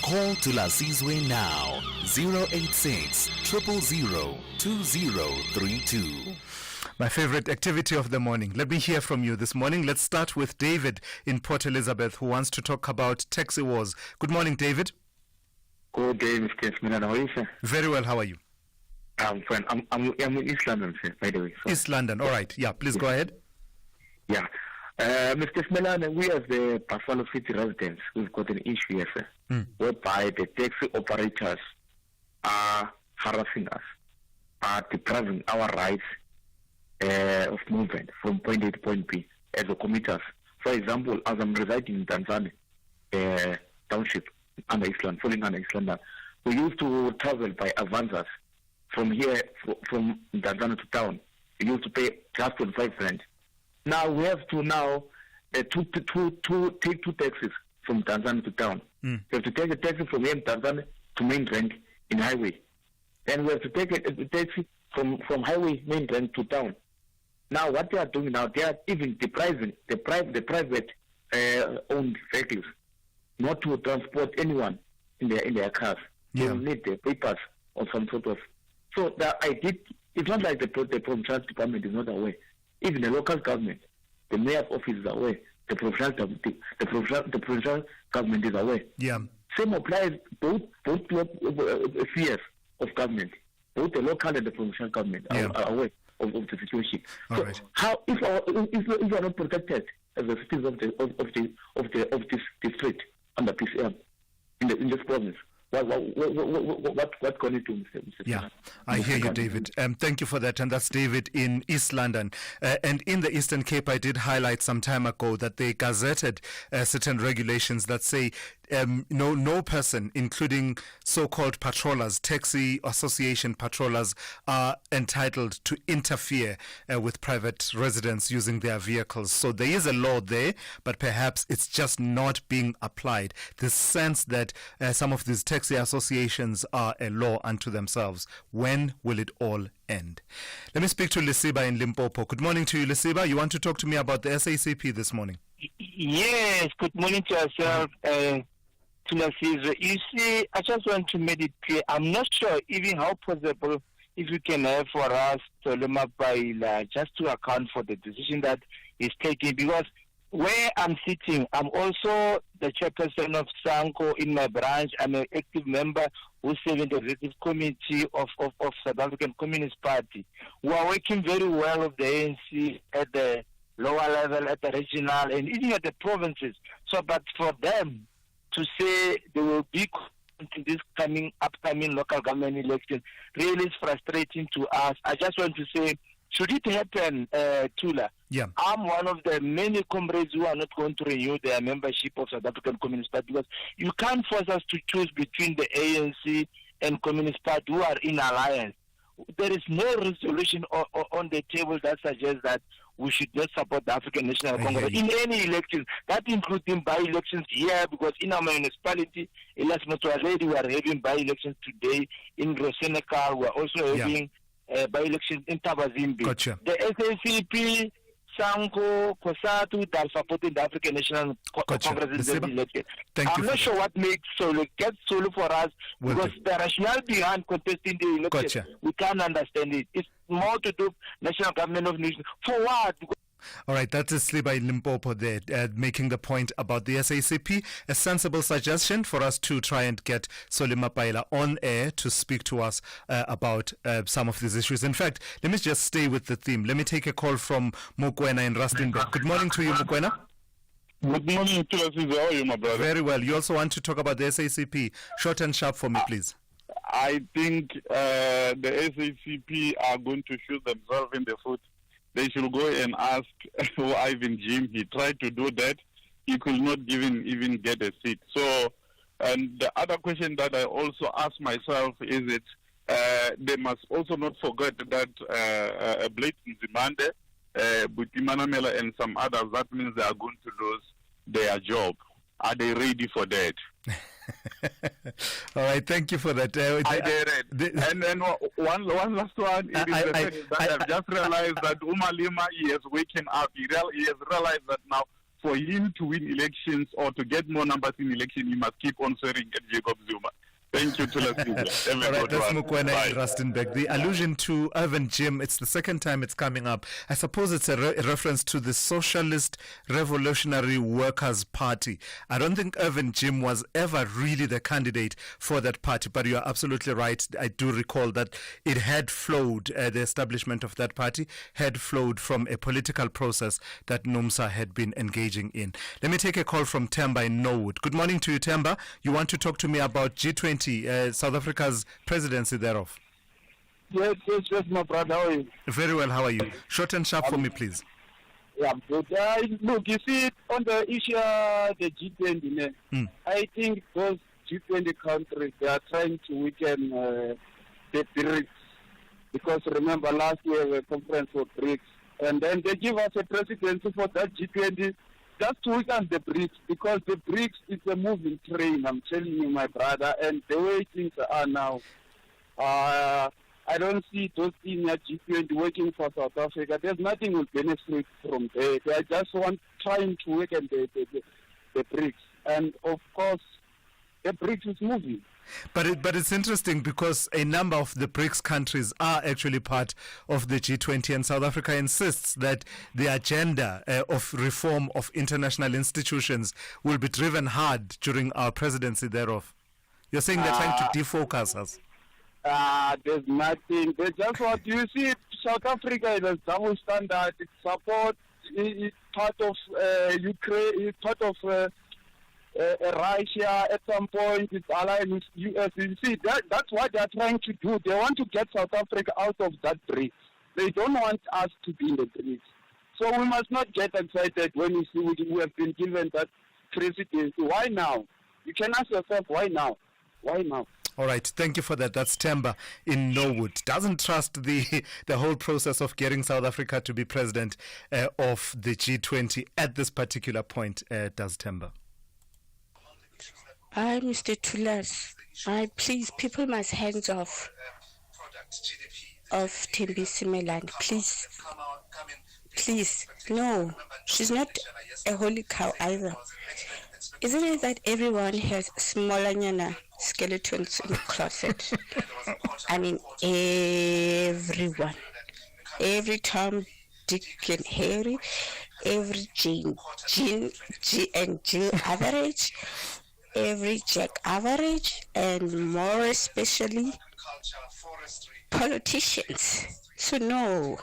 Call Thulasizwe now. 086 000 2032. My favorite activity of the morning. Let me hear from you this morning. Let's start with David in Port Elizabeth, who wants to talk about taxi wars. Good morning, David. Good day, Mr. Smith. How are you, sir? Very well. How are you? I'm fine. I'm in East London, sir, by the way. So. East London. All right. Yeah, please go ahead. Yeah. Mr. Simelane, we as the Buffalo City residents, we've got an issue here, sir, whereby the taxi operators are harassing us, are depriving our rights of movement from point A to point B as a commuters. For example, as I'm residing in Tanzania, township under Island, falling under Island. We used to travel by Avanzas from here, from Tanzania to town. We used to pay just 25 rand. Now we have to take two taxis from Tanzania to town. We have to take a taxi from here in Tanzania to main rank in highway. Then we have to take a taxi from highway main rank to town. Now what they are doing now, they are even depriving the private owned vehicles not to transport anyone in their cars. They need the papers or some sort of. So it's not like the provincial department is not aware. Even the local government, the mayor's office is aware. The provincial government is aware. Yeah. Same applies both spheres of government. Both the local and the provincial government are aware of the situation. So how if we are not protected as the citizens of this district under PCM in this province? What can you do, Mr. Yeah, I hear you, David. Thank you for that. And that's David in East London. And in the Eastern Cape, I did highlight some time ago that they gazetted certain regulations that say no person, including so-called patrollers, taxi association patrollers, are entitled to interfere with private residents using their vehicles. So there is a law there, but perhaps it's just not being applied. The sense that some of these taxi associations are a law unto themselves. When will it all end? Let me speak to Lisiba in Limpopo. Good morning to you, Lisiba. You want to talk to me about the SACP this morning? Yes, good morning to yourself. Thulasizwe. You see, I just want to make it clear. I'm not sure even how possible if we can have for us Solomon Paila just to account for the decision that he's taking, because where I'm sitting, I'm also the chairperson of SANCO in my branch. I'm an active member who's serving the executive committee of South African Communist Party. We are working very well with the ANC at the lower level, at the regional, and even at the provinces. So, but for them to say they will be to this upcoming local government election really is frustrating to us. I just want to say, should it happen, Tula? Yeah. I'm one of the many comrades who are not going to renew their membership of South African Communist Party, because you can't force us to choose between the ANC and Communist Party who are in alliance. There is no resolution on the table that suggests that we should not support the African National Congress in any election. That includes in by-elections here, because in our municipality, Elas Motualedi, we are having by-elections today. In Senegal, we are also having by-elections in Tabazimbi. Gotcha. The SACP, Sanko, Kosatu, that are supporting the African National Congress in this election. I'm not sure what makes Solo get Solo for us, because the rationale behind contesting the election, we can't understand it. It's more to do national government of nations. For what? All right, that is Sliba in Limpopo there, making the point about the SACP. A sensible suggestion for us to try and get Solima Paila on air to speak to us about some of these issues. In fact, let me just stay with the theme. Let me take a call from Mukwena in Rustenburg. Good morning to you, Mukwena. Good morning, Thulasizwe. How are you, my brother? Very well. You also want to talk about the SACP. Short and sharp for me, please. I think the SACP are going to shoot themselves in the foot. They should go and ask Ivan Jim. He tried to do that. He could not even get a seat. So, and the other question that I also ask myself is that they must also not forget that Blake Nzimande, Butimanamela and some others, that means they are going to lose their job. Are they ready for that? All right, thank you for that. And then one last one. It is the fact that I've just realized that Umalima, he has waken up. He has realized that now for him to win elections or to get more numbers in election, he must keep on swearing at Jacob Zuma. Thank you, Thulasizwe. All right, that's Mukwena in Rustenburg. The allusion to Irvin Jim, it's the second time it's coming up. I suppose it's a reference to the Socialist Revolutionary Workers' Party. I don't think Irvin Jim was ever really the candidate for that party, but you are absolutely right. I do recall that it had flowed, the establishment of that party had flowed from a political process that NUMSA had been engaging in. Let me take a call from Temba in Norwood. Good morning to you, Temba. You want to talk to me about G20? South Africa's presidency thereof. Yes, my brother. How are you? Very well. How are you? Short and sharp for me, please. Yeah, but look, you see, on the issue the G20, I think those G20 countries, they are trying to weaken the BRICS. Because remember, last year we conference for BRICS, and then they give us a presidency for that G20 just to weaken the BRICS, because the BRICS is a moving train, I'm telling you, my brother, and the way things are now, I don't see those in at G20 working for South Africa. There's nothing will benefit from there. They are just trying to weaken the BRICS, and of course, the BRICS is moving. But it's interesting because a number of the BRICS countries are actually part of the G20, and South Africa insists that the agenda of reform of international institutions will be driven hard during our presidency thereof. You're saying they're trying to defocus us? There's nothing. They just want, you see, South Africa is a double standard. It supports, it's part of Ukraine, it's part of Russia. At some point, it's allied with US. You see, that's what they're trying to do. They want to get South Africa out of that BRICS. They don't want us to be in the BRICS. So we must not get excited when we see we have been given that presidency. Why now? You can ask yourself, why now? Why now? All right, thank you for that. That's Temba in Norwood. Doesn't trust the whole process of getting South Africa to be president of the G20 at this particular point, does Temba. Hi, Mr. Thulas. Please, people must hands off of Thembi Simelane. Please. Please. No, she's not a holy cow either. Isn't it that everyone has smaller skeletons in the closet? I mean, everyone. Every Tom, Dick, and Harry, every Jane, and Jill average, every Jack average, and more especially politicians. So no.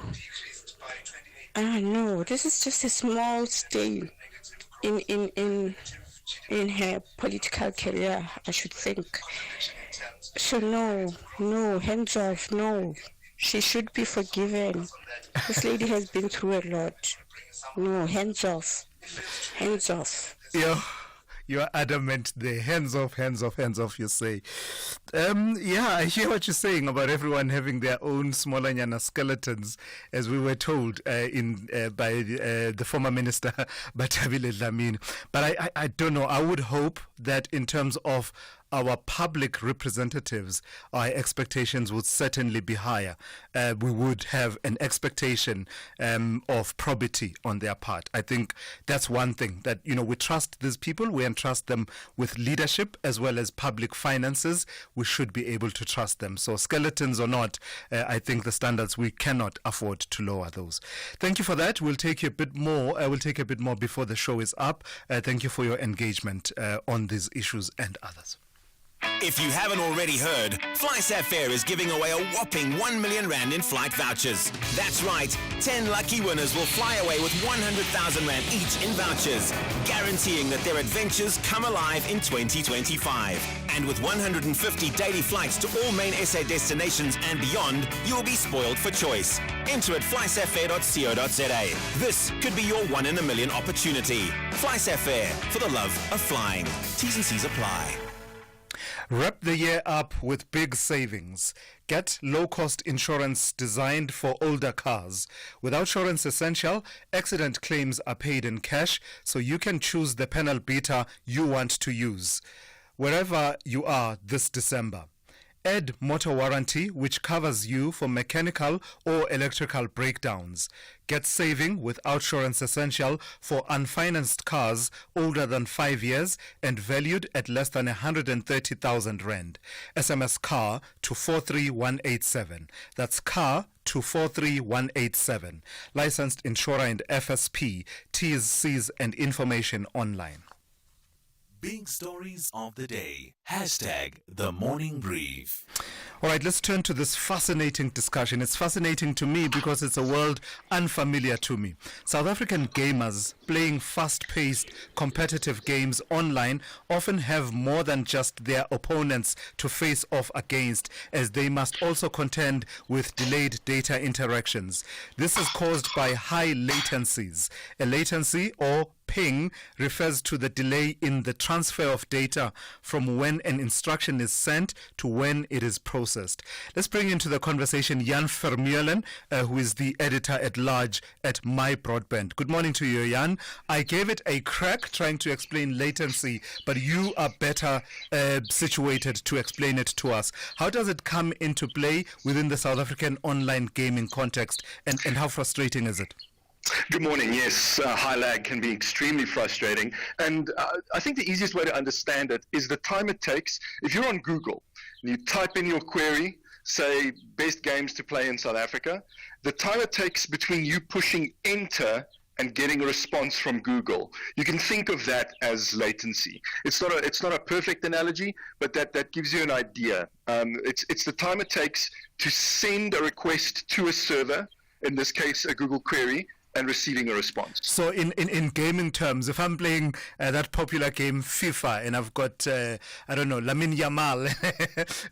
No, this is just a small stain in her political career, I should think. So no, hands off, no. She should be forgiven. This lady has been through a lot. No, hands off. Hands off. Yeah. You are adamant there. Hands off, hands off, hands off, you say. Yeah, I hear what you're saying about everyone having their own smaller nyana skeletons, as we were told by the former minister, Batabile Dlamini. But I don't know. I would hope that in terms of our public representatives, our expectations would certainly be higher. We would have an expectation of probity on their part. I think that's one thing, that, we trust these people, we entrust them with leadership as well as public finances. We should be able to trust them. So skeletons or not, I think the standards, we cannot afford to lower those. Thank you for that. We'll take a bit more. We'll take a bit more before the show is up. Thank you for your engagement on these issues and others. If you haven't already heard, FlySafair is giving away a whopping 1 million rand in flight vouchers. That's right, 10 lucky winners will fly away with 100,000 rand each in vouchers, guaranteeing that their adventures come alive in 2025. And with 150 daily flights to all main SA destinations and beyond, you'll be spoiled for choice. Enter at flysafair.co.za. This could be your 1 in a million opportunity. FlySafair, for the love of flying. T's and C's apply. Wrap the year up with big savings. Get low-cost insurance designed for older cars. With Outsurance Essential, accident claims are paid in cash, so you can choose the panel beater you want to use wherever you are this December. Add motor warranty, which covers you for mechanical or electrical breakdowns. Get saving with Outsurance Essential for unfinanced cars older than 5 years and valued at less than 130,000 rand. SMS CAR to 43187. That's CAR to 43187. Licensed insurer and FSP. T's, C's and information online. Big stories of the day. Hashtag the morning brief. All right, let's turn to this fascinating discussion. It's fascinating to me because it's a world unfamiliar to me. South African gamers playing fast-paced competitive games online often have more than just their opponents to face off against, as they must also contend with delayed data interactions. This is caused by high latencies. A latency, or ping, refers to the delay in the transfer of data from when an instruction is sent to when it is processed. Let's bring into the conversation Jan Vermeulen, who is the editor-at-large at My Broadband. Good morning to you, Jan. I gave it a crack trying to explain latency, but you are better situated to explain it to us. How does it come into play within the South African online gaming context, and how frustrating is it? Good morning. Yes, high lag can be extremely frustrating. And I think the easiest way to understand it is the time it takes. If you're on Google and you type in your query, say, best games to play in South Africa, the time it takes between you pushing enter and getting a response from Google, you can think of that as latency. It's not a perfect analogy, but that gives you an idea. It's the time it takes to send a request to a server, in this case a Google query, and receiving a response. So in gaming terms, if I'm playing that popular game FIFA and I've got, Lamine Yamal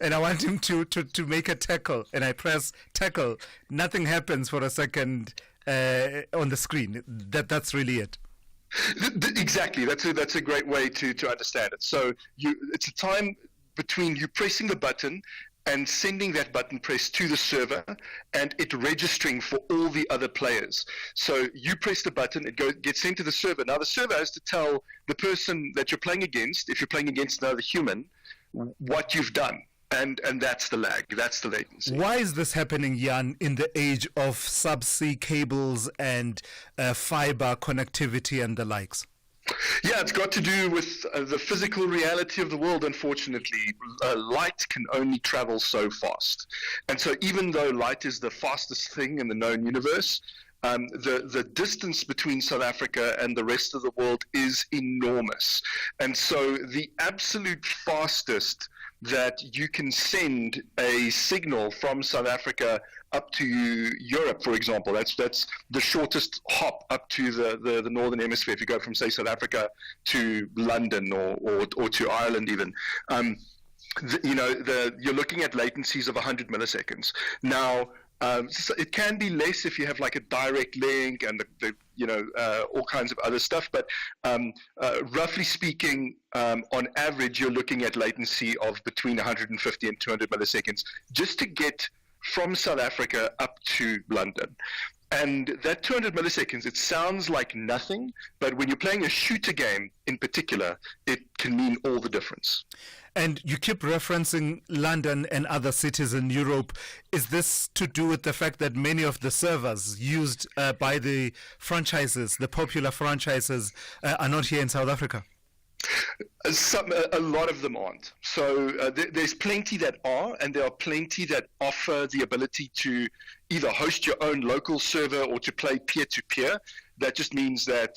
and I want him to make a tackle and I press tackle, nothing happens for a second on the screen. That's really it. Exactly. That's a great way to understand it. So it's a time between you pressing the button and sending that button press to the server and it registering for all the other players. So you press the button, it gets sent to the server. Now the server has to tell the person that you're playing against, if you're playing against another human, what you've done. And that's the lag, that's the latency. Why is this happening, Jan, in the age of subsea cables and fiber connectivity and the likes? Yeah, it's got to do with the physical reality of the world, unfortunately. Light can only travel so fast. And so even though light is the fastest thing in the known universe, the distance between South Africa and the rest of the world is enormous. And so the absolute fastest that you can send a signal from South Africa up to Europe, for example, that's the shortest hop up to the northern hemisphere. If you go from, say, South Africa to London or to Ireland even, you're looking at latencies of 100 milliseconds. Now, so it can be less if you have like a direct link and all kinds of other stuff. But roughly speaking, on average, you're looking at latency of between 150 and 200 milliseconds just to get from South Africa up to London. And that 200 milliseconds, it sounds like nothing, but when you're playing a shooter game in particular, it can mean all the difference. And you keep referencing London and other cities in Europe. Is this to do with the fact that many of the servers used by the franchises, the popular franchises, are not here in South Africa? A lot of them aren't. So there's plenty that are, and there are plenty that offer the ability to either host your own local server or to play peer-to-peer. That just means that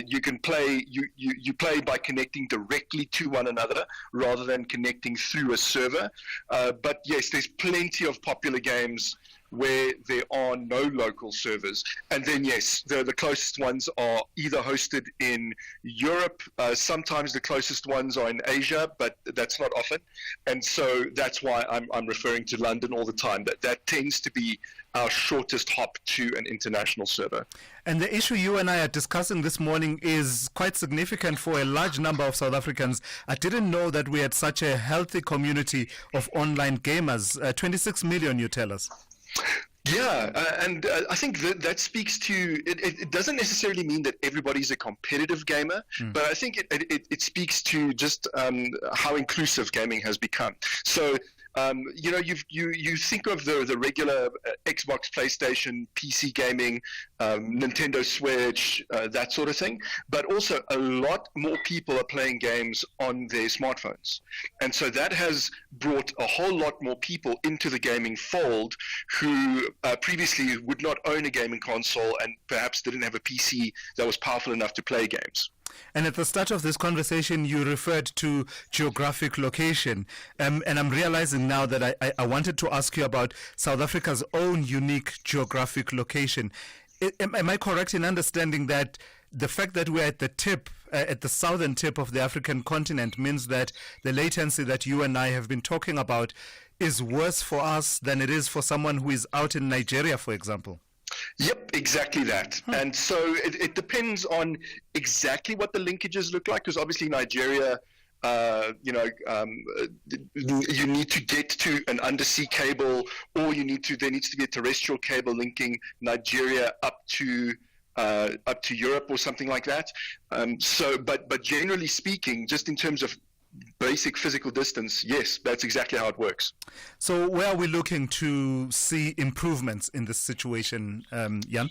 you can play. You play by connecting directly to one another rather than connecting through a server. But yes, there's plenty of popular games where there are no local servers. And then, yes, the closest ones are either hosted in Europe. Sometimes the closest ones are in Asia, but that's not often. And so that's why I'm referring to London all the time. That tends to be our shortest hop to an international server. And the issue you and I are discussing this morning is quite significant for a large number of South Africans. I didn't know that we had such a healthy community of online gamers. 26 million, you tell us. Yeah, and I think that speaks to, it doesn't necessarily mean that everybody's a competitive gamer, but I think it speaks to just how inclusive gaming has become. So, you think of the regular Xbox, PlayStation, PC gaming, Nintendo Switch, that sort of thing, but also a lot more people are playing games on their smartphones. And so that has brought a whole lot more people into the gaming fold who previously would not own a gaming console and perhaps didn't have a PC that was powerful enough to play games. And at the start of this conversation, you referred to geographic location. And I'm realizing now that I wanted to ask you about South Africa's own unique geographic location. Am I correct in understanding that the fact that we're at the tip, at the southern tip of the African continent, means that the latency that you and I have been talking about is worse for us than it is for someone who is out in Nigeria, for example? Yep, exactly that. And so it depends on exactly what the linkages look like, because obviously Nigeria, you need to get to an undersea cable, or there needs to be a terrestrial cable linking Nigeria up to Europe or something like that. But generally speaking, just in terms of basic physical distance, yes, that's exactly how it works. So where are we looking to see improvements in this situation, Jan?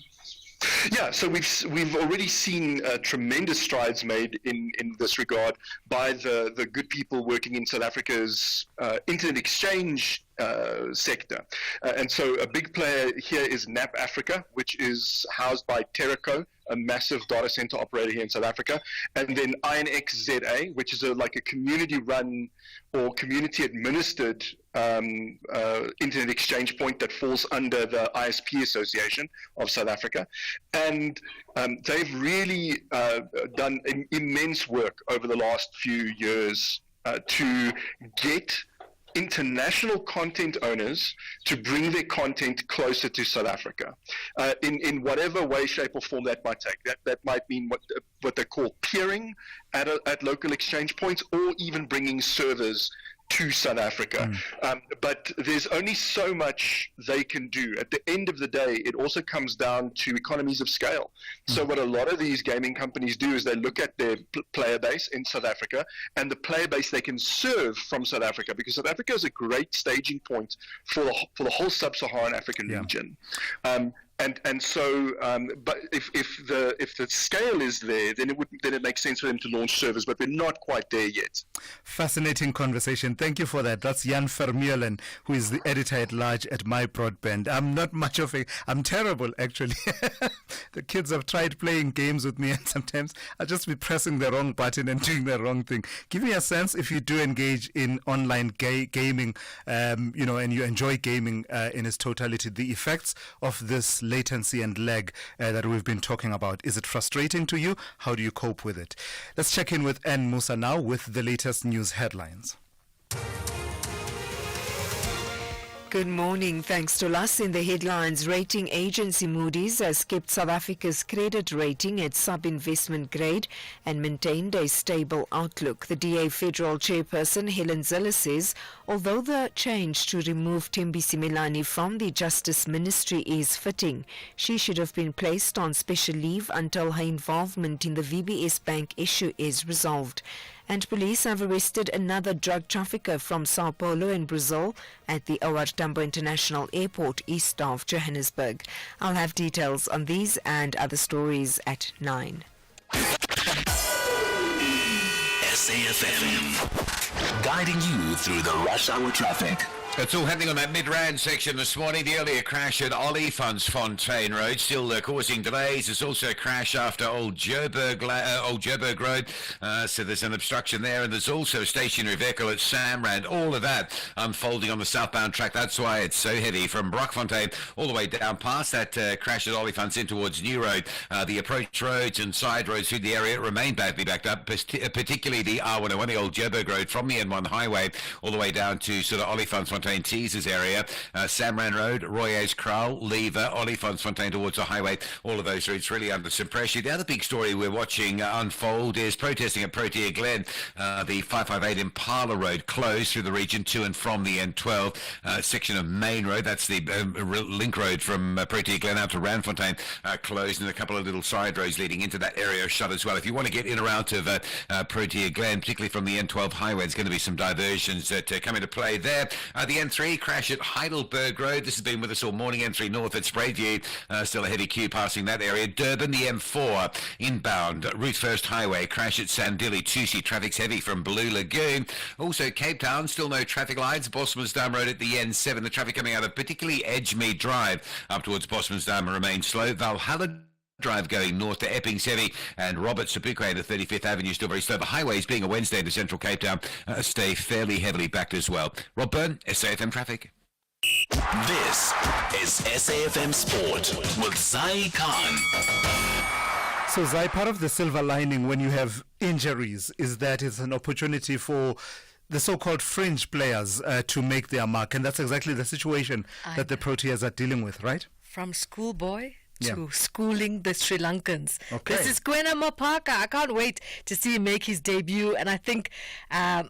Yeah, so we've already seen tremendous strides made in this regard by the good people working in South Africa's internet exchange sector. And so a big player here is NAP Africa, which is housed by Terraco, a massive data center operator here in South Africa, and then INXZA, which is like a community-run or community-administered internet exchange point that falls under the ISP Association of South Africa. And they've really done immense work over the last few years to get international content owners to bring their content closer to South Africa, in whatever way, shape, or form that might take. That might mean what they call peering at local exchange points, or even bringing servers to South Africa. But there's only so much they can do. At the end of the day, it also comes down to economies of scale. So what a lot of these gaming companies do is they look at their player base in South Africa and the player base they can serve from South Africa, because South Africa is a great staging point for the whole sub-Saharan African region. And so, but if the scale is there, then it makes sense for them to launch servers, but we're not quite there yet. Fascinating conversation. Thank you for that. That's Jan Vermeulen, who is the editor-at-large at My Broadband. I'm terrible, actually. The kids have tried playing games with me, and sometimes I'll just be pressing the wrong button and doing the wrong thing. Give me a sense, if you do engage in online gaming, and you enjoy gaming in its totality, the effects of this latency and lag that we've been talking about. Is it frustrating to you? How do you cope with it? Let's check in with Ann Musa now with the latest news headlines. Good morning. Thanks to us. In the headlines, rating agency Moody's has kept South Africa's credit rating at sub-investment grade and maintained a stable outlook. The DA Federal Chairperson Helen Zille says, although the change to remove Thembi Simelane from the Justice Ministry is fitting, she should have been placed on special leave until her involvement in the VBS Bank issue is resolved. And police have arrested another drug trafficker from Sao Paulo in Brazil at the O.R. Tambo International Airport east of Johannesburg. I'll have details on these and other stories at 9. SAFM, guiding you through the rush hour traffic. It's all happening on that mid-rand section this morning. The earlier crash at Olifantsfontein Road still causing delays. There's also a crash after Old Joburg Road. So there's an obstruction there. And there's also a stationary vehicle at Samrand. All of that unfolding on the southbound track. That's why it's so heavy from Brockfontein all the way down past that crash at Olifants in towards New Road. The approach roads and side roads through the area remain badly backed up, particularly the R101, the Old Joburg Road from the N1 highway all the way down to sort of Olifantsfontein Teasers area, Samrand Road, Royers Kraal, Lever, Olifantsfontein towards the highway. All of those routes really under some pressure. The other big story we're watching unfold is protesting at Protea Glen. The 558 Impala Road closed through the region to and from the N12 section of Main Road. That's the link road from Protea Glen out to Randfontein closed, and a couple of little side roads leading into that area shut as well. If you want to get in or out of Protea Glen, particularly from the N12 highway, there's going to be some diversions that come into play there. The N3 crash at Heidelberg Road. This has been with us all morning. N3 north at Sprayview. Still a heavy queue passing that area. Durban, the M4 inbound. Route First Highway. Crash at Sandilli. Tusi. Traffic's heavy from Blue Lagoon. Also Cape Town. Still no traffic lights. Bosmansdam Road at the N7. The traffic coming out of particularly Edgemead Drive up towards Bosmansdam remains slow. Valhalla Drive going north to Epping Sevi and Robert Sebukwe in the 35th Avenue still very slow. The highways, being a Wednesday into central Cape Town, stay fairly heavily backed as well. Rob Byrne, SAFM Traffic. This is SAFM Sport with Zai Khan. So Zai, part of the silver lining when you have injuries is that it's an opportunity for the so-called fringe players to make their mark, and that's exactly the situation that the Proteas are dealing with, right? From schoolboy to schooling the Sri Lankans. Okay. This is Kwena Mapaka. I can't wait to see him make his debut, and I think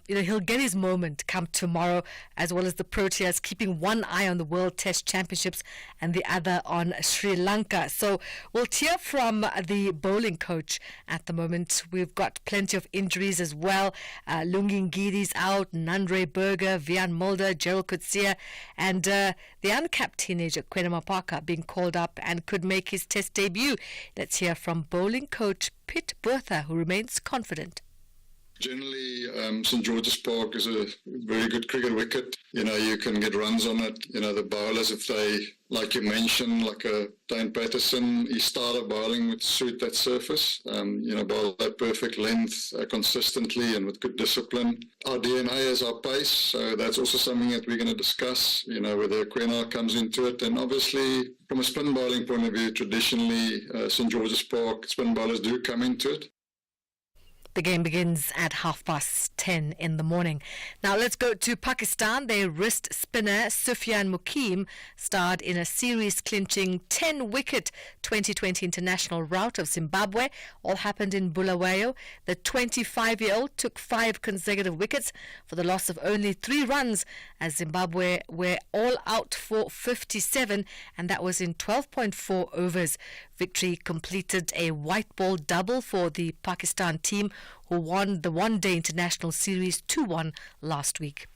he'll get his moment come tomorrow, as well as the Proteas keeping one eye on the World Test Championships and the other on Sri Lanka. So we'll hear from the bowling coach at the moment. We've got plenty of injuries as well. Lungi Ngiri's out, Nandre Berger, Vian Mulder, Gerald Kutsia, and the uncapped teenager Kwena Mapaka being called up and could make his Test debut. Let's hear from bowling coach Pitt Bertha, who remains confident. Generally, St George's Park is a very good cricket wicket. You can get runs on it. The bowlers, if they, like you mentioned, like Dane Patterson, he started bowling with suit that surface. Bowl that perfect length consistently and with good discipline. Our DNA is our pace, so that's also something that we're going to discuss, whether Kwena comes into it. And obviously, from a spin bowling point of view, traditionally, St George's Park, spin bowlers do come into it. The game begins at 10:30 in the morning. Now let's go to Pakistan. Their wrist spinner Sufyan Mukim starred in a series-clinching 10-wicket 2020 international rout of Zimbabwe. All happened in Bulawayo. The 25-year-old took 5 consecutive wickets for the loss of only 3 runs as Zimbabwe were all out for 57, and that was in 12.4 overs. Victory completed a white ball double for the Pakistan team, who won the one-day international series 2-1 last week.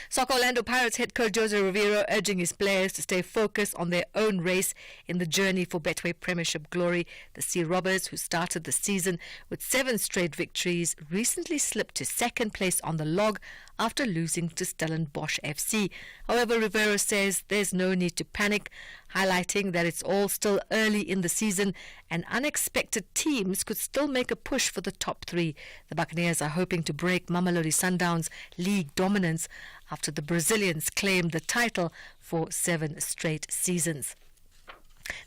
Soccer Orlando Pirates head coach Jose Rivero urging his players to stay focused on their own race in the journey for Betway Premiership glory. The Sea Robbers, who started the season with 7 straight victories, recently slipped to second place on the log after losing to Stellenbosch FC. However, Rivero says there's no need to panic, highlighting that it's all still early in the season and unexpected teams could still make a push for the top 3. The Buccaneers are hoping to break Mamelodi Sundowns' league dominance after the Brazilians claimed the title for 7 straight seasons.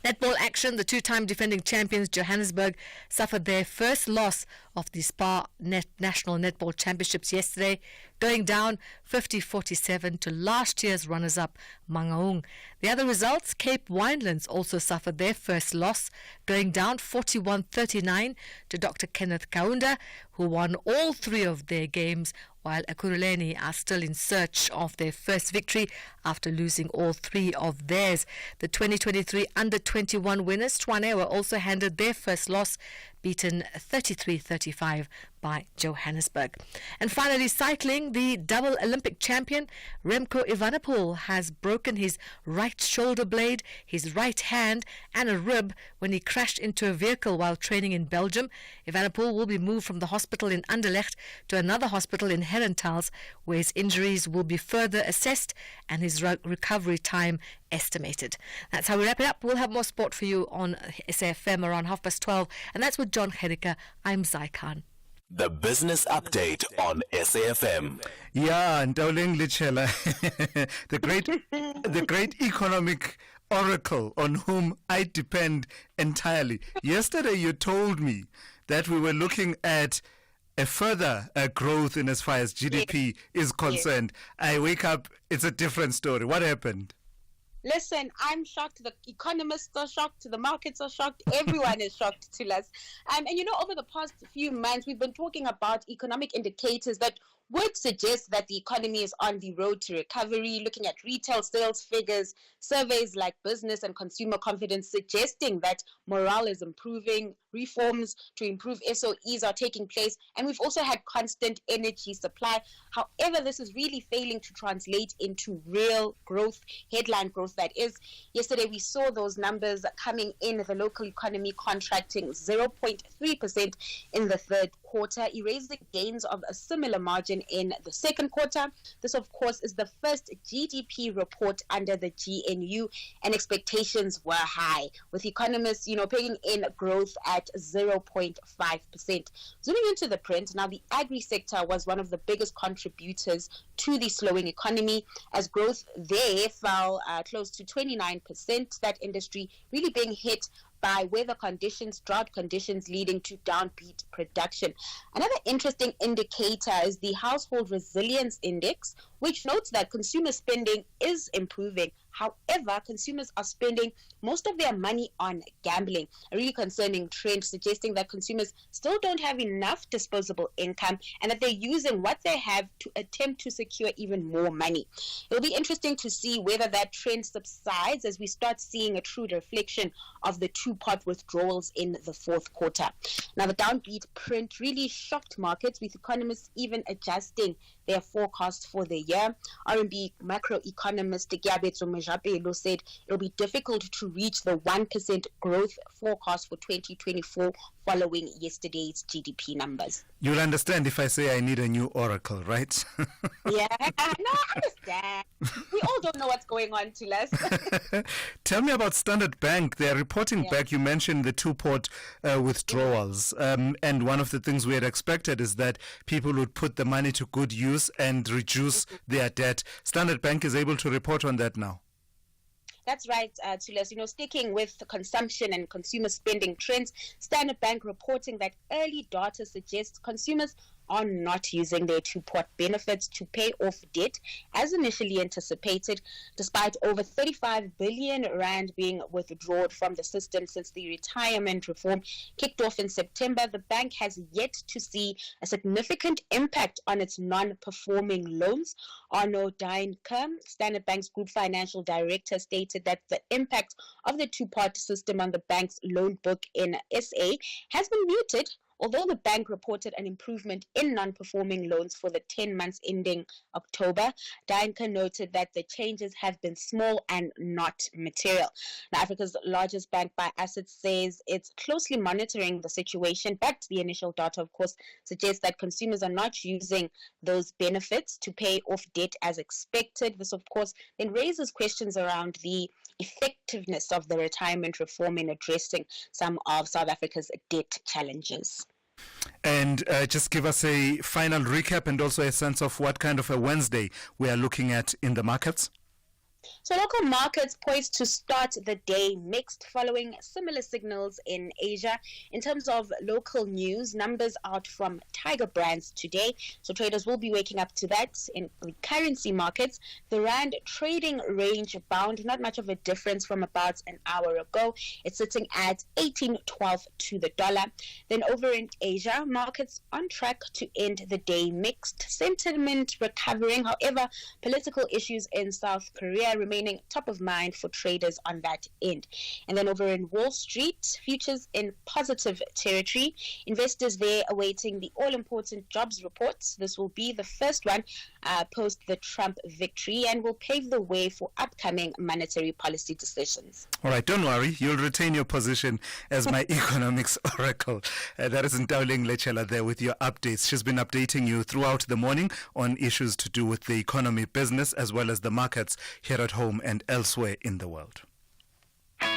Netball action. The 2-time defending champions Johannesburg suffered their first loss of the SPAR National Netball Championships yesterday, going down 50-47 to last year's runners-up Mangaung. The other results, Cape Winelands also suffered their first loss, going down 41-39 to Dr. Kenneth Kaunda, who won all 3 of their games, while Ekurhuleni are still in search of their first victory after losing all 3 of theirs. The 2023 Under-21 winners, Tshwane, were also handed their first loss, beaten 33-35 by Johannesburg. And finally, cycling, the double Olympic champion Remco Evenepoel has broken his right shoulder blade, his right hand and a rib when he crashed into a vehicle while training in Belgium. Evenepoel will be moved from the hospital in Anderlecht to another hospital in Herentals, where his injuries will be further assessed and his recovery time estimated. That's how we wrap it up. We'll have more sport for you on SAFM around 12:30, and that's with John Hedika. I'm Zai Khan. The business update on SAFM. Yeah, Ndoleng Lichela, the great economic oracle on whom I depend entirely. Yesterday you told me that we were looking at a further growth in as far as GDP is concerned. I wake up, it's a different story. What happened? Listen, I'm shocked. The economists are shocked. The markets are shocked. Everyone is shocked, Thulas. And over the past few months, we've been talking about economic indicators that would suggest that the economy is on the road to recovery, looking at retail sales figures, surveys like business and consumer confidence suggesting that morale is improving, reforms to improve SOEs are taking place, and we've also had constant energy supply. However, this is really failing to translate into real growth, headline growth that is. Yesterday, we saw those numbers coming in, the local economy contracting 0.3% in the third quarter, erasing gains of a similar margin in the second quarter. This, of course, is the first GDP report under the GNU, and expectations were high, with economists, pegging in growth at 0.5%. Zooming into the print, now the agri sector was one of the biggest contributors to the slowing economy, as growth there fell close to 29%. That industry really being hit by weather conditions, drought conditions, leading to downbeat production. Another interesting indicator is the Household Resilience Index, which notes that consumer spending is improving. However, consumers are spending most of their money on gambling, a really concerning trend suggesting that consumers still don't have enough disposable income and that they're using what they have to attempt to secure even more money. It'll be interesting to see whether that trend subsides as we start seeing a true reflection of the two-pot withdrawals in the fourth quarter. Now, the downbeat print really shocked markets, with economists even adjusting their forecast for the year. RMB macroeconomist Gyabetso Mojapelo said it'll be difficult to reach the 1% growth forecast for 2024 following yesterday's GDP numbers. You'll understand if I say I need a new oracle, right? Yeah, no, I understand. We all don't know what's going on, Thulas. Tell me about Standard Bank. They're reporting back. You mentioned the two-pot withdrawals. And one of the things we had expected is that people would put the money to good use and reduce their debt. Standard Bank is able to report on that now. That's right, Thulas. Sticking with the consumption and consumer spending trends, Standard Bank reporting that early data suggests consumers are not using their two-pot benefits to pay off debt as initially anticipated, despite over 35 billion rand being withdrawn from the system since the retirement reform kicked off in September. The bank has yet to see a significant impact on its non-performing loans. Arno Dainker, Standard Bank's Group Financial Director, stated that the impact of the two-pot system on the bank's loan book in SA has been muted, although the bank reported an improvement in non-performing loans for the 10 months ending October. Dainker noted that the changes have been small and not material. Now, Africa's largest bank by assets says it's closely monitoring the situation, but the initial data, of course, suggests that consumers are not using those benefits to pay off debt as expected. This, of course, then raises questions around the effectiveness of the retirement reform in addressing some of South Africa's debt challenges. And just give us a final recap and also a sense of what kind of a Wednesday we are looking at in the markets. So local markets poised to start the day mixed following similar signals in Asia. In terms of local news, numbers out from Tiger Brands today. So traders will be waking up to that. In the currency markets, the Rand trading range bound, not much of a difference from about an hour ago. It's sitting at 18.12 to the dollar. Then over in Asia, markets on track to end the day mixed. Sentiment recovering, however, political issues in South Korea remaining top of mind for traders on that end. And then over in Wall Street, futures in positive territory. Investors there awaiting the all-important jobs reports. This will be the first one post the Trump victory and will pave the way for upcoming monetary policy decisions. All right, don't worry. You'll retain your position as my economics oracle. That is Ntauleng Lechela there with your updates. She's been updating you throughout the morning on issues to do with the economy, business, as well as the markets here at home and elsewhere in the world.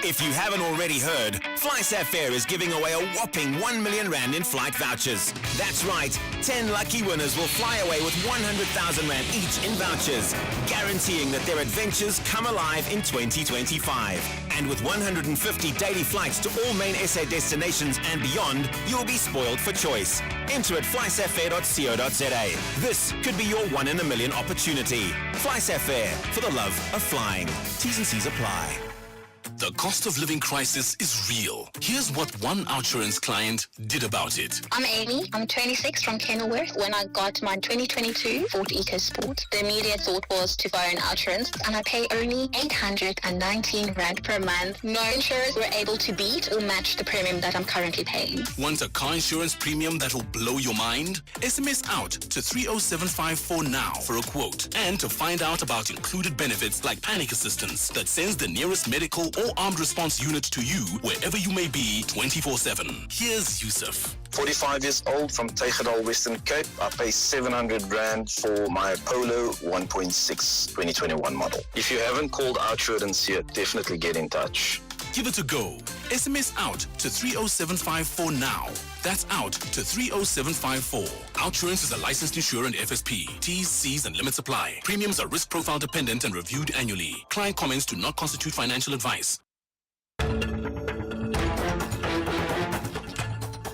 If you haven't already heard, FlySafair is giving away a whopping 1 million rand in flight vouchers. That's right, 10 lucky winners will fly away with 100,000 rand each in vouchers, guaranteeing that their adventures come alive in 2025. And with 150 daily flights to all main SA destinations and beyond, you'll be spoiled for choice. Enter at flysafair.co.za. This could be your 1 in a million opportunity. FlySafair, for the love of flying. T's and C's apply. The cost of living crisis is real. Here's what one OUTsurance client did about it. I'm Amy. I'm 26 from Kenilworth. When I got my 2022 Ford EcoSport, the immediate thought was to phone OUTsurance, and I pay only 819 Rand per month. No insurers were able to beat or match the premium that I'm currently paying. Want a car insurance premium that will blow your mind? SMS out to 30754 now for a quote and to find out about included benefits like panic assistance that sends the nearest medical or armed response unit to you wherever you may be 24/7. Here's Yusuf. 45 years old from Teigedal, Western Cape. I pay 700 Rand for my Polo 1.6 2021 model. If you haven't called OUTsurance yet, definitely get in touch. Give it a go. SMS out to 30754 now. That's out to 30754. OUTsurance is a licensed insurer and FSP. T's, C's, and limits apply. Premiums are risk profile dependent and reviewed annually. Client comments do not constitute financial advice.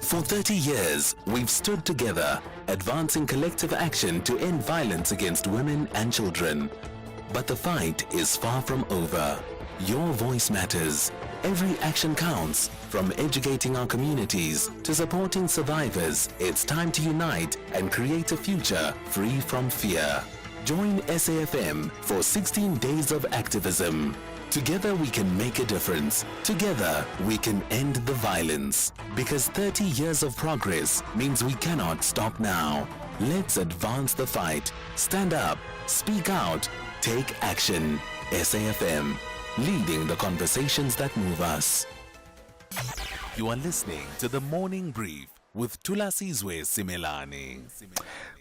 For 30 years, we've stood together, advancing collective action to end violence against women and children. But the fight is far from over. Your voice matters. Every action counts. From educating our communities to supporting survivors, it's time to unite and create a future free from fear. Join SAFM for 16 days of activism. Together we can make a difference. Together we can end the violence. Because 30 years of progress means we cannot stop now. Let's advance the fight. Stand up, speak out, take action. SAFM, leading the conversations that move us. You are listening to The Morning Brief with Thulasizwe Simelane.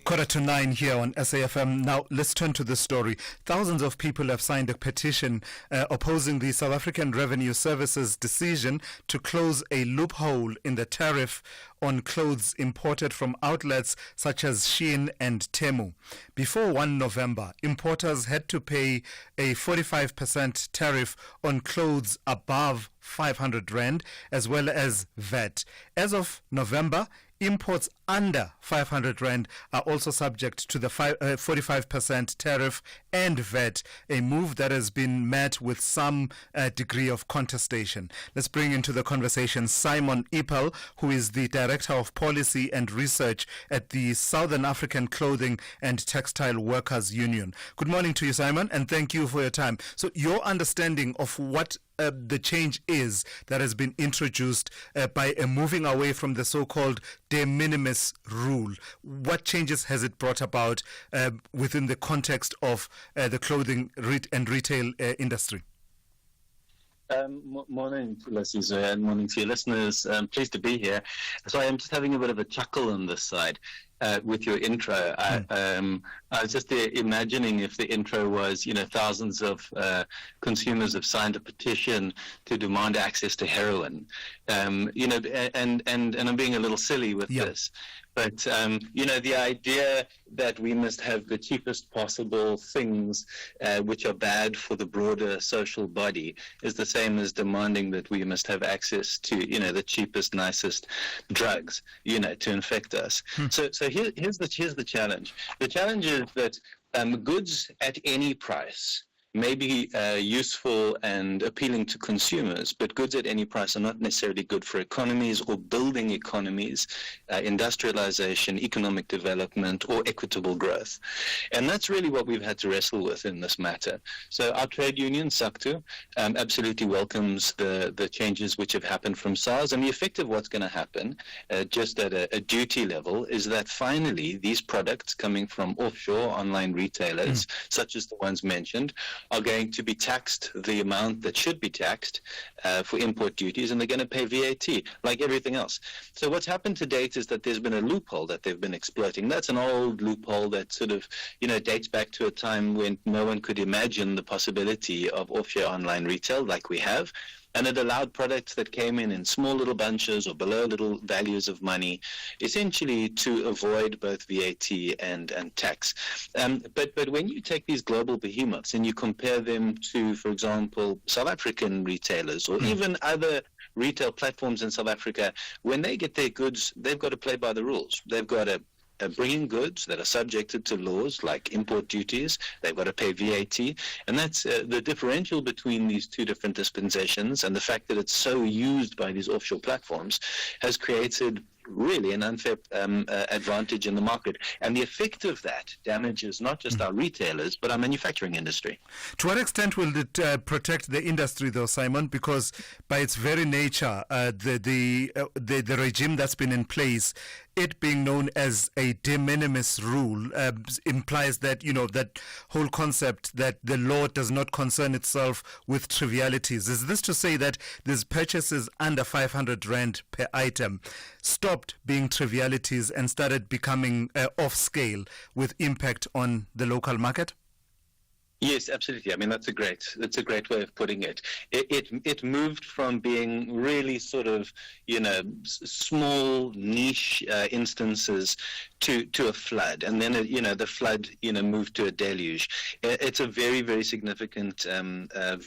9:15 here on SAFM. Now, let's turn to this story. Thousands of people have signed a petition opposing the South African Revenue Service's decision to close a loophole in the tariff on clothes imported from outlets such as Shein and Temu. Before 1 November, importers had to pay a 45% tariff on clothes above 500 Rand as well as VAT. As of November, imports under 500 Rand are also subject to the 45% tariff and VAT, a move that has been met with some degree of contestation. Let's bring into the conversation Simon Ipel, who is the Director of Policy and Research at the Southern African Clothing and Textile Workers Union. Good morning to you, Simon, and thank you for your time. So your understanding of what the change is that has been introduced by moving away from the so-called de minimis rule. What changes has it brought about within the context of the clothing and retail industry? Morning, Thulasizwe, and morning to your listeners. Pleased to be here. So I am just having a bit of a chuckle on this side with your intro. I was just imagining if the intro was, thousands of consumers have signed a petition to demand access to heroin, and I'm being a little silly with this. But, the idea that we must have the cheapest possible things which are bad for the broader social body is the same as demanding that we must have access to, the cheapest, nicest drugs, to infect us. So here's the challenge. The challenge is that goods at any price may be useful and appealing to consumers, but goods at any price are not necessarily good for economies or building economies, industrialization, economic development, or equitable growth. And that's really what we've had to wrestle with in this matter. So our trade union, SACTU, absolutely welcomes the changes which have happened from SARS. And the effect of what's going to happen, just at a duty level, is that finally these products coming from offshore online retailers, such as the ones mentioned, are going to be taxed the amount that should be taxed for import duties, and they're going to pay VAT like everything else. So what's happened to date is that there's been a loophole that they've been exploiting. That's an old loophole that sort of, dates back to a time when no one could imagine the possibility of offshore online retail like we have. And it allowed products that came in small little bunches or below little values of money, essentially to avoid both VAT and tax. But when you take these global behemoths and you compare them to, for example, South African retailers or even other retail platforms in South Africa, when they get their goods, they've got to play by the rules. They've got to bringing goods that are subjected to laws like import duties. They've got to pay VAT. And that's the differential between these two different dispensations, and the fact that it's so used by these offshore platforms has created really an unfair advantage in the market. And the effect of that damages not just our retailers, but our manufacturing industry. To what extent will it protect the industry, though, Simon? Because by its very nature, the regime that's been in place, it being known as a de minimis rule, implies that, that whole concept that the law does not concern itself with trivialities. Is this to say that these purchases under 500 rand per item stopped being trivialities and started becoming off scale with impact on the local market? Yes, absolutely. I mean, that's a great way of putting it. It moved from being really sort of, small niche instances to a flood, and then the flood moved to a deluge. It's a very, very significant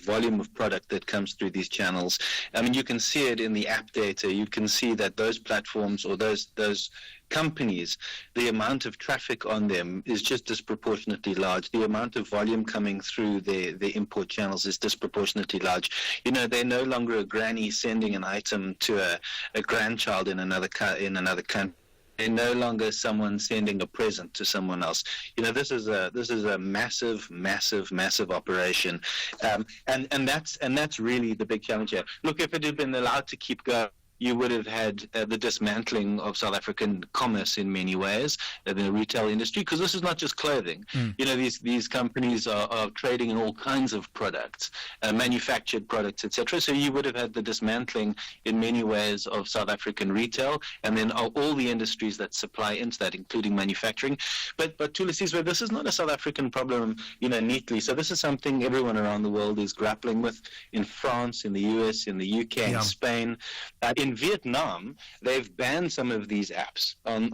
volume of product that comes through these channels. I mean, you can see it in the app data. You can see that those platforms or those companies, the amount of traffic on them is just disproportionately large. The amount of volume coming through the import channels is disproportionately large. They're no longer a granny sending an item to a grandchild in another country. They're no longer someone sending a present to someone else. This is a massive, massive, massive operation, and that's really the big challenge here. Look, if it had been allowed to keep going, you would have had the dismantling of South African commerce in many ways, in the retail industry, because this is not just clothing. These companies are trading in all kinds of products, manufactured products, etc. So you would have had the dismantling in many ways of South African retail, and then all the industries that supply into that, including manufacturing. But Thulasizwe, this is not a South African problem, neatly. So this is something everyone around the world is grappling with, in France, in the US, in the UK, in Spain. In Vietnam, they've banned some of these apps on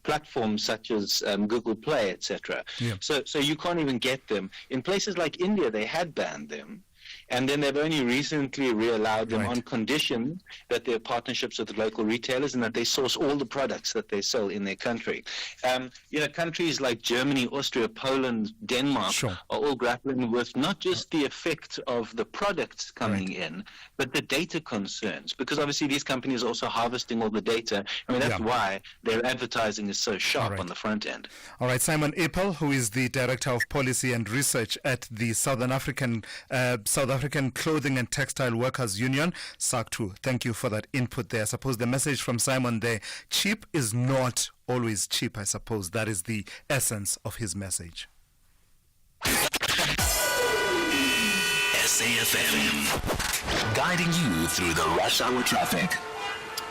platforms such as Google Play, etc. So you can't even get them. In places like India, they had banned them. And then they've only recently re-allowed them on condition that there are partnerships with local retailers and that they source all the products that they sell in their country. Countries like Germany, Austria, Poland, Denmark are all grappling with not just the effect of the products coming in, but the data concerns. Because obviously these companies are also harvesting all the data. I mean, that's why their advertising is so sharp on the front end. All right, Simon Apel, who is the Director of Policy and Research at the South African Clothing and Textile Workers Union, SACTU. Thank you for that input there. I suppose the message from Simon there, cheap is not always cheap, I suppose. That is the essence of his message. SAFM, guiding you through the rush hour traffic.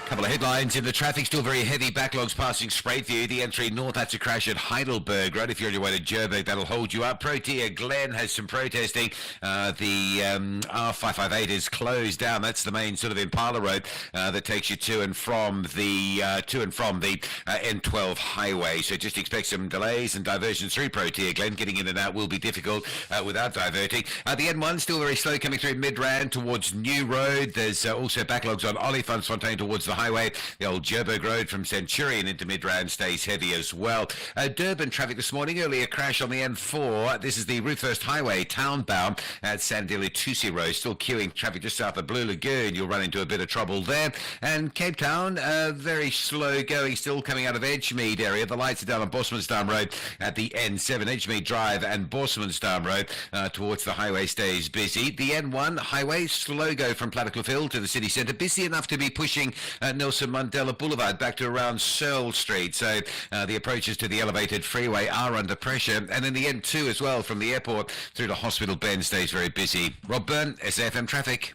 Couple of headlines in the traffic, still very heavy backlogs passing Spruitview. The N3 North, that's a crash at Heidelberg Road. If you're on your way to Joburg, that'll hold you up. Protea Glen has some protesting. The R558 is closed down. That's the main sort of Impala Road that takes you to and from the N12 highway. So just expect some delays and diversions through Protea Glen. Getting in and out will be difficult without diverting. The N1 still very slow coming through Midrand towards New Road. There's also backlogs on Olifantsfontein towards the highway. The old Joburg Road from Centurion into Midrand stays heavy as well. Durban traffic this morning, earlier crash on the N4. This is the Ruthurst Highway, townbound at Sandile-Tusi Road. Still queuing traffic just south of Blue Lagoon. You'll run into a bit of trouble there. And Cape Town, very slow going, still coming out of Edgemead area. The lights are down on Bosmansdam Road at the N7. Edgemead Drive and Bosmansdam Road towards the highway stays busy. The N1 highway, slow go from Plattekloof Hill to the city centre. Busy enough to be pushing Nelson Mandela Boulevard back to around Searle Street. So the approaches to the elevated freeway are under pressure. And then the N2 as well from the airport through to Hospital Bend stays very busy. Rob Byrne, SAFM Traffic.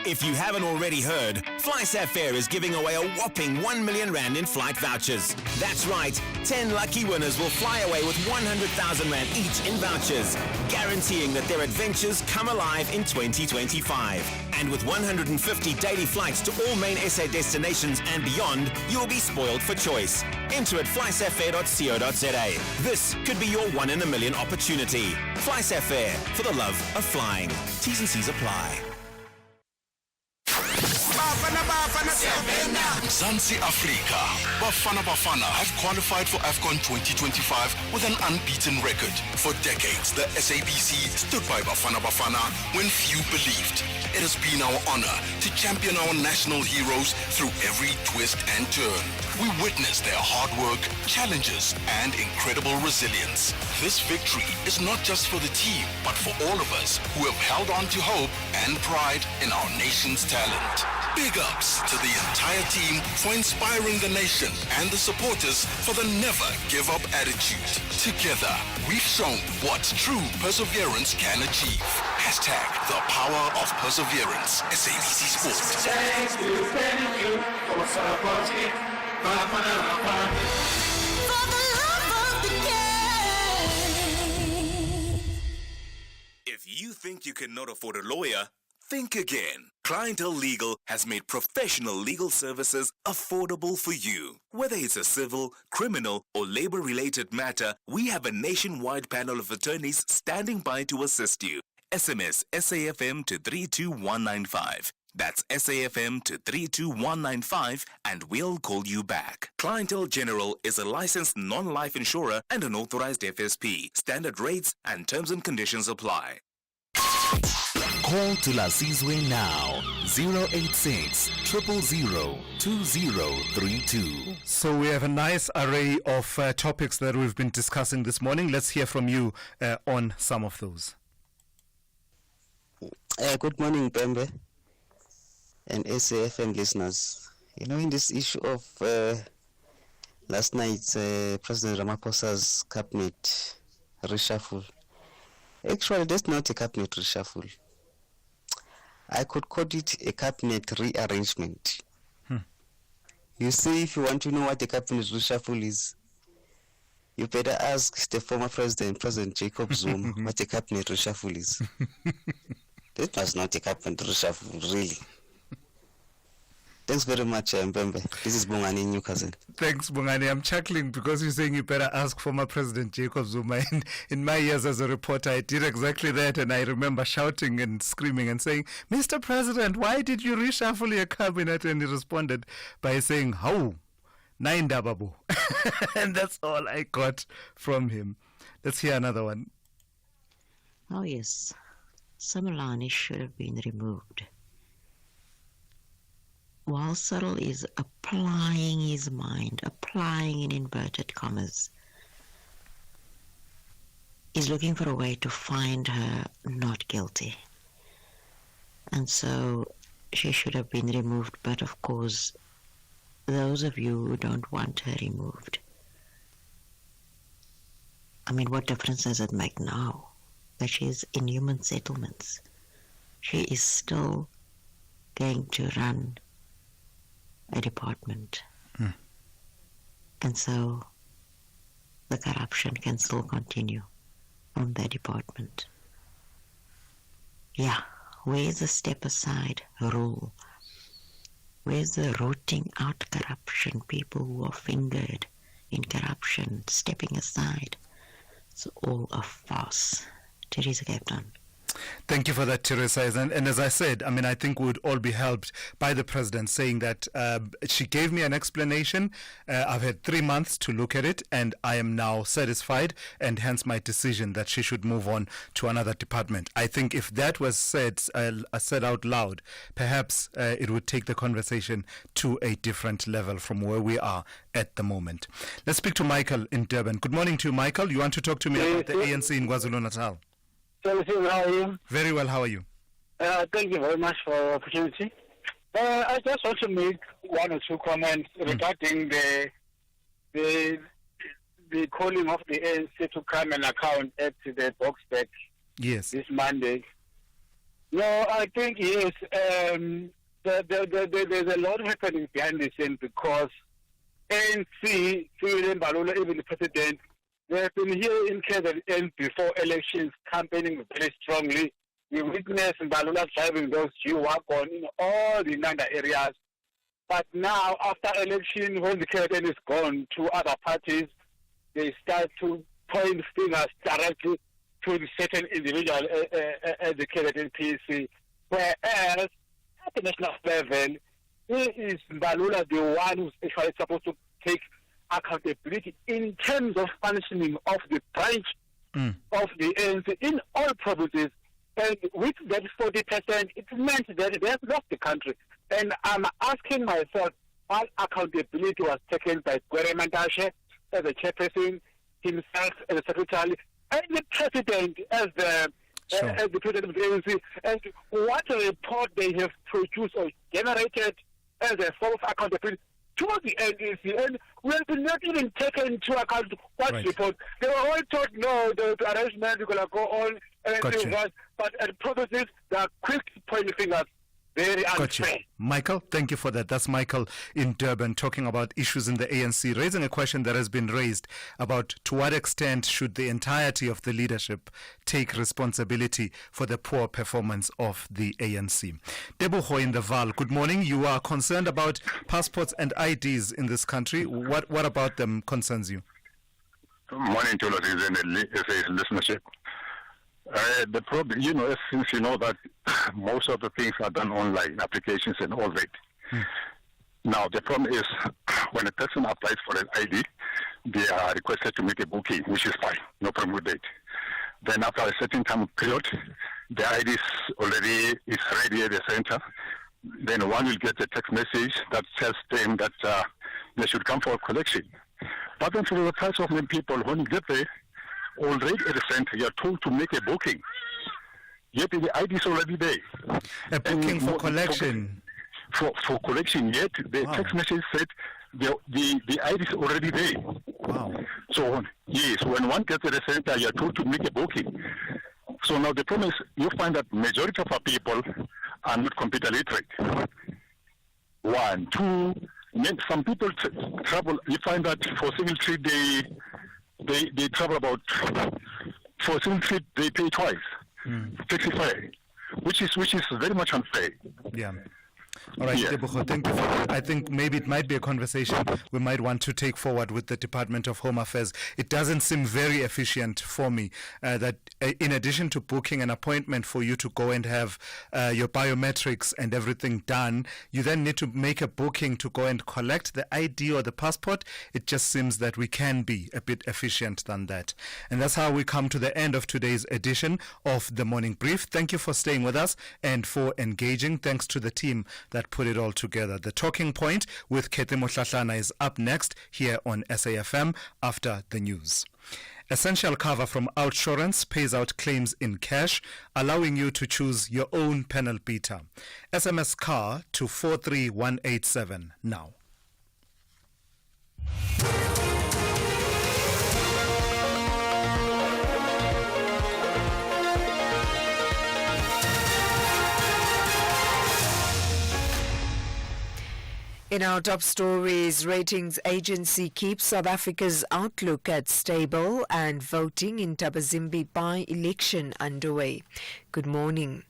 If you haven't already heard, FlySat is giving away a whopping 1 million rand in flight vouchers. That's right, 10 lucky winners will fly away with 100,000 rand each in vouchers, guaranteeing that their adventures come alive in 2025. And with 150 daily flights to all main SA destinations and beyond, you'll be spoiled for choice. Enter at flysatfair.co.za. This could be your 1 in a million opportunity. FlySat for the love of flying. T's and C's apply. Zansi Africa. Bafana Bafana have qualified for AFCON 2025 with an unbeaten record. For decades, the SABC stood by Bafana Bafana when few believed. It has been our honor to champion our national heroes through every twist and turn. We witnessed their hard work, challenges, and incredible resilience. This victory is not just for the team, but for all of us who have held on to hope and pride in our nation's talent. Big ups to the entire team for inspiring the nation and the supporters for the never give up attitude. Together, we've shown what true perseverance can achieve. Hashtag the power of perseverance. SABC Sports. Thank you for supporting Bafana Bafana. For the love of the game. If you think you cannot afford a lawyer, think again. Clientele Legal has made professional legal services affordable for you. Whether it's a civil, criminal, or labor-related matter, we have a nationwide panel of attorneys standing by to assist you. SMS SAFM to 32195. That's SAFM to 32195 and we'll call you back. Clientele General is a licensed non-life insurer and an authorized FSP. Standard rates and terms and conditions apply. Call Thulasizwe now, 086 000 2032. So we have a nice array of topics that we've been discussing this morning. Let's hear from you on some of those. Good morning, Pembe and SAFM listeners. You know, in this issue of last night's President Ramaphosa's cabinet reshuffle, actually that's not a cabinet reshuffle. I could call it a cabinet rearrangement. You see, if you want to know what a cabinet reshuffle is, you better ask the former president, President Jacob Zuma, what a cabinet reshuffle is. That was not a cabinet reshuffle, really. Thanks very much, Mbembe. This is Bongani in Newcastle. Thanks, Bongani. I'm chuckling because you're saying you better ask former President Jacob Zuma. In my years as a reporter, I did exactly that, and I remember shouting and screaming and saying, Mr. President, why did you reshuffle your cabinet? And he responded by saying, how? Nainda babu. And that's all I got from him. Let's hear another one. Oh, yes. Simelane should have been removed. While Cyril is applying his mind, applying in inverted commas, he's looking for a way to find her not guilty. And so she should have been removed, but of course, those of you who don't want her removed, I mean, what difference does it make now that she's in human settlements? She is still going to run a department. And so the corruption can still continue on that department. Yeah, where's the step aside rule? Where's the rooting out corruption, people who are fingered in corruption, stepping aside? It's all a farce. Teresa Cape Town. Thank you for that, Teresa. And as I said, I mean, I think we would all be helped by the president saying that she gave me an explanation. I've had 3 months to look at it, and I am now satisfied, and hence my decision that she should move on to another department. I think if that was said out loud, perhaps it would take the conversation to a different level from where we are at the moment. Let's speak to Michael in Durban. Good morning to you, Michael. You want to talk to me about the ANC in KwaZulu-Natal? How are you? Very well, how are you? Thank you very much for the opportunity. I just want to make one or two comments regarding the calling of the ANC to come and account at the Boxback this Monday. No, I think yes, there's a lot happening behind the scene because ANC, Mbalula, even the president, they have been here in KZN before elections, campaigning very strongly. We witnessed Mbalula driving those G-Wagon in all the Nanda areas. But now, after election, when the KZN is gone to other parties, they start to point fingers directly to the certain individual at the KZN PC. Whereas, at the national level, is Mbalula the one who's actually supposed to take accountability in terms of functioning of the branch of the ANC in all provinces? And with that 40%, it meant that they have lost the country. And I'm asking myself, what accountability was taken by Gwere Mantashe as a chairperson, himself as a secretary, and the president as the president of the ANC, and what report they have produced or generated as a form of accountability to the NDC, and we have not even taken into account what report. They were all told, no, the arrangement is going to go on, and but at provinces, they are quick to point the fingers. Very unfair. Michael, thank you for that. That's Michael in Durban talking about issues in the ANC, raising a question that has been raised about to what extent should the entirety of the leadership take responsibility for the poor performance of the ANC. Tebogo in the Val, good morning. You are concerned about passports and IDs in this country. What about them concerns you? Morning to listenership. The problem, since you know that most of the things are done online, applications and all that. Now, the problem is when a person applies for an ID, they are requested to make a booking, which is fine, no problem with that. Then after a certain time period, the ID is ready at the center. Then one will get a text message that tells them that they should come for a collection. But then for the price of many people, when you get there, already at the center, you are told to make a booking. Yet the ID is already there. A booking for collection? For collection, yet the text message said the ID is already there. Wow. So, yes, when one gets at the center, you are told to make a booking. So now the problem is you find that majority of our people are not computer literate. One. Two, some people travel, you find that for civil trade they travel about, for civil trade they pay twice. Taxi fare, which is very much unfair. Yeah. All right, Tebogo, thank you for that. I think maybe it might be a conversation we might want to take forward with the Department of Home Affairs. It doesn't seem very efficient for me that in addition to booking an appointment for you to go and have your biometrics and everything done, you then need to make a booking to go and collect the ID or the passport. It just seems that we can be a bit efficient than that. And that's how we come to the end of today's edition of the Morning Brief. Thank you for staying with us and for engaging. Thanks to the team that put it all together. The Talking Point with Kete Mohlahlana is up next here on SAFM after the news. Essential cover from Outsurance pays out claims in cash, allowing you to choose your own panel beater. SMS CAR to 43187 now. In our top stories, ratings agency keeps South Africa's outlook at stable and voting in Tabazimbi by-election underway. Good morning.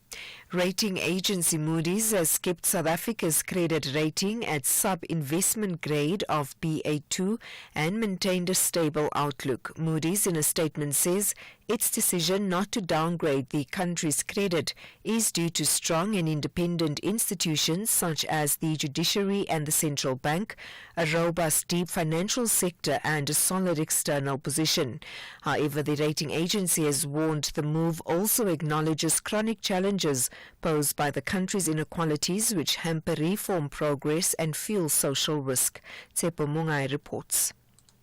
Rating agency Moody's has kept South Africa's credit rating at sub-investment grade of BA2 and maintained a stable outlook. Moody's in a statement says its decision not to downgrade the country's credit is due to strong and independent institutions such as the judiciary and the central bank, a robust deep financial sector and a solid external position. However, the rating agency has warned the move also acknowledges chronic challenges posed by the country's inequalities which hamper reform progress and fuel social risk. Tsepo Mungai reports.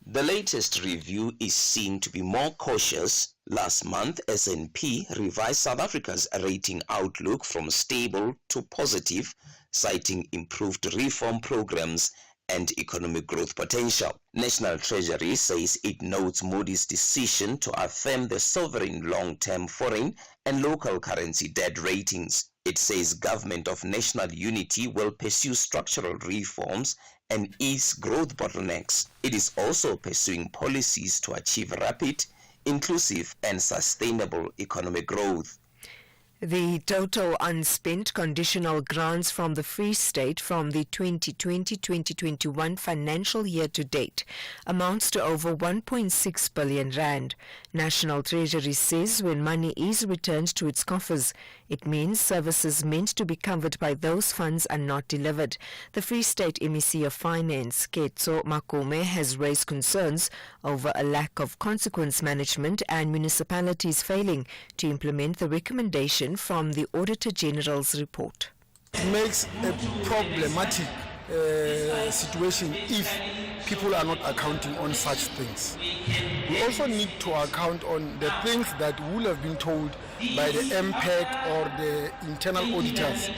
The latest review is seen to be more cautious. Last month, S&P revised South Africa's rating outlook from stable to positive, citing improved reform programs and economic growth potential. National Treasury says it notes Moody's decision to affirm the sovereign long-term foreign and local currency debt ratings. It says government of national unity will pursue structural reforms and ease growth bottlenecks. It is also pursuing policies to achieve rapid, inclusive and sustainable economic growth. The total unspent conditional grants from the Free State from the 2020-2021 financial year to date amounts to over 1.6 billion rand. National Treasury says when money is returned to its coffers, it means services meant to be covered by those funds are not delivered. The Free State MEC of Finance, Ketso Makome, has raised concerns over a lack of consequence management and municipalities failing to implement the recommendation from the Auditor General's report. It makes a problematic situation if people are not accounting on such things. We also need to account on the things that will have been told by the MPEC or the internal auditors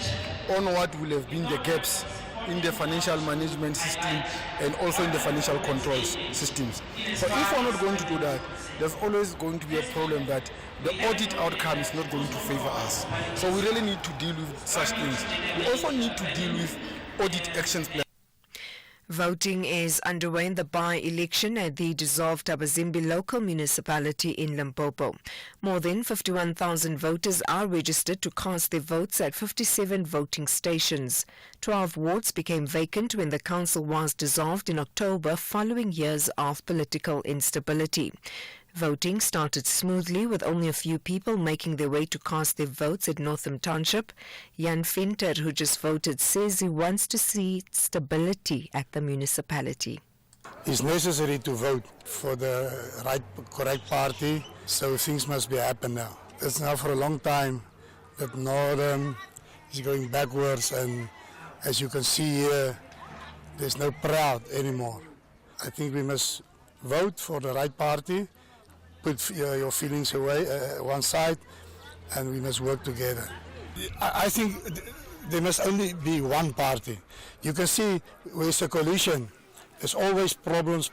on what will have been the gaps in the financial management system and also in the financial controls systems. So if we're not going to do that, there's always going to be a problem that the audit outcome is not going to favor us. So we really need to deal with such things. We also need to deal with audit actions plans. Voting is underway in the by-election at the dissolved Abazimbi local municipality in Limpopo. More than 51,000 voters are registered to cast their votes at 57 voting stations. 12 wards became vacant when the council was dissolved in October following years of political instability. Voting started smoothly with only a few people making their way to cast their votes at Northam Township. Jan Finter, who just voted, says he wants to see stability at the municipality. It's necessary to vote for the correct party, so things must be happening now. It's now for a long time that Northam is going backwards, and as you can see here, there's no proud anymore. I think we must vote for the right party, put your feelings away one side, and we must work together. I think there must only be one party. You can see with a coalition, there's always problems.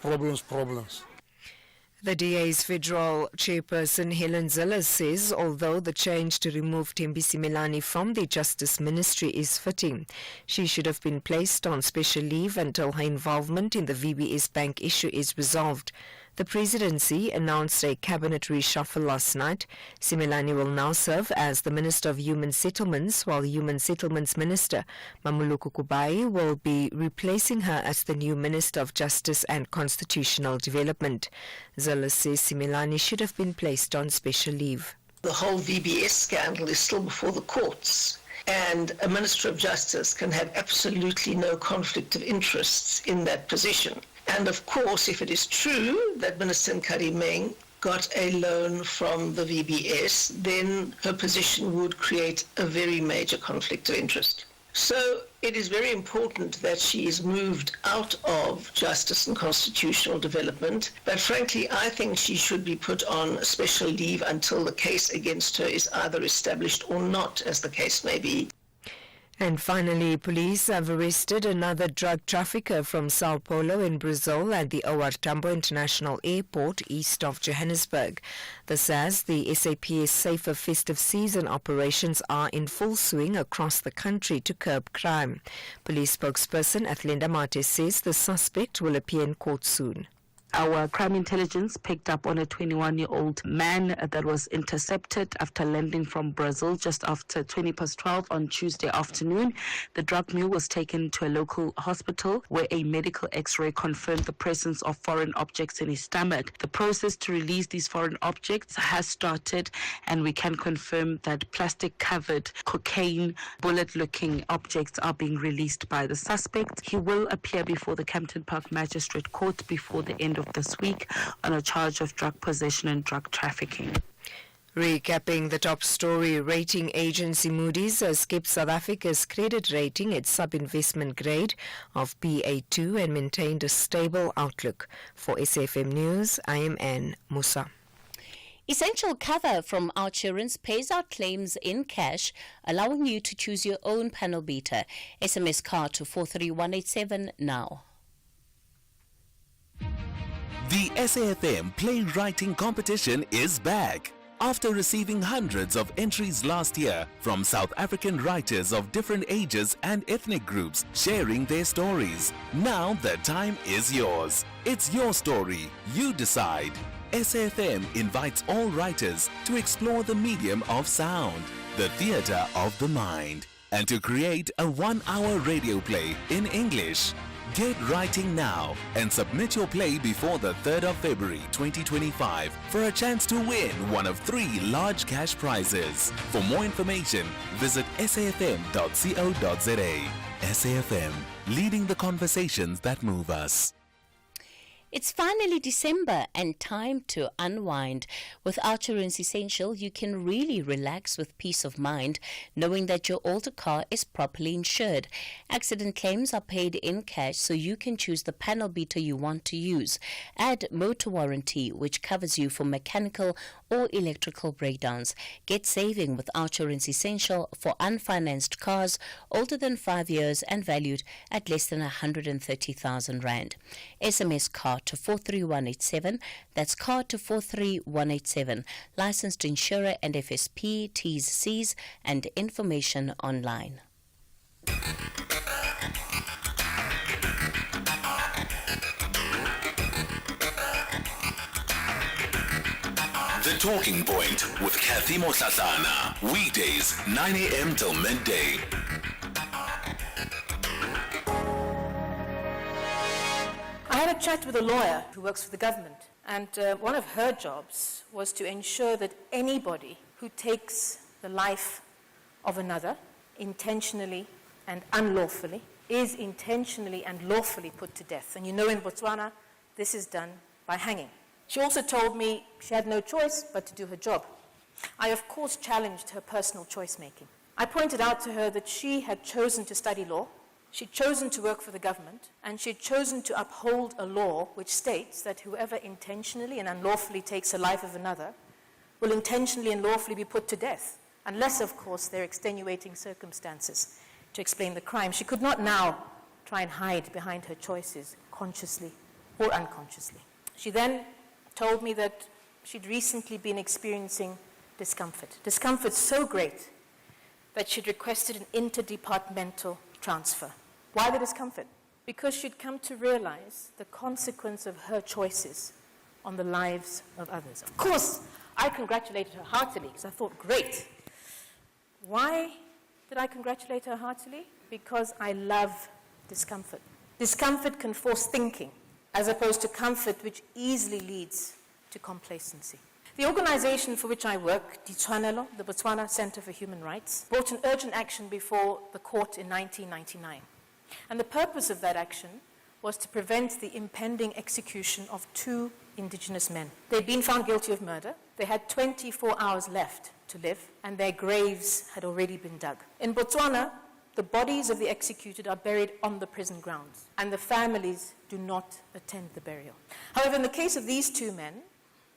The DA's federal chairperson Helen Ziller says although the change to remove Thembi Simelane from the Justice Ministry is fitting, she should have been placed on special leave until her involvement in the VBS Bank issue is resolved. The presidency announced a cabinet reshuffle last night. Simelane will now serve as the Minister of Human Settlements, while Human Settlements Minister Mamuluku Kubai will be replacing her as the new Minister of Justice and Constitutional Development. Zola says Simelane should have been placed on special leave. The whole VBS scandal is still before the courts, and a Minister of Justice can have absolutely no conflict of interests in that position. And of course, if it is true that Minister Nkarimeng got a loan from the VBS, then her position would create a very major conflict of interest. So it is very important that she is moved out of justice and constitutional development. But frankly, I think she should be put on special leave until the case against her is either established or not, as the case may be. And finally, police have arrested another drug trafficker from Sao Paulo in Brazil at the O.R. Tambo International Airport east of Johannesburg. This as the SAP's safer festive season operations are in full swing across the country to curb crime. Police spokesperson Athlenda Mate says the suspect will appear in court soon. Our crime intelligence picked up on a 21-year-old man that was intercepted after landing from Brazil just after 12:20 on Tuesday afternoon. The drug mule was taken to a local hospital where a medical x-ray confirmed the presence of foreign objects in his stomach. The process to release these foreign objects has started, and we can confirm that plastic-covered cocaine, bullet-looking objects are being released by the suspect. He will appear before the Campton Park Magistrate Court before the end of this week on a charge of drug possession and drug trafficking. Recapping the top story, rating agency Moody's has kept South Africa's credit rating at sub-investment grade of Ba2 and maintained a stable outlook. For SFM News, I am Anne Musa. Essential cover from Outsurance pays out claims in cash, allowing you to choose your own panel beater. SMS card to 43187 now. The SAFM Playwriting Competition is back. After receiving hundreds of entries last year from South African writers of different ages and ethnic groups sharing their stories, now the time is yours. It's your story. You decide. SAFM invites all writers to explore the medium of sound. the theatre of the mind, and to create a 1-hour radio play in English. Get writing now and submit your play before the 3rd of February 2025 for a chance to win one of 3 large cash prizes. For more information, visit safm.co.za. SAFM, leading the conversations that move us. It's finally December and time to unwind. With Outsurance Essential, you can really relax with peace of mind, knowing that your older car is properly insured. Accident claims are paid in cash, so you can choose the panel beater you want to use. Add motor warranty, which covers you for mechanical or electrical breakdowns. Get saving with Outsurance Essential for unfinanced cars older than 5 years and valued at less than 130,000 Rand. SMS car to 43187. That's car to 43187. Licensed insurer and FSP, T's, C's, and information online. The Talking Point with Kathy Motlatlana. Weekdays, 9 a.m. till midday. I had a chat with a lawyer who works for the government, and one of her jobs was to ensure that anybody who takes the life of another intentionally and unlawfully is intentionally and lawfully put to death. And you know, in Botswana, this is done by hanging. She also told me she had no choice but to do her job. I, of course, challenged her personal choice-making. I pointed out to her that she had chosen to study law, she'd chosen to work for the government, and she'd chosen to uphold a law which states that whoever intentionally and unlawfully takes the life of another will intentionally and lawfully be put to death, unless, of course, there are extenuating circumstances to explain the crime. She could not now try and hide behind her choices, consciously or unconsciously. She then told me that she'd recently been experiencing discomfort so great that she'd requested an interdepartmental transfer. Why the discomfort? Because she'd come to realize the consequence of her choices on the lives of others. Of course, I congratulated her heartily because I thought, great. Why did I congratulate her heartily? Because I love discomfort. Discomfort can force thinking, as opposed to comfort, which easily leads to complacency. The organization for which I work, Ditshwanelo, the Botswana Center for Human Rights, brought an urgent action before the court in 1999. And the purpose of that action was to prevent the impending execution of 2 indigenous men. They'd been found guilty of murder. They had 24 hours left to live, and their graves had already been dug. In Botswana, the bodies of the executed are buried on the prison grounds, and the families do not attend the burial. However, in the case of these 2 men,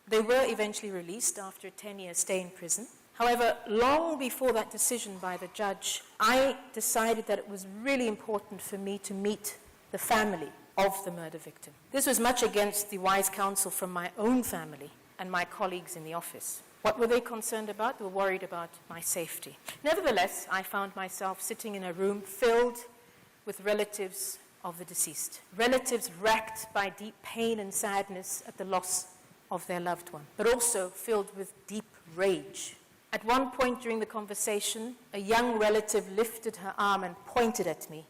they were eventually released after a 10-year stay in prison. However, long before that decision by the judge, I decided that it was really important for me to meet the family of the murder victim. This was much against the wise counsel from my own family and my colleagues in the office. What were they concerned about? They were worried about my safety. Nevertheless, I found myself sitting in a room filled with relatives of the deceased. Relatives racked by deep pain and sadness at the loss of their loved one, but also filled with deep rage. At one point during the conversation, a young relative lifted her arm and pointed at me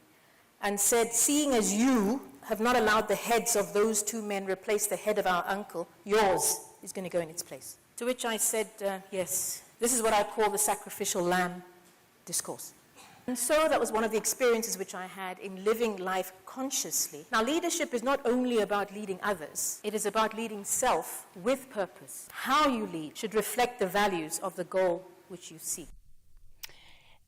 and said, "Seeing as you have not allowed the heads of those 2 men replace the head of our uncle, yours is going to go in its place." To which I said, yes, this is what I call the sacrificial lamb discourse. And so that was one of the experiences which I had in living life consciously. Now, leadership is not only about leading others, it is about leading self with purpose. How you lead should reflect the values of the goal which you seek.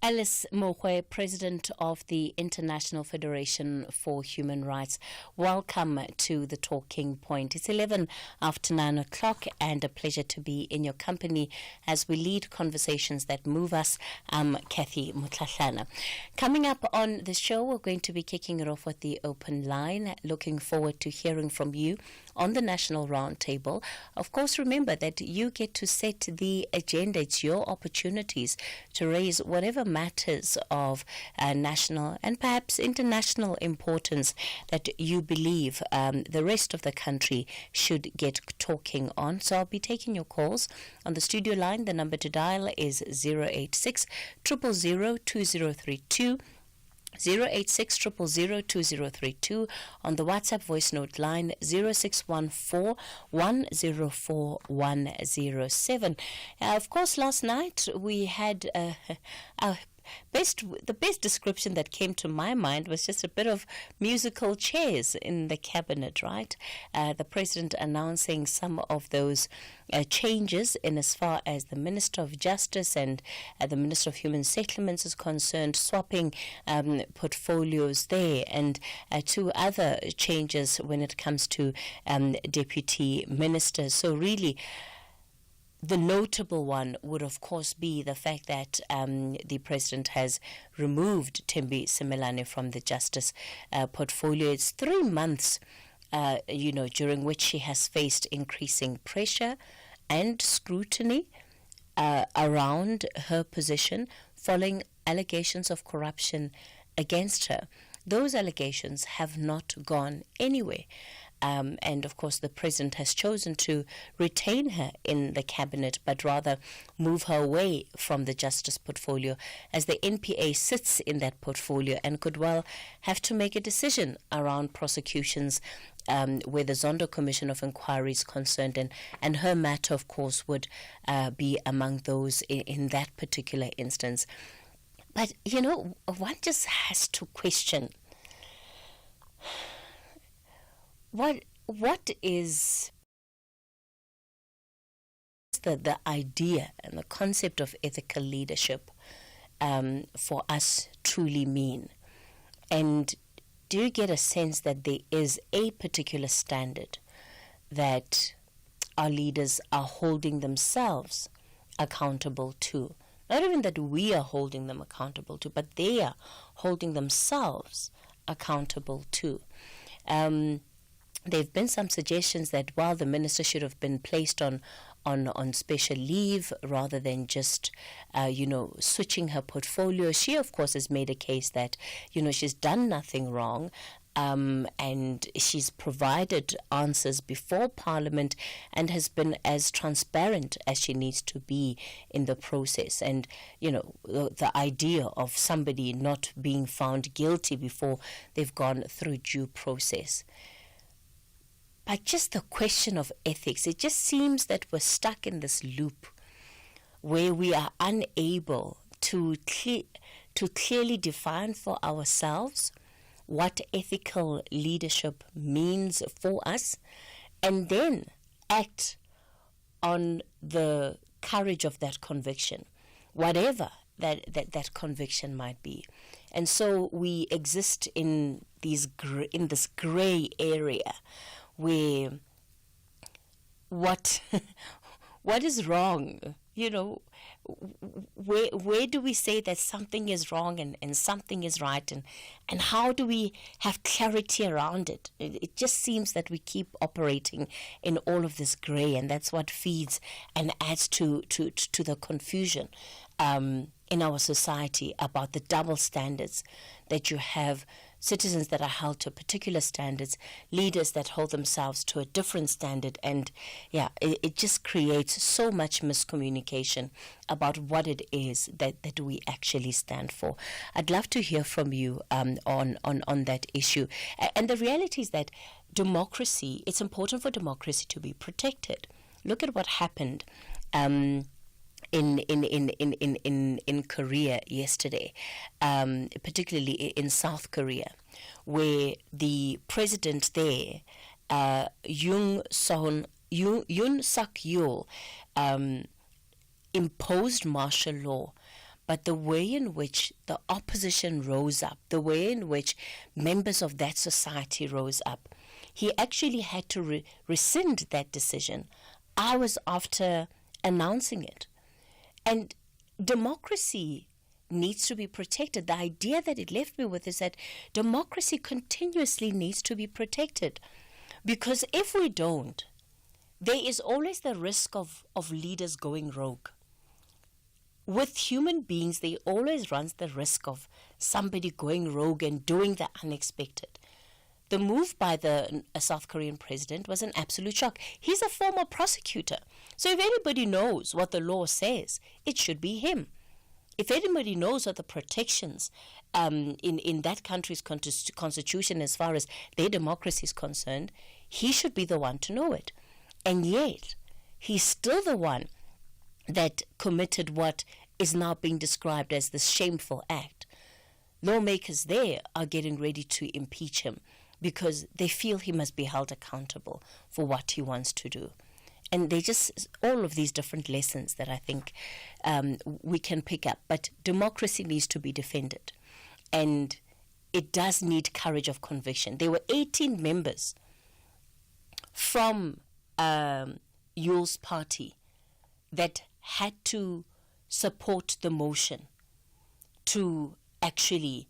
Alice Mohwe, President of the International Federation for Human Rights. Welcome to the Talking Point. It's 11 after 9 o'clock and a pleasure to be in your company as we lead conversations that move us. I'm Kathy Motlatlana. Coming up on the show, we're going to be kicking it off with the open line. Looking forward to hearing from you on the National Roundtable. Of course, remember that you get to set the agenda. It's your opportunities to raise whatever matters of national and perhaps international importance that you believe the rest of the country should get talking on. So I'll be taking your calls on the studio line. The number to dial is 086 000 2032. 086 000 2032. On the WhatsApp voice note line 0614 104 107. Of course, last night we had the best description that came to my mind was just a bit of musical chairs in the cabinet, right? The president announcing some of those changes in as far as the Minister of Justice and the Minister of Human Settlements is concerned, swapping portfolios there, and two other changes when it comes to deputy ministers. So really, the notable one would, of course, be the fact that the president has removed Thulasizwe Simelane from the justice portfolio. It's 3 months, during which she has faced increasing pressure and scrutiny around her position following allegations of corruption against her. Those allegations have not gone anywhere. And of course, the president has chosen to retain her in the cabinet, but rather move her away from the justice portfolio, as the NPA sits in that portfolio and could well have to make a decision around prosecutions where the Zondo Commission of Inquiry is concerned, and her matter, of course, would be among those in that particular instance. But, one just has to question what is the idea and the concept of ethical leadership for us truly mean? And do you get a sense that there is a particular standard that our leaders are holding themselves accountable to? Not even that we are holding them accountable to, but they are holding themselves accountable to. There have been some suggestions that while the minister should have been placed on special leave rather than just, switching her portfolio, she, of course, has made a case that, she's done nothing wrong. And she's provided answers before Parliament and has been as transparent as she needs to be in the process. And, the idea of somebody not being found guilty before they've gone through due process. But just the question of ethics, it just seems that we're stuck in this loop where we are unable to clearly define for ourselves what ethical leadership means for us, and then act on the courage of that conviction, whatever that conviction might be. And so we exist in this gray area where what is wrong? Where do we say that something is wrong and something is right, and how do we have clarity around it? It just seems that we keep operating in all of this gray, and that's what feeds and adds to the confusion in our society about the double standards that you have. Citizens that are held to particular standards, leaders that hold themselves to a different standard, and it just creates so much miscommunication about what it is that we actually stand for. I'd love to hear from you on that issue. And the reality is that democracy, it's important for democracy to be protected. Look at what happened in Korea yesterday, particularly in South Korea, where the president there, Yoon Suk-yeol, imposed martial law. But the way in which the opposition rose up, the way in which members of that society rose up, he actually had to rescind that decision hours after announcing it. And democracy needs to be protected. The idea that it left me with is that democracy continuously needs to be protected. Because if we don't, there is always the risk of leaders going rogue. with human beings, they always runs the risk of somebody going rogue and doing the unexpected. The move by the South Korean president was an absolute shock. He's a former prosecutor. So if anybody knows what the law says, it should be him. If anybody knows what the protections in that country's constitution as far as their democracy is concerned, he should be the one to know it. And yet, he's still the one that committed what is now being described as this shameful act. Lawmakers there are getting ready to impeach him because they feel he must be held accountable for what he wants to do. And they just, all of these different lessons that I think we can pick up. But democracy needs to be defended. And it does need courage of conviction. There were 18 members from Yule's party that had to support the motion to actually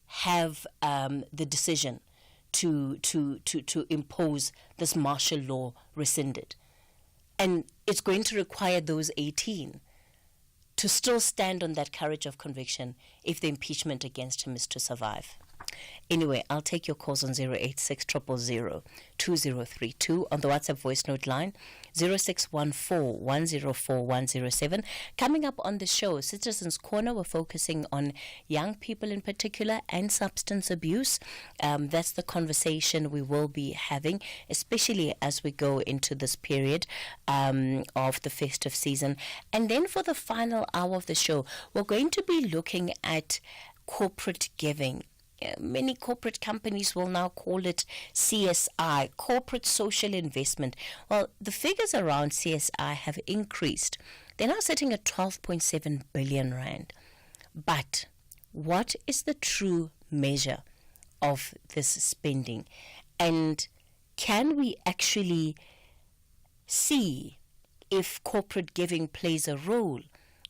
have the decision to impose this martial law rescinded. And it's going to require those 18 to still stand on that courage of conviction if the impeachment against him is to survive. Anyway, I'll take your calls on 086 000 2032 on the WhatsApp voice note line 0614 104 107. Coming up on the show, Citizens Corner, we're focusing on young people in particular and substance abuse. That's the conversation we will be having, especially as we go into this period of the festive season. And then for the final hour of the show, we're going to be looking at corporate giving. Many corporate companies will now call it CSI, corporate social investment. Well, the figures around CSI have increased. They're now sitting at 12.7 billion rand. But what is the true measure of this spending? And can we actually see if corporate giving plays a role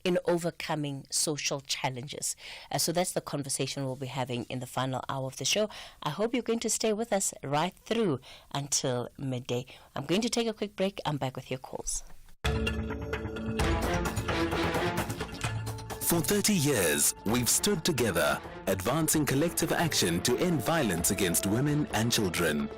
in overcoming social challenges? So that's the conversation we'll be having in the final hour of the show. I hope you're going to stay with us right through until midday. I'm going to take a quick break. I'm back with your calls. For 30 years, we've stood together, advancing collective action to end violence against women and children.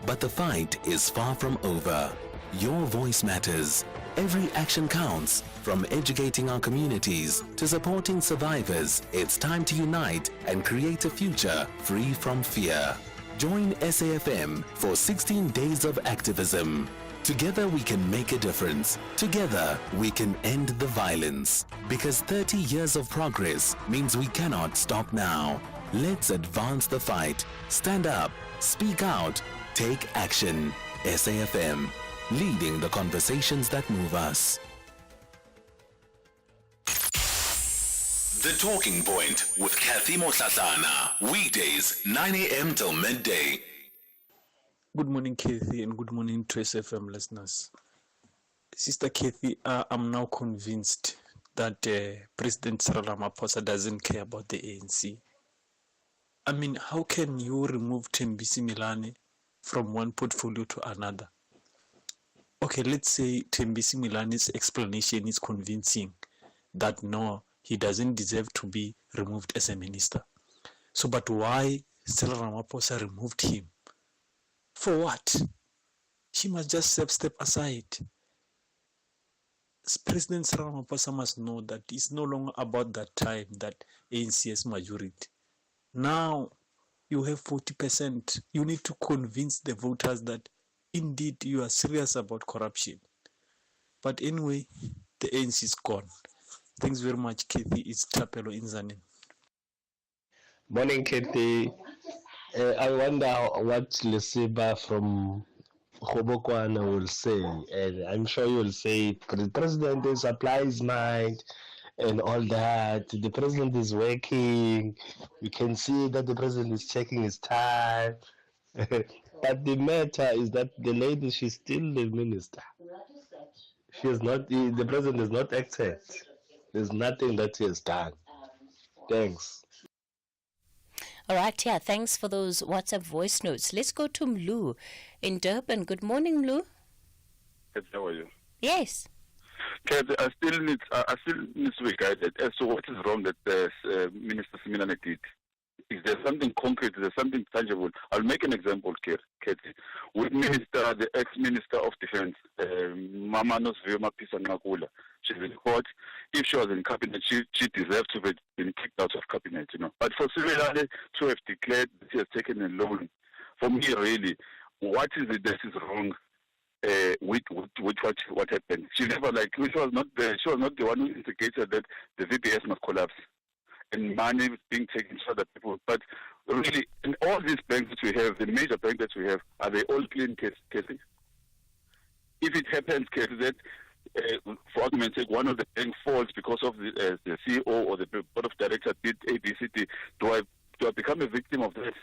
But the fight is far from over. Your voice matters. Every action counts. From educating our communities to supporting survivors, it's time to unite and create a future free from fear. Join SAFM for 16 days of activism. Together we can make a difference. Together we can end the violence. Because 30 years of progress means we cannot stop now. Let's advance the fight. Stand up, speak out, take action. SAFM, leading the conversations that move us. The Talking Point with Kathy Motlatlana. Weekdays, 9 a.m. till midday. Good morning, Kathy, and good morning to SFM listeners. Sister Kathy, I'm now convinced that President Cyril Ramaphosa doesn't care about the ANC. I mean, how can you remove Thembi Simelane from one portfolio to another? Okay, let's say Thembi Simelane's explanation is convincing that no, he doesn't deserve to be removed as a minister. So, but why Cyril Ramaphosa removed him? For what? He must just step aside. President Cyril Ramaphosa must know that it's no longer about that time that ANC has majority. Now you have 40%. You need to convince the voters that indeed you are serious about corruption. But anyway, the ANC is gone. Thanks very much, Kathy. It's Tapelo in Zanin. Morning, Kathy. I wonder what Lesiba from Hobokwana will say. And I'm sure you'll say, the president is apply his mind and all that. The president is working. You can see that the president is checking his time. But the matter is that the lady, she's still the minister. She is not, the president is not acted. There's nothing that he has done. Thanks. All right, yeah, thanks for those WhatsApp voice notes. Let's go to Mlu in Durban. Good morning, Mlu. How are you? Yes. Kathy, I still need to be guided as to what is wrong that Minister Simelane did. Is there something concrete? Is there something tangible? I'll make an example, Kathy. With the ex-Minister of Defense, Mama Nosviwe Mapisa Ngakula, she's in court. If she was in cabinet, she deserved to have been kicked out of cabinet, But for Simelane to have declared that she has taken a loan, for me, really, what is it that is wrong with what happened? She never she was not the one who indicated that the VBS must collapse and money is being taken to other people. But really, in all these banks that we have, the major banks that we have, are they all clean cases? If it happens, Kathy, that for argument's sake, one of the banks falls because of the CEO or the board of directors did ABCD, do I become a victim of that?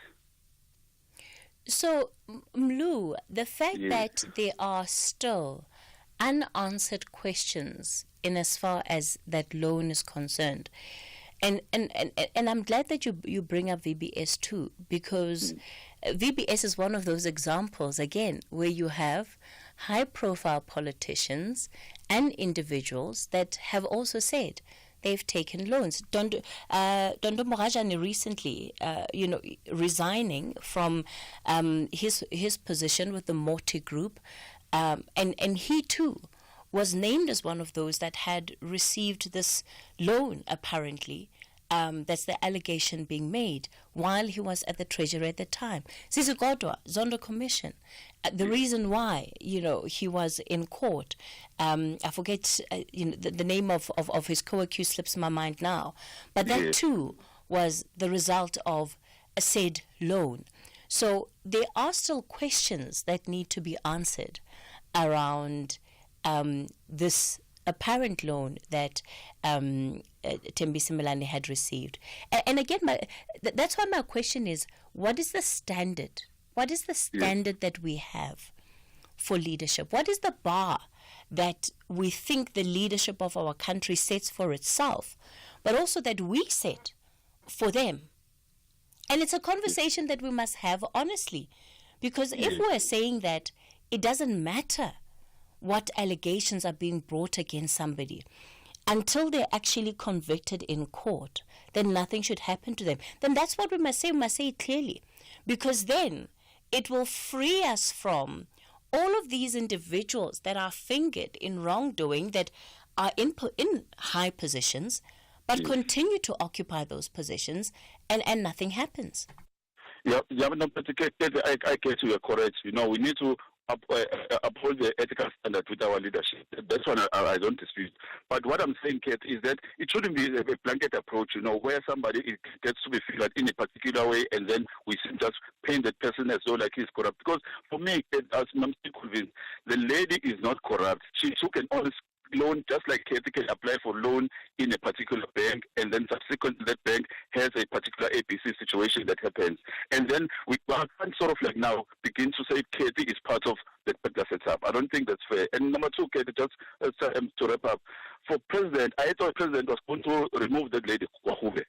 So, Mlu, the fact that there are still unanswered questions in as far as that loan is concerned, and I'm glad that you bring up VBS too, because VBS is one of those examples, again, where you have high-profile politicians and individuals that have also said they've taken loans. Dondo Morajane recently, resigning from his position with the Morty Group, and he too was named as one of those that had received this loan, apparently. That's the allegation being made while he was at the Treasury at the time. Sizugodwa, Zondo Commission. The reason why, he was in court, I forget, the name of his co-accused slips my mind now, but that too was the result of a said loan. So there are still questions that need to be answered around this apparent loan that Thembi Simelane had received. And again, that's why my question is, what is the standard? What is the standard that we have for leadership? What is the bar that we think the leadership of our country sets for itself, but also that we set for them? And it's a conversation that we must have honestly, because if we're saying that it doesn't matter what allegations are being brought against somebody until they're actually convicted in court, then nothing should happen to them. Then that's what we must say. We must say it clearly, because then it will free us from all of these individuals that are fingered in wrongdoing, that are in high positions, but continue to occupy those positions, and nothing happens. I get you, you're correct. We need to uphold the ethical standard with our leadership. That's one I don't dispute. But what I'm saying, Kate, is that it shouldn't be a blanket approach, where somebody gets to be figured in a particular way, and then we just paint that person as though like he's corrupt. Because for me, as I'm still convinced, the lady is not corrupt. She took an honest loan, just like Kathy can apply for loan in a particular bank, and then subsequently that bank has a particular APC situation that happens. And then we can't sort of now begin to say Kathy is part of that setup. I don't think that's fair. And number two, Kathy, just to wrap up, for President, I thought President was going to remove that lady, Kwahube.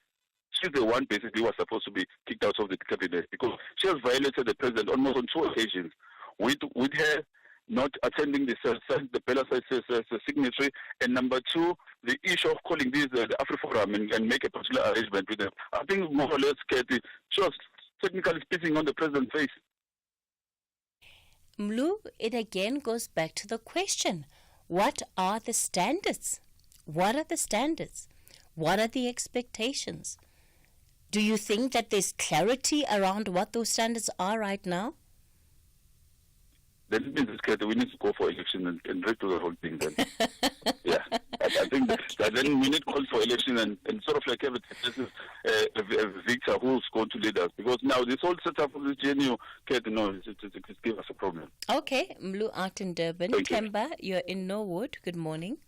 She's the one basically who was supposed to be kicked out of the cabinet, because she has violated the President almost on 2 occasions. With her not attending the Bella signatory, and number two, the issue of calling this the AfriForum and make a particular arrangement with them. I think more or less, Kathy, just technically spitting on the president's face. Mlu, it again goes back to the question, what are the standards? What are the standards? What are the expectations? Do you think that there's clarity around what those standards are right now? Then it means we need to go for election and break to the whole thing then. I think that then we need to call for election and sort of like everything. This is a victor who's going to lead us. Because now this whole setup of this GNU, it gives us a problem. Okay, Mlu out in Durban. Temba, you're in Norwood. Good morning.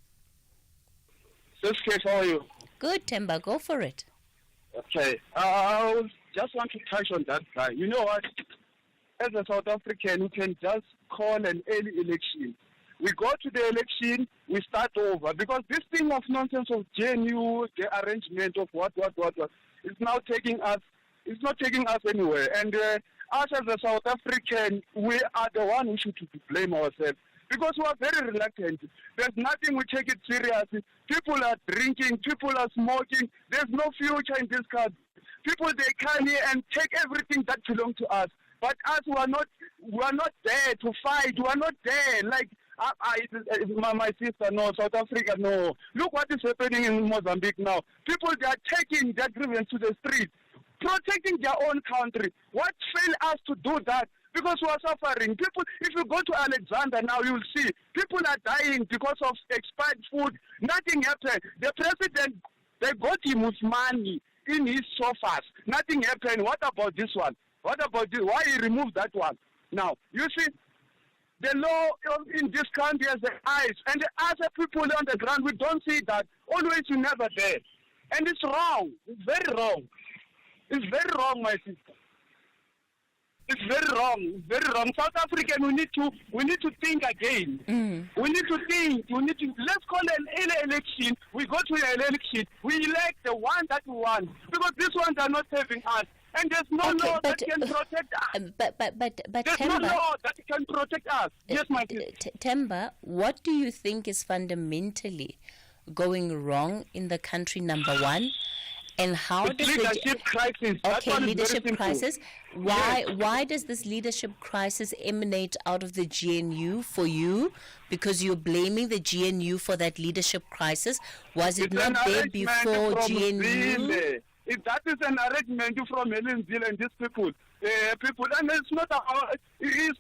Yes, Kate, how are you? Good, Temba. Go for it. Okay. I just want to touch on that guy. You know what? As a South African, we can just call an early election. We go to the election, we start over. Because this thing of nonsense of GNU, the arrangement of what, it's now taking us, it's not taking us anywhere. And us as a South African, we are the one who should blame ourselves. Because we are very reluctant. There's nothing we take it seriously. People are drinking, people are smoking. There's no future in this country. People, they come here and take everything that belongs to us. But us, we are not there to fight. We are not there. Like, my sister, no, South Africa, no. Look what is happening in Mozambique now. People, they are taking their grievance to the streets, protecting their own country. What failed us to do that? Because we are suffering. People, if you go to Alexander now, you'll see people are dying because of expired food. Nothing happened. The president, they got him with money in his sofas. Nothing happened. What about this one? What about this? Why he removed that one? Now, you see, the law in this country has the eyes, and the other people on the ground, we don't see that. Always you never there. And it's wrong. It's very wrong. It's very wrong, my sister. It's very wrong. Very wrong. South African, we need to think again. We need to think. Let's call an early election. We go to an election. We elect the one that we want, because these ones are not serving us. And there's no law that can protect us. But there's Temba, no law that can protect us. Yes, my sister. Temba, what do you think is fundamentally going wrong in the country, number one? And how the does leadership crisis? Okay, leadership crisis. Why does this leadership crisis emanate out of the GNU for you? Because you're blaming the GNU for that leadership crisis. Was it not there before GNU? If that is an arrangement from Helen Zille and these people, and it's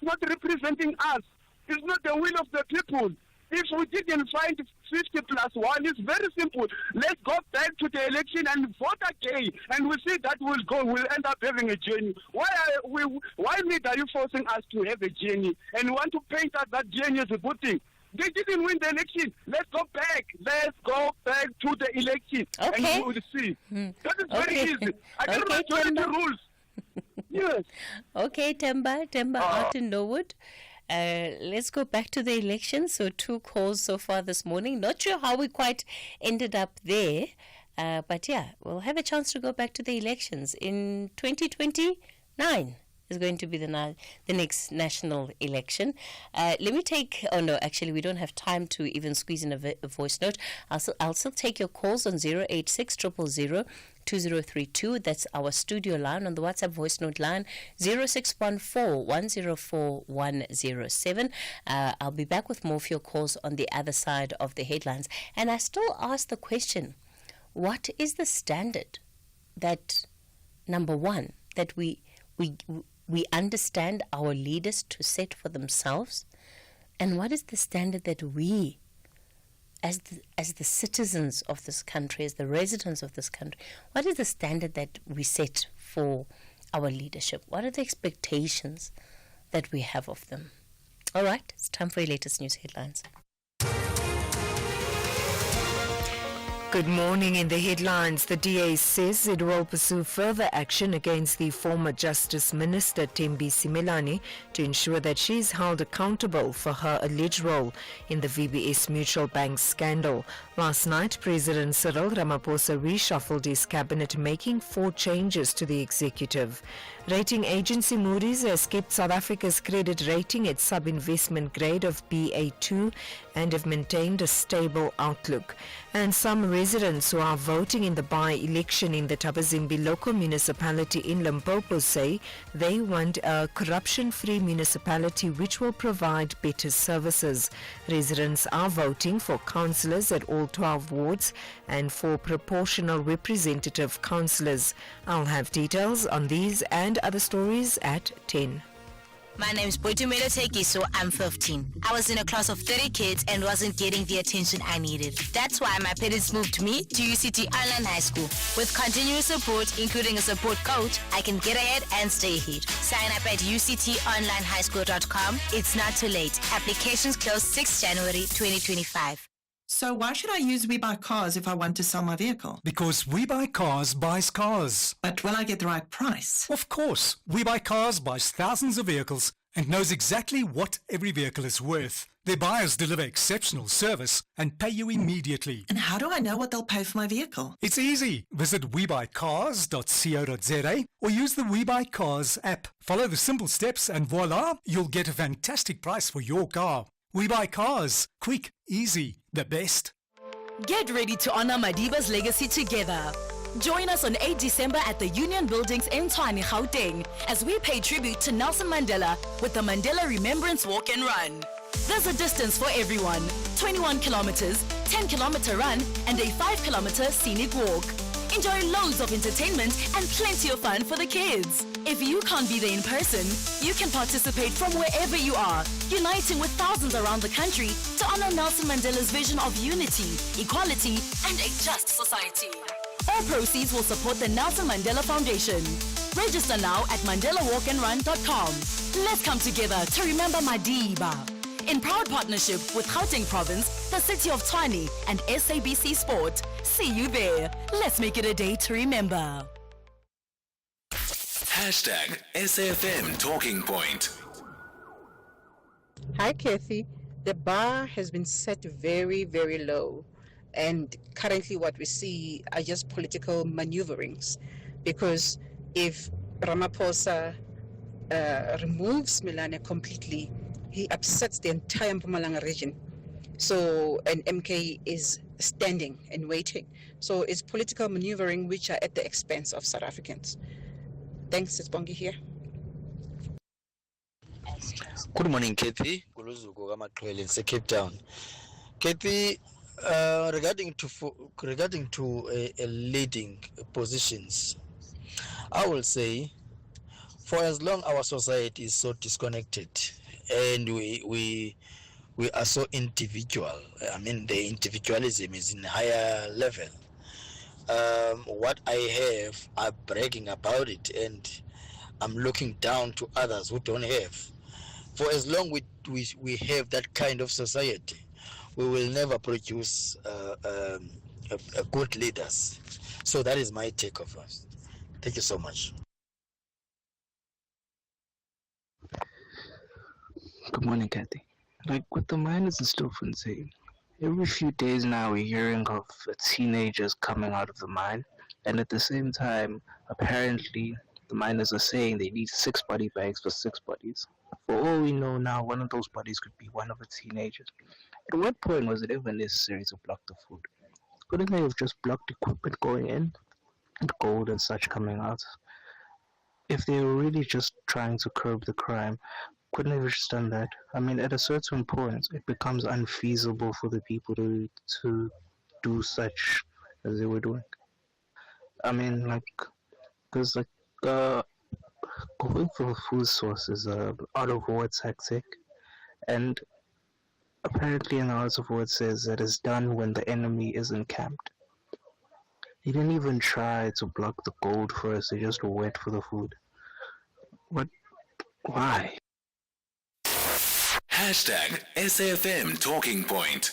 not representing us. It's not the will of the people. If we didn't find 50 plus 1, it's very simple. Let's go back to the election and vote again, and we see that we'll end up having a journey. Why are you forcing us to have a journey and want to paint us that journey as a good thing? They didn't win the election. Let's go back. Let's go back to the election, and we will see. That is very easy. I don't know the rules. Yes. Okay, Temba out in Norwood. Let's go back to the election. So 2 calls so far this morning. Not sure how we quite ended up there. But yeah, we'll have a chance to go back to the elections in 2029. Is going to be the next national election. Let me take, actually we don't have time to even squeeze in a voice note. I'll still take your calls on 086 000 2032. That's our studio line. On the WhatsApp voice note line, 0614 104 107. I'll be back with more of your calls on the other side of the headlines. And I still ask the question, what is the standard that, number one, that we understand our leaders to set for themselves, and what is the standard that we, as the citizens of this country, as the residents of this country, what is the standard that we set for our leadership? What are the expectations that we have of them? All right, it's time for your latest news headlines. Good morning. In the headlines, the DA says it will pursue further action against the former Justice Minister Thulasizwe Simelane to ensure that she is held accountable for her alleged role in the VBS Mutual Bank scandal. Last night, President Cyril Ramaphosa reshuffled his cabinet, making 4 changes to the executive. Rating agency Moody's has kept South Africa's credit rating at sub-investment grade of Ba2 and have maintained a stable outlook. And some residents who are voting in the by-election in the Thabazimbi local municipality in Limpopo say they want a corruption-free municipality which will provide better services. Residents are voting for councillors at all 12 wards and for proportional representative councillors. I'll have details on these and other stories at 10. My name is Boitumelo Tekiso. I'm 15. I was in a class of 30 kids and wasn't getting the attention I needed. That's why my parents moved me to UCT Online High School. With continuous support, including a support coach, I can get ahead and stay ahead. Sign up at uctonlinehighschool.com. It's not too late. Applications close 6 January 2025. So why should I use We Buy Cars if I want to sell my vehicle? Because We Buy Cars buys cars. But will I get the right price? Of course. We Buy Cars buys thousands of vehicles and knows exactly what every vehicle is worth. Their buyers deliver exceptional service and pay you immediately. And how do I know what they'll pay for my vehicle? It's easy. Visit webuycars.co.za or use the WeBuyCars app. Follow the simple steps and voila, you'll get a fantastic price for your car. WeBuyCars. Quick, easy, the best. Get ready to honor Madiba's legacy together. Join us on 8 December at the Union Buildings in Tshwane, Gauteng, as we pay tribute to Nelson Mandela with the Mandela Remembrance Walk and Run. There's a distance for everyone: 21 kilometers, 10-kilometer run, and a 5-kilometer scenic walk. Enjoy loads of entertainment and plenty of fun for the kids. If you can't be there in person, you can participate from wherever you are, uniting with thousands around the country to honor Nelson Mandela's vision of unity, equality, and a just society. All proceeds will support the Nelson Mandela Foundation. Register now at mandelawalkandrun.com. Let's come together to remember Madiba. In proud partnership with Gauteng Province, the City of Tshwane, and SABC Sport. See you there. Let's make it a day to remember. #SAFM Talking Point. Hi, Kathy. The bar has been set very, very low. And currently what we see are just political maneuverings. Because if Ramaphosa removes Simelane completely, he upsets the entire Mpumalanga region. So, and MK is standing and waiting. So it's political maneuvering which are at the expense of South Africans. Thanks, it's Bongi here. Good morning, Kathy. Kuluzuko Kamaqhele, it's Cape Town. Kathy, regarding to leading positions, I will say, for as long our society is so disconnected and we are so individual, I mean the individualism is in a higher level. What I have, I'm bragging about it, and I'm looking down to others who don't have. For as long we have that kind of society, we will never produce good leaders. So that is my take of us. Thank you so much. Good morning, Kathy. Like with the miners in Stilfontein, every few days now we're hearing of teenagers coming out of the mine, and at the same time, apparently, the miners are saying they need 6 body bags for 6 bodies. For all we know now, one of those bodies could be one of the teenagers. At what point was it ever necessary to block the food? Couldn't they have just blocked equipment going in and gold and such coming out? If they were really just trying to curb the crime, couldn't they have just done that? I mean, at a certain point, it becomes unfeasible for the people to do such as they were doing. I mean, like, because going for food sources out of war tactic, and apparently in the Out of War it says that it's done when the enemy is encamped. They didn't even try to block the gold first, they just went for the food. What? Why? #SAFM Talking Point.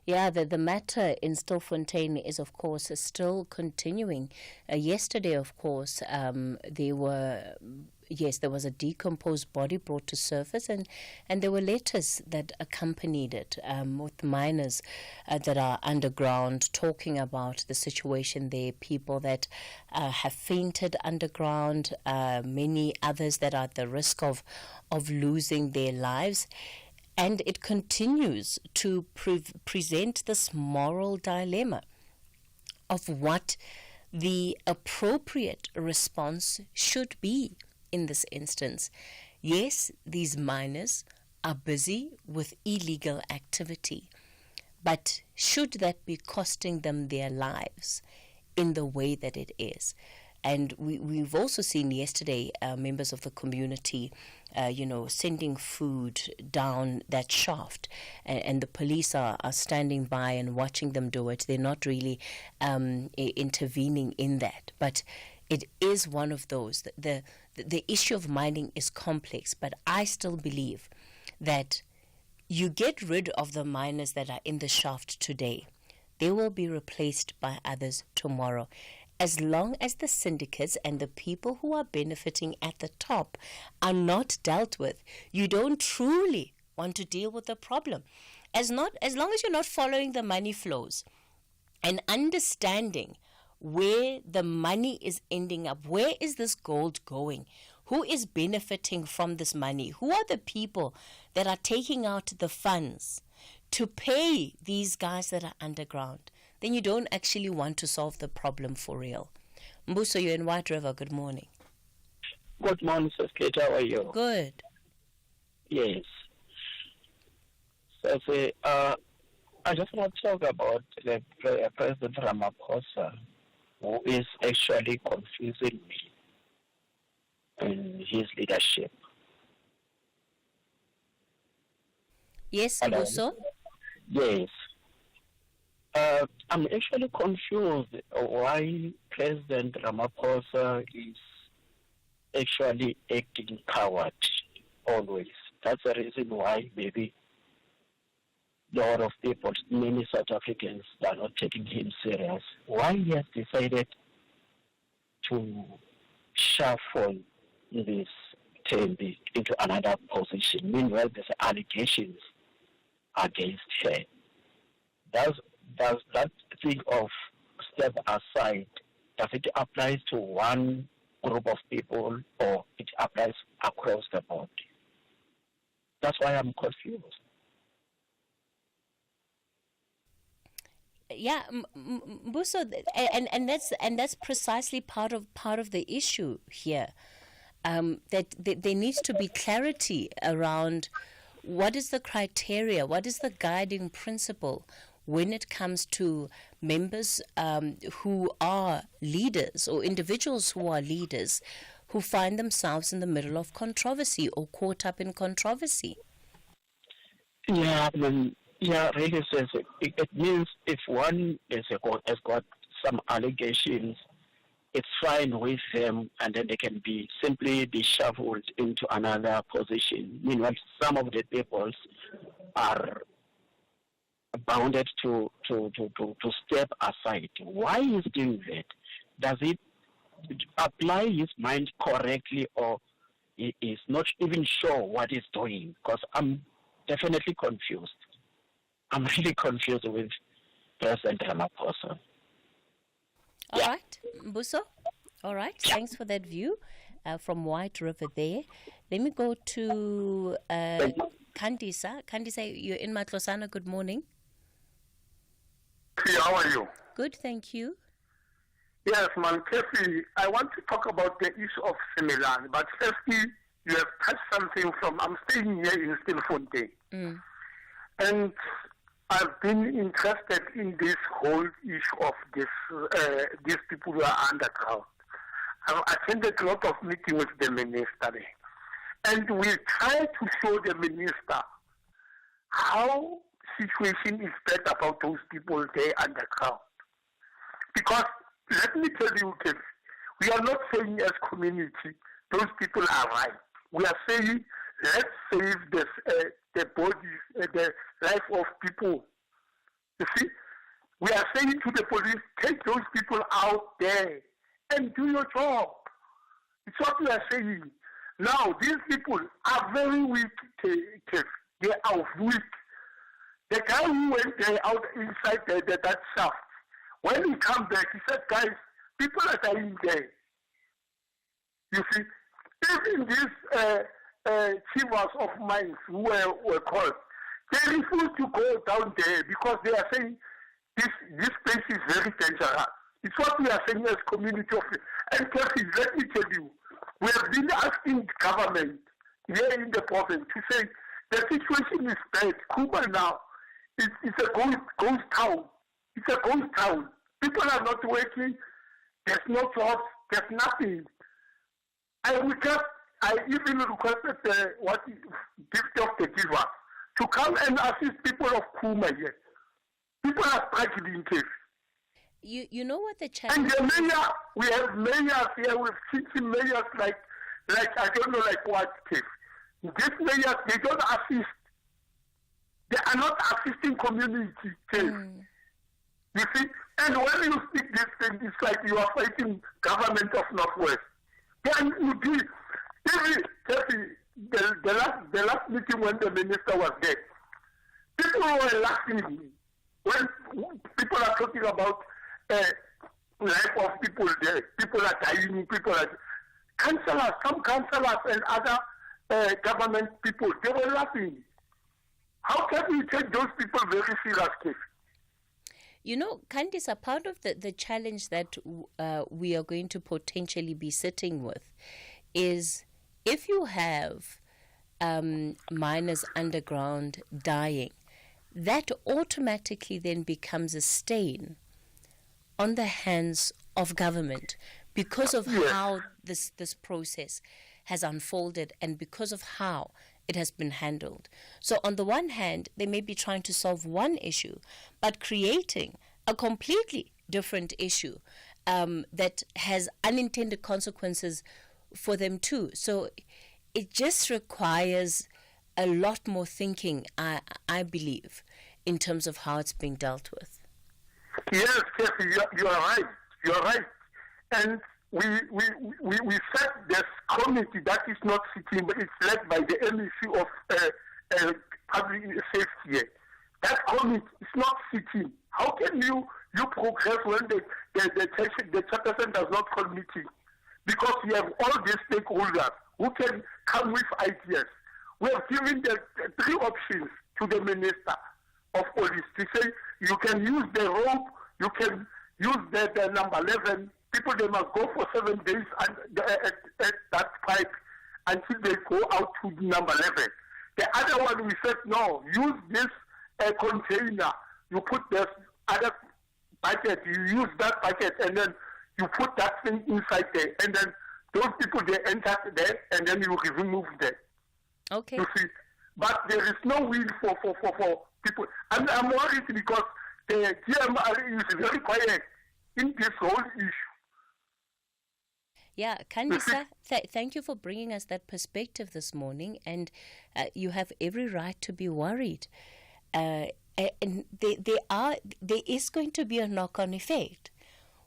Yeah, the matter in Stilfontein is, of course, still continuing. Yesterday, of course, there was a decomposed body brought to surface, and there were letters that accompanied it with miners that are underground talking about the situation there, people that have fainted underground, many others that are at the risk of losing their lives. And it continues to present this moral dilemma of what the appropriate response should be in this instance. Yes, these miners are busy with illegal activity, but should that be costing them their lives in the way that it is? And we've also seen yesterday members of the community, sending food down that shaft, and the police are standing by and watching them do it. They're not really intervening in that. But it is one of those. The issue of mining is complex, but I still believe that you get rid of the miners that are in the shaft today, they will be replaced by others tomorrow. as long as the syndicates and the people who are benefiting at the top are not dealt with, you don't truly want to deal with the problem. As long as you're not following the money flows and understanding where the money is ending up, where is this gold going? Who is benefiting from this money? Who are the people that are taking out the funds to pay these guys that are underground? Then you don't actually want to solve the problem for real. Mbuso, you're in White River. Good morning. Good morning, Sis Kate. How are you? Good. Yes. So, I just want to talk about the President Ramaphosa, who is actually confusing me in his leadership. Yes, Mbuso? Yes. I'm actually confused why President Ramaphosa is actually acting coward always. That's the reason why maybe a lot of people, many South Africans, are not taking him serious. Why he has decided to shuffle this Thembi into another position. Meanwhile, there's allegations against her. Does that thing of step aside, does it apply to one group of people or it applies across the board? That's why I'm confused. Yeah, Mbuso, and that's precisely part of the issue here. That there needs to be clarity around what is the criteria, what is the guiding principle when it comes to members who are leaders or individuals who are leaders who find themselves in the middle of controversy or caught up in controversy. Yeah, really says it means if one has got some allegations, it's fine with them, and then they can simply be shuffled into another position. Meanwhile, some of the peoples are bounded to step aside. Why is doing that? Does it apply his mind correctly, or he is not even sure what he's doing? Because I'm definitely confused. I'm really confused with President Ramaphosa. All right, Mbuso. All right, thanks for that view from White River there. Let me go to Kandisa. Kandisa, you're in Matlosana. Good morning. How are you? Good, thank you. Yes, man, Kathy, I want to talk about the issue of Simelane, but firstly, you have touched something from, I'm staying here in Stilfontein. And I've been interested in this whole issue of these people who are underground. I've attended a lot of meetings with the minister there. And we try to show the minister how situation is bad about those people there underground. Because let me tell you, Kev, we are not saying as community those people are right. We are saying let's save this, the bodies, the life of people. You see, we are saying to the police, take those people out there and do your job. It's what we are saying. Now, these people are very weak, Kev. They are weak. The guy who went there out inside that shaft, when he come back, he said, guys, people are dying there. You see, even these chiefs of mines who were called, they refuse to go down there because they are saying this place is very dangerous. It's what we are saying as community of. And let me tell you, we have been asking government here in the province to say the situation is bad. Kuba now is a ghost town. It's a ghost town. People are not working. There's no jobs. There's nothing. I even requested gift of the giver to come and assist people of Kuma here. People are struggling here. You know what the challenge and the mayor, we have mayors here with city mayors like I don't know like what case. These mayors, they don't assist. They are not assisting community case. You see, and when you speak this thing, it's like you are fighting government of Northwest. Then you do, the last meeting when the minister was there, people were laughing when people are talking about life of people there. People are dying, people are councillors, some councillors and other government people, they were laughing. How can we take those people very seriously? You know, Candice, a part of the challenge that we are going to potentially be sitting with is if you have miners underground dying, that automatically then becomes a stain on the hands of government because of how this process has unfolded and because of how it has been handled. So on the one hand, they may be trying to solve one issue, but creating a completely different issue that has unintended consequences for them too. So it just requires a lot more thinking, I believe, in terms of how it's being dealt with. Yes, Kathy, you are right. You are right. And we set this committee that is not sitting, but it's led by the MEC of Public Safety. That committee is not sitting. How can you progress when the chairperson does not call meeting? Because you have all these stakeholders who can come with ideas. We have given the three options to the Minister of Police to say you can use the rope, you can use the number 11. People, they must go for 7 days at that pipe until they go out to number 11. The other one, we said, no, use this container. You put this other bucket, you use that bucket, and then you put that thing inside there. And then those people, they enter there, and then you remove them. Okay. You see, but there is no will for people. And I'm worried because the GMR is very quiet in this whole issue. Yeah, Kandisa, thank you for bringing us that perspective this morning, and you have every right to be worried. And there is going to be a knock-on effect.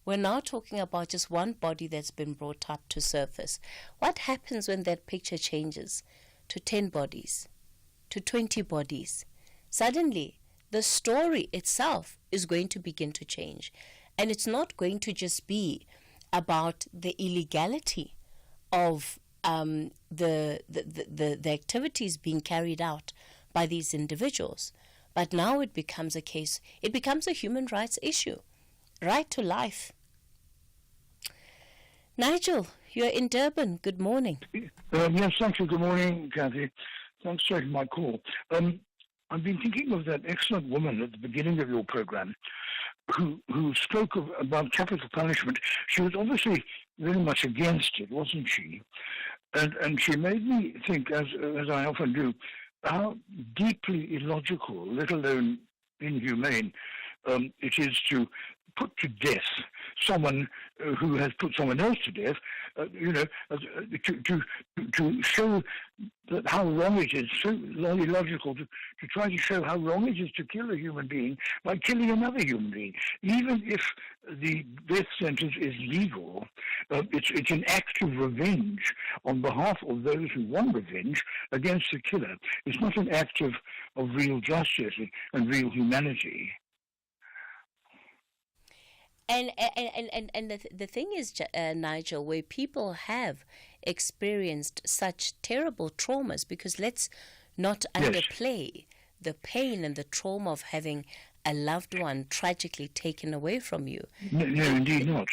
We're now talking about just one body that's been brought up to surface. What happens when that picture changes to 10 bodies, to 20 bodies? Suddenly, the story itself is going to begin to change. And it's not going to just be about the illegality of the activities being carried out by these individuals. But now it becomes a human rights issue. Right to life. Nigel, you're in Durban. Good morning. Yes, thank you. Good morning, Kathy. Thanks for taking my call. I've been thinking of that excellent woman at the beginning of your program who spoke about capital punishment. She was obviously very much against it, wasn't she? And she made me think, as I often do, how deeply illogical, let alone inhumane, it is to put to death someone who has put someone else to death, to show that how wrong it is, so illogical to try to show how wrong it is to kill a human being by killing another human being. Even if the death sentence is legal, it's an act of revenge on behalf of those who want revenge against the killer. It's not an act of real justice and real humanity. And the thing is, Nigel, where people have experienced such terrible traumas, because let's not underplay the pain and the trauma of having a loved one tragically taken away from you. No, indeed not.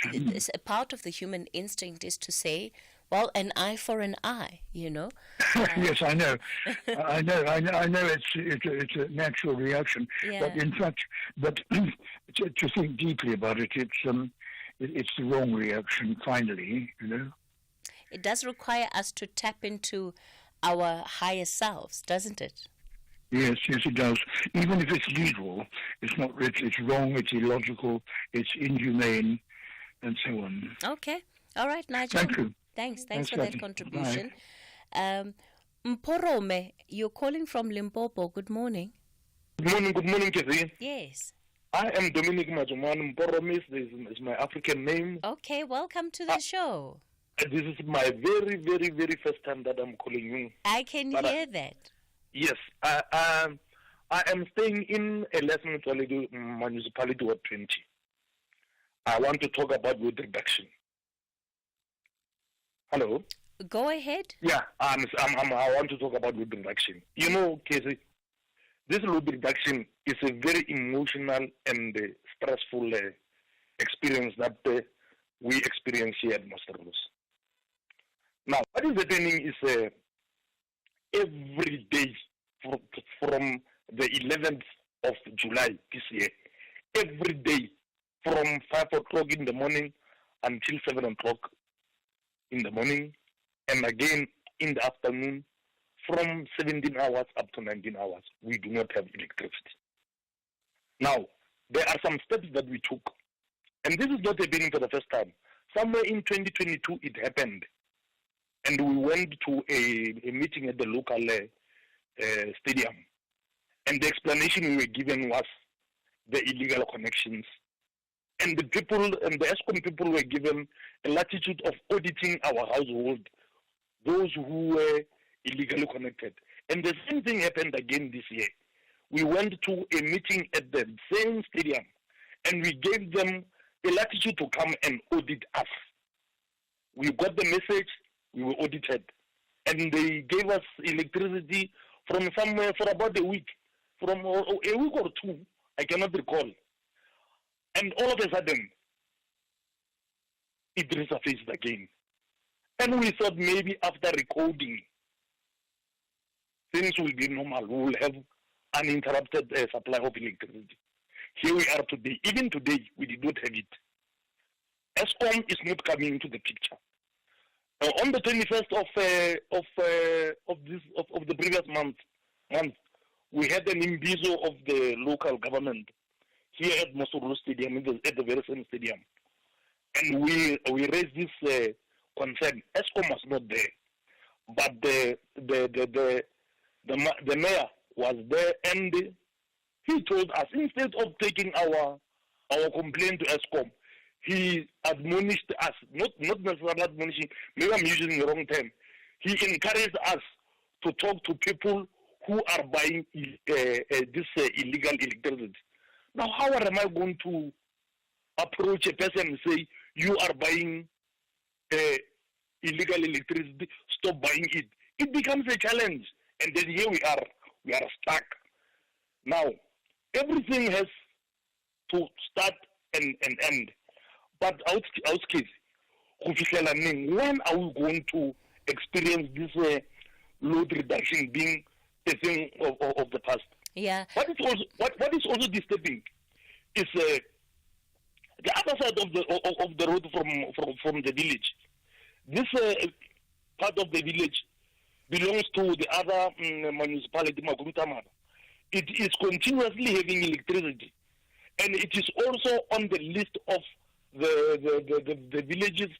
A part of the human instinct is to say, well, an eye for an eye, you know. Yes, I know. I know. It's a natural reaction, but in fact, to think deeply about it, it's the wrong reaction. Finally, you know. It does require us to tap into our higher selves, doesn't it? Yes, it does. Even if it's legal, it's not. It's wrong. It's illogical. It's inhumane, and so on. Okay. All right, Nigel. Thank you. Thanks for that contribution. Mporome, you're calling from Limpopo. Good morning. Good morning, Kathy. Yes. I am Dominic Majuman. Mporomis is my African name. Okay, welcome to the show. This is my very, very, very first time that I'm calling you. I can hear that. Yes, I am staying in a lesson municipality Ward 20. I want to talk about wood reduction. Hello? Go ahead. Yeah, I want to talk about wood reduction. You know, Casey, this wood reduction is a very emotional and stressful experience that we experience here at Master Rose. Now, what is happening is every day from the 11th of July this year, every day from 5 o'clock in the morning until 7 o'clock in the morning, and again in the afternoon from 17 hours up to 19 hours, we do not have electricity. Now, there are some steps that we took, and this is not happening for the first time. Somewhere in 2022, it happened, and we went to a meeting at the local stadium, and the explanation we were given was the illegal connections. And the people, and the ESCOM people were given a latitude of auditing our household, those who were illegally connected. And the same thing happened again this year. We went to a meeting at the same stadium, and we gave them a latitude to come and audit us. We got the message, we were audited, and they gave us electricity from somewhere for about a week or two, I cannot recall. And all of a sudden, it resurfaced again. And we thought maybe after recording, things will be normal. We will have uninterrupted supply of electricity. Here we are today. Even today, we did not have it. ESCOM is not coming into the picture. On the 21st of the previous month, we had an imbizo of the local government here at Mosoro Stadium, at the very same stadium. And we raised this concern. ESCOM was not there, but the mayor was there, and he told us, instead of taking our complaint to ESCOM, he admonished us, not necessarily admonishing, maybe I'm using the wrong term. He encouraged us to talk to people who are buying this illegal electricity. Now, how am I going to approach a person and say, you are buying illegal electricity, stop buying it? It becomes a challenge. And then here we are stuck. Now, everything has to start and end. But our kids, when are we going to experience this load reduction being a thing of the past? Yeah. What is also disturbing is the other side of the road from the village. This part of the village belongs to the other municipality, Magumtamara. It is continuously having electricity, and it is also on the list of the villages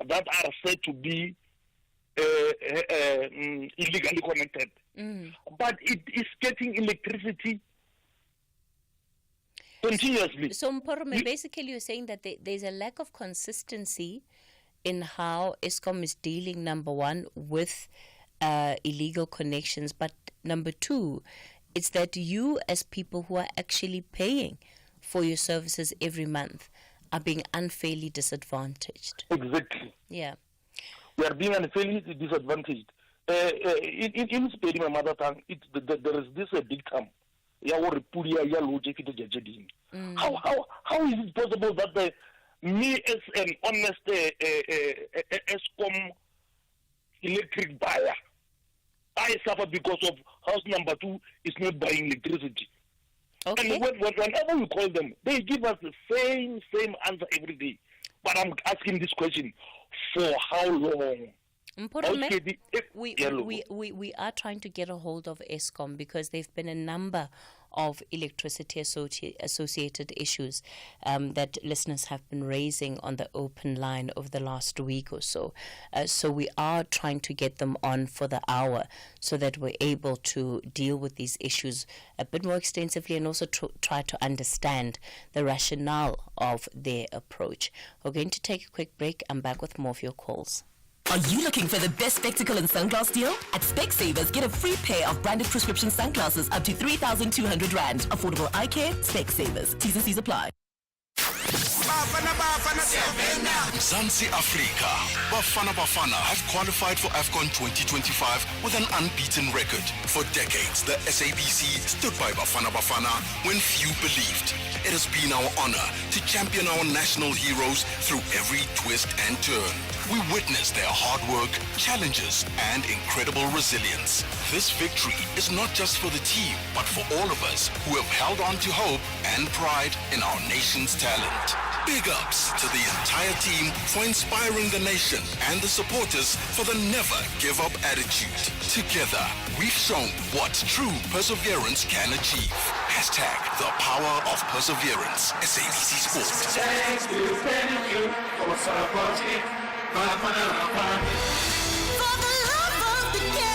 that are said to be illegally connected. But it is getting electricity continuously. So, Mporome, basically you're saying that there's a lack of consistency in how ESCOM is dealing, number one, with illegal connections, but number two, it's that you as people who are actually paying for your services every month are being unfairly disadvantaged. Exactly. Yeah. We are being unfairly disadvantaged. In speaking my mother tongue, there is this big term. How is it possible that me as an honest ESCOM electric buyer, I suffer because of house number 2 is not buying electricity? Okay. And whenever we call them, they give us the same answer every day. But I'm asking this question, for how long? We are trying to get a hold of ESCOM because there have been a number of electricity associated issues that listeners have been raising on the open line over the last week or so. So we are trying to get them on for the hour so that we're able to deal with these issues a bit more extensively and also try to understand the rationale of their approach. We're going to take a quick break. I'm back with more of your calls. Are you looking for the best spectacle and sunglass deal? At Specsavers, get a free pair of branded prescription sunglasses up to 3,200 Rand. Affordable eye care, Specsavers. T's and C's apply. Zanzi Africa. Bafana have qualified for AFCON 2025 with an unbeaten record. For decades, the SABC stood by Bafana when few believed. It has been our honor to champion our national heroes through every twist and turn. We witnessed their hard work, challenges, and incredible resilience. This victory is not just for the team, but for all of us who have held on to hope and pride in our nation's talent. Big ups to the entire team for inspiring the nation and the supporters for the never give up attitude. Together, we've shown what true perseverance can achieve. Hashtag the power of perseverance. SABC Sport. Thank you for supporting Bafana. For the love of the game.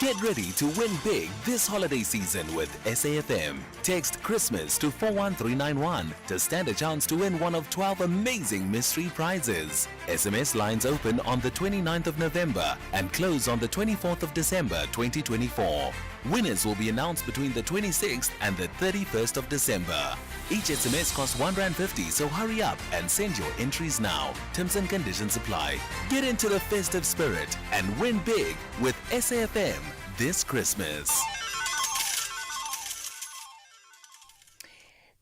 Get ready to win big this holiday season with SAFM. Text Christmas to 41391 to stand a chance to win one of 12 amazing mystery prizes. SMS lines open on the 29th of November and close on the 24th of December 2024. Winners will be announced between the 26th and the 31st of December. Each SMS costs R1.50, so hurry up and send your entries now. Terms and conditions apply. Get into the festive spirit and win big with SAFM this Christmas.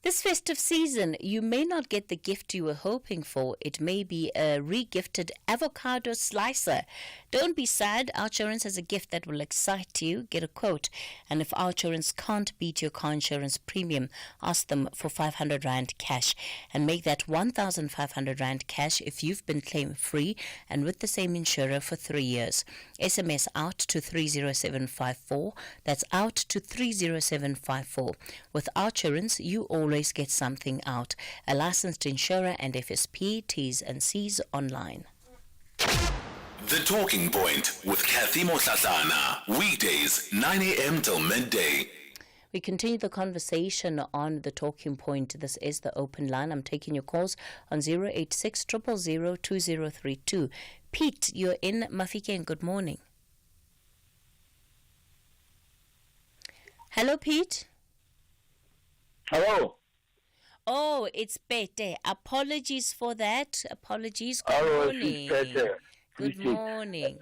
This festive season, you may not get the gift you were hoping for. It may be a re-gifted avocado slicer. Don't be sad. OUTsurance has a gift that will excite you. Get a quote. And if OUTsurance can't beat your car insurance premium, ask them for 500 Rand cash and make that 1,500 Rand cash if you've been claim free and with the same insurer for 3 years. SMS out to 30754. That's out to 30754. With OUTsurance, you always get something out. A licensed insurer and FSP, T's and C's online. The Talking Point with Kathy Motlatlana. Weekdays, 9 a.m. till midday. We continue the conversation on The Talking Point. This is the open line. I'm taking your calls on 086 000 2032. Pete, you're in Mafikeng. Good morning. Hello, Pete. Hello. Oh, it's Pete. Apologies for that. Apologies. Good morning. Good morning.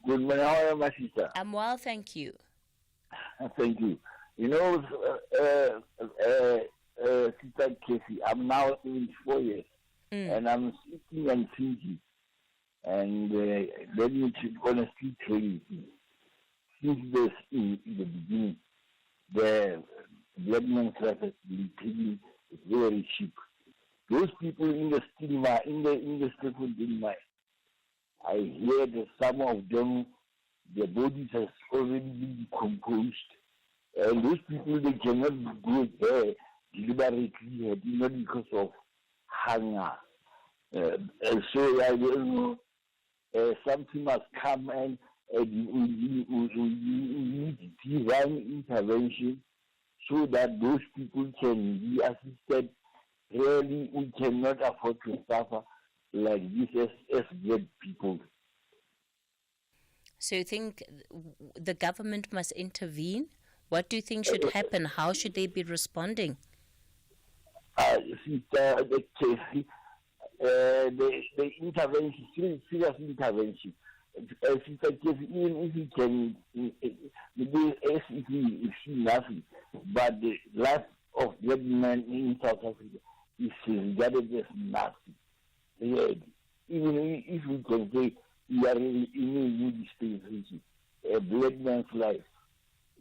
Good morning. How are you, my sister? I'm well, thank you. Thank you. You know, Sister Casey, I'm now 74 years, and I'm sitting and thinking, and let me honestly tell you, since this in the beginning, the black man's life has been taken very cheap. Those people in the steel mine, in the steel mine, I hear that some of them, their bodies has already been decomposed. And those people, they cannot go there deliberately, not because of hunger. And so I don't know, something must come and we need divine intervention so that those people can be assisted. Really, we cannot afford to suffer like this as black people. So you think the government must intervene? What do you think should happen? How should they be responding? The intervention, serious intervention. Even if we can do as if we see nothing, but the life of black men in South Africa is regarded as nothing. Even if we can say we are in a new dispensation, a black man's life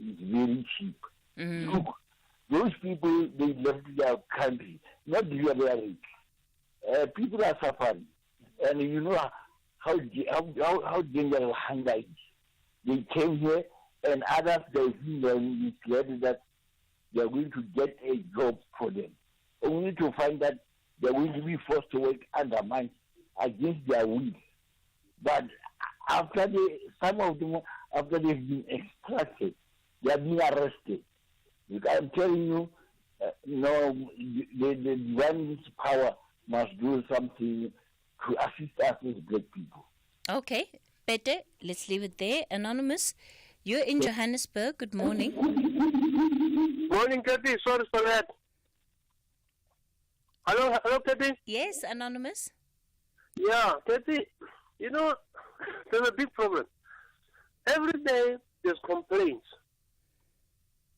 is very cheap. Mm-hmm. Look, those people, they left their country, not deliberately. People are suffering, and you know how dangerous hunger is. they came here, and others they've been misled that they're going to get a job for them, only to find that they're going to be forced to work under mines against their will. But after some of them, after they've been extracted, they are being arrested. I'm telling you, the divine power must do something to assist us as black people. Okay, Pete, let's leave it there. Anonymous, you're in Johannesburg. Good morning. Morning, Kathy. Sorry for that. Hello, Kathy? Yes, Anonymous. Yeah, Kathy, there's a big problem. Every day there's complaints.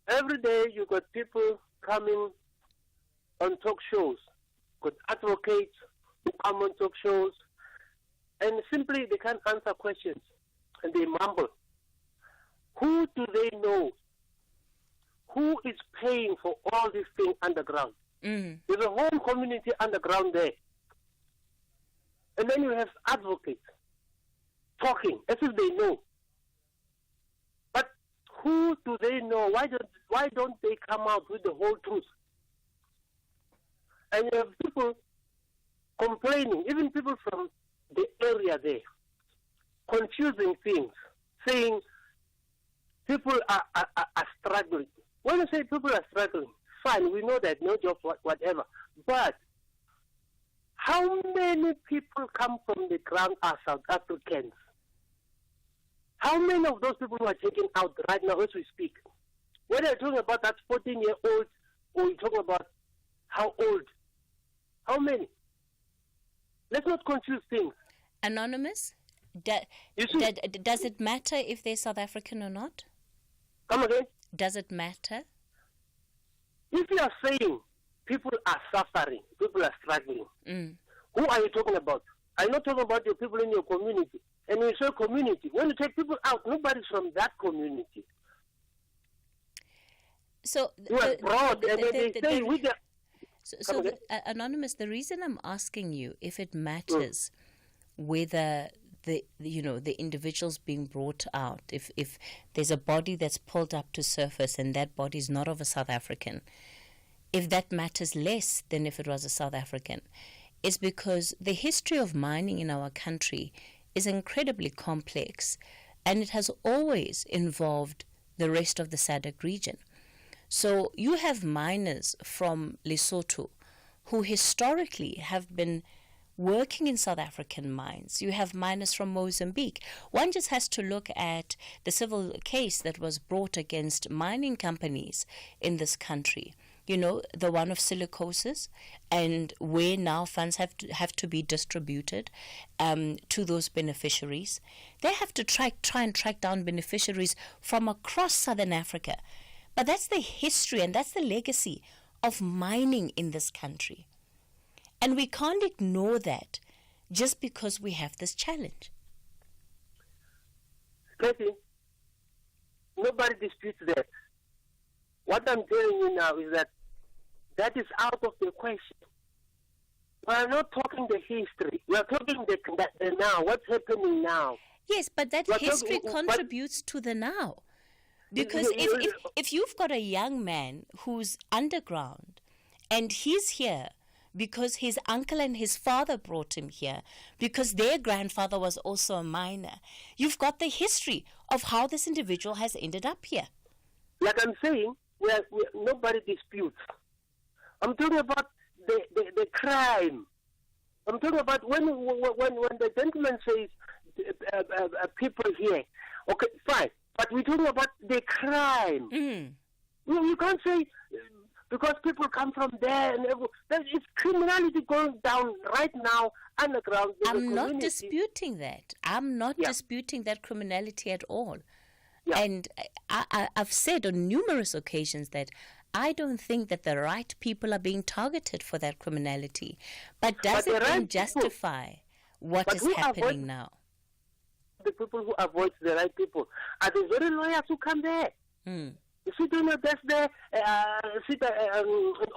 Every day you got people coming on talk shows, got advocates who come on talk shows, and simply they can't answer questions, and they mumble. Who do they know? Who is paying for all these things underground? There's a whole community underground there. And then you have advocates talking as if they know. But who do they know? Why don't they come out with the whole truth? And you have people complaining, even people from the area there, confusing things, saying people are struggling. When you say people are struggling, fine, we know that, no jobs, whatever. But how many people come from the ground are South Africans? How many of those people who are taken out right now as we speak? Whether you're talking about that 14-year-old or you're talking about how old? How many? Let's not confuse things. Anonymous, does it matter if they're South African or not? Come again? Does it matter? If you are saying people are suffering, people are struggling, who are you talking about? I'm not talking about your people in your community. And when you say community, when you take people out, nobody's from that community. So you are broad, and they say with the... So Anonymous, the reason I'm asking you if it matters whether the individuals being brought out, if there's a body that's pulled up to surface and that body is not of a South African, if that matters less than if it was a South African, is because the history of mining in our country is incredibly complex, and it has always involved the rest of the SADC region. So you have miners from Lesotho who historically have been working in South African mines. You have miners from Mozambique. One just has to look at the civil case that was brought against mining companies in this country. The one of silicosis, and where now funds have to be distributed to those beneficiaries. They have to try and track down beneficiaries from across Southern Africa. But that's the history and that's the legacy of mining in this country. And we can't ignore that just because we have this challenge. Kathy, nobody disputes that. What I'm telling you now is that is out of the question. We are not talking the history. We are talking the now, what's happening now. Yes, but that history contributes to the now. Because if you've got a young man who's underground and he's here because his uncle and his father brought him here, because their grandfather was also a miner, you've got the history of how this individual has ended up here. Like I'm saying, nobody disputes. I'm talking about the crime. I'm talking about when the gentleman says people here. Okay, fine. But we're talking about the crime. You can't say because people come from there and it's criminality going down right now underground. I'm not disputing that. I'm not disputing that criminality at all. Yeah. And I've said on numerous occasions that I don't think that the right people are being targeted for that criminality. But does it then justify what is happening now? The people who avoid the right people are the very lawyers who come there. You sit in your desk there, sit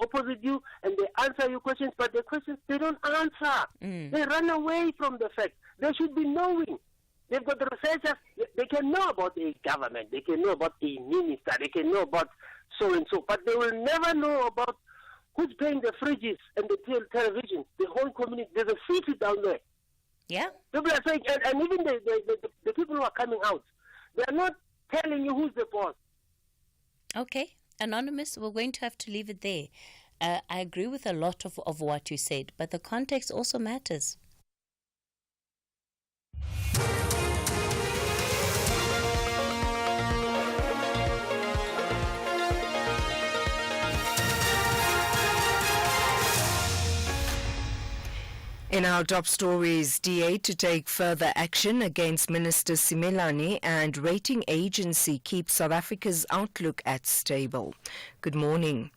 opposite you, and they answer your questions, but the questions they don't answer. They run away from the fact. They should be knowing They've got the researchers. They can know about a government. They can know about a minister. They can know about so and so. But they will never know about who's paying the fridges and the television. The whole community. There's a city down there. Yeah. People are saying, and even the people who are coming out, they are not telling you who's the boss. Okay. Anonymous, we're going to have to leave it there. I agree with a lot of what you said, but the context also matters. In our top stories, DA to take further action against Minister Simelane and rating agency keeps South Africa's outlook at stable. Good morning.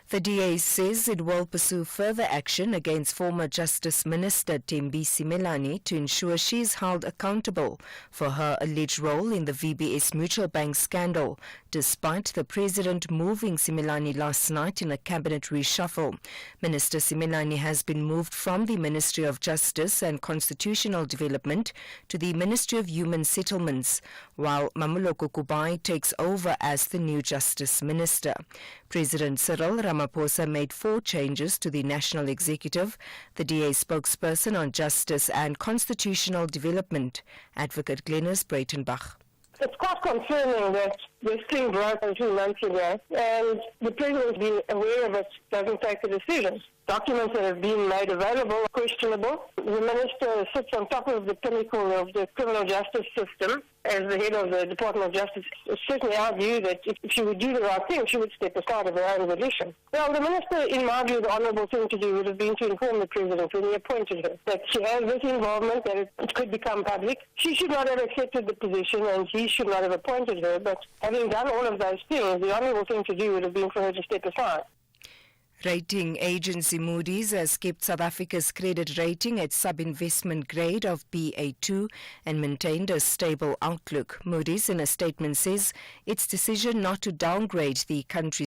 The DA says it will pursue further action against former Justice Minister Thembi Simelane to ensure she is held accountable for her alleged role in the VBS Mutual Bank scandal, despite the President moving Simelane last night in a cabinet reshuffle. Minister Simelane has been moved from the Ministry of Justice and Constitutional Development to the Ministry of Human Settlements, while Mamuloko Kubai takes over as the new Justice Minister. President Cyril Ramaphosa made 4 changes to the National Executive. The DA spokesperson on Justice and Constitutional Development, Advocate Glenys Breitenbach. It's quite concerning that this thing broke 2 months ago and the President has been aware of it, doesn't take the decisions. Documents that have been made available are questionable. The Minister sits on top of the pinnacle of the criminal justice system as the head of the Department of Justice. It's certainly our view that if she would do the right thing, she would step aside of her own volition. Well, the Minister, in my view, the honourable thing to do would have been to inform the President when he appointed her that she has this involvement, that it could become public. She should not have accepted the position and he should not have appointed her, but having done all of those things, the honourable thing to do would have been for her to step aside. Rating agency Moody's has kept South Africa's credit rating at sub-investment grade of Ba2 and maintained a stable outlook. Moody's in a statement says its decision not to downgrade the country's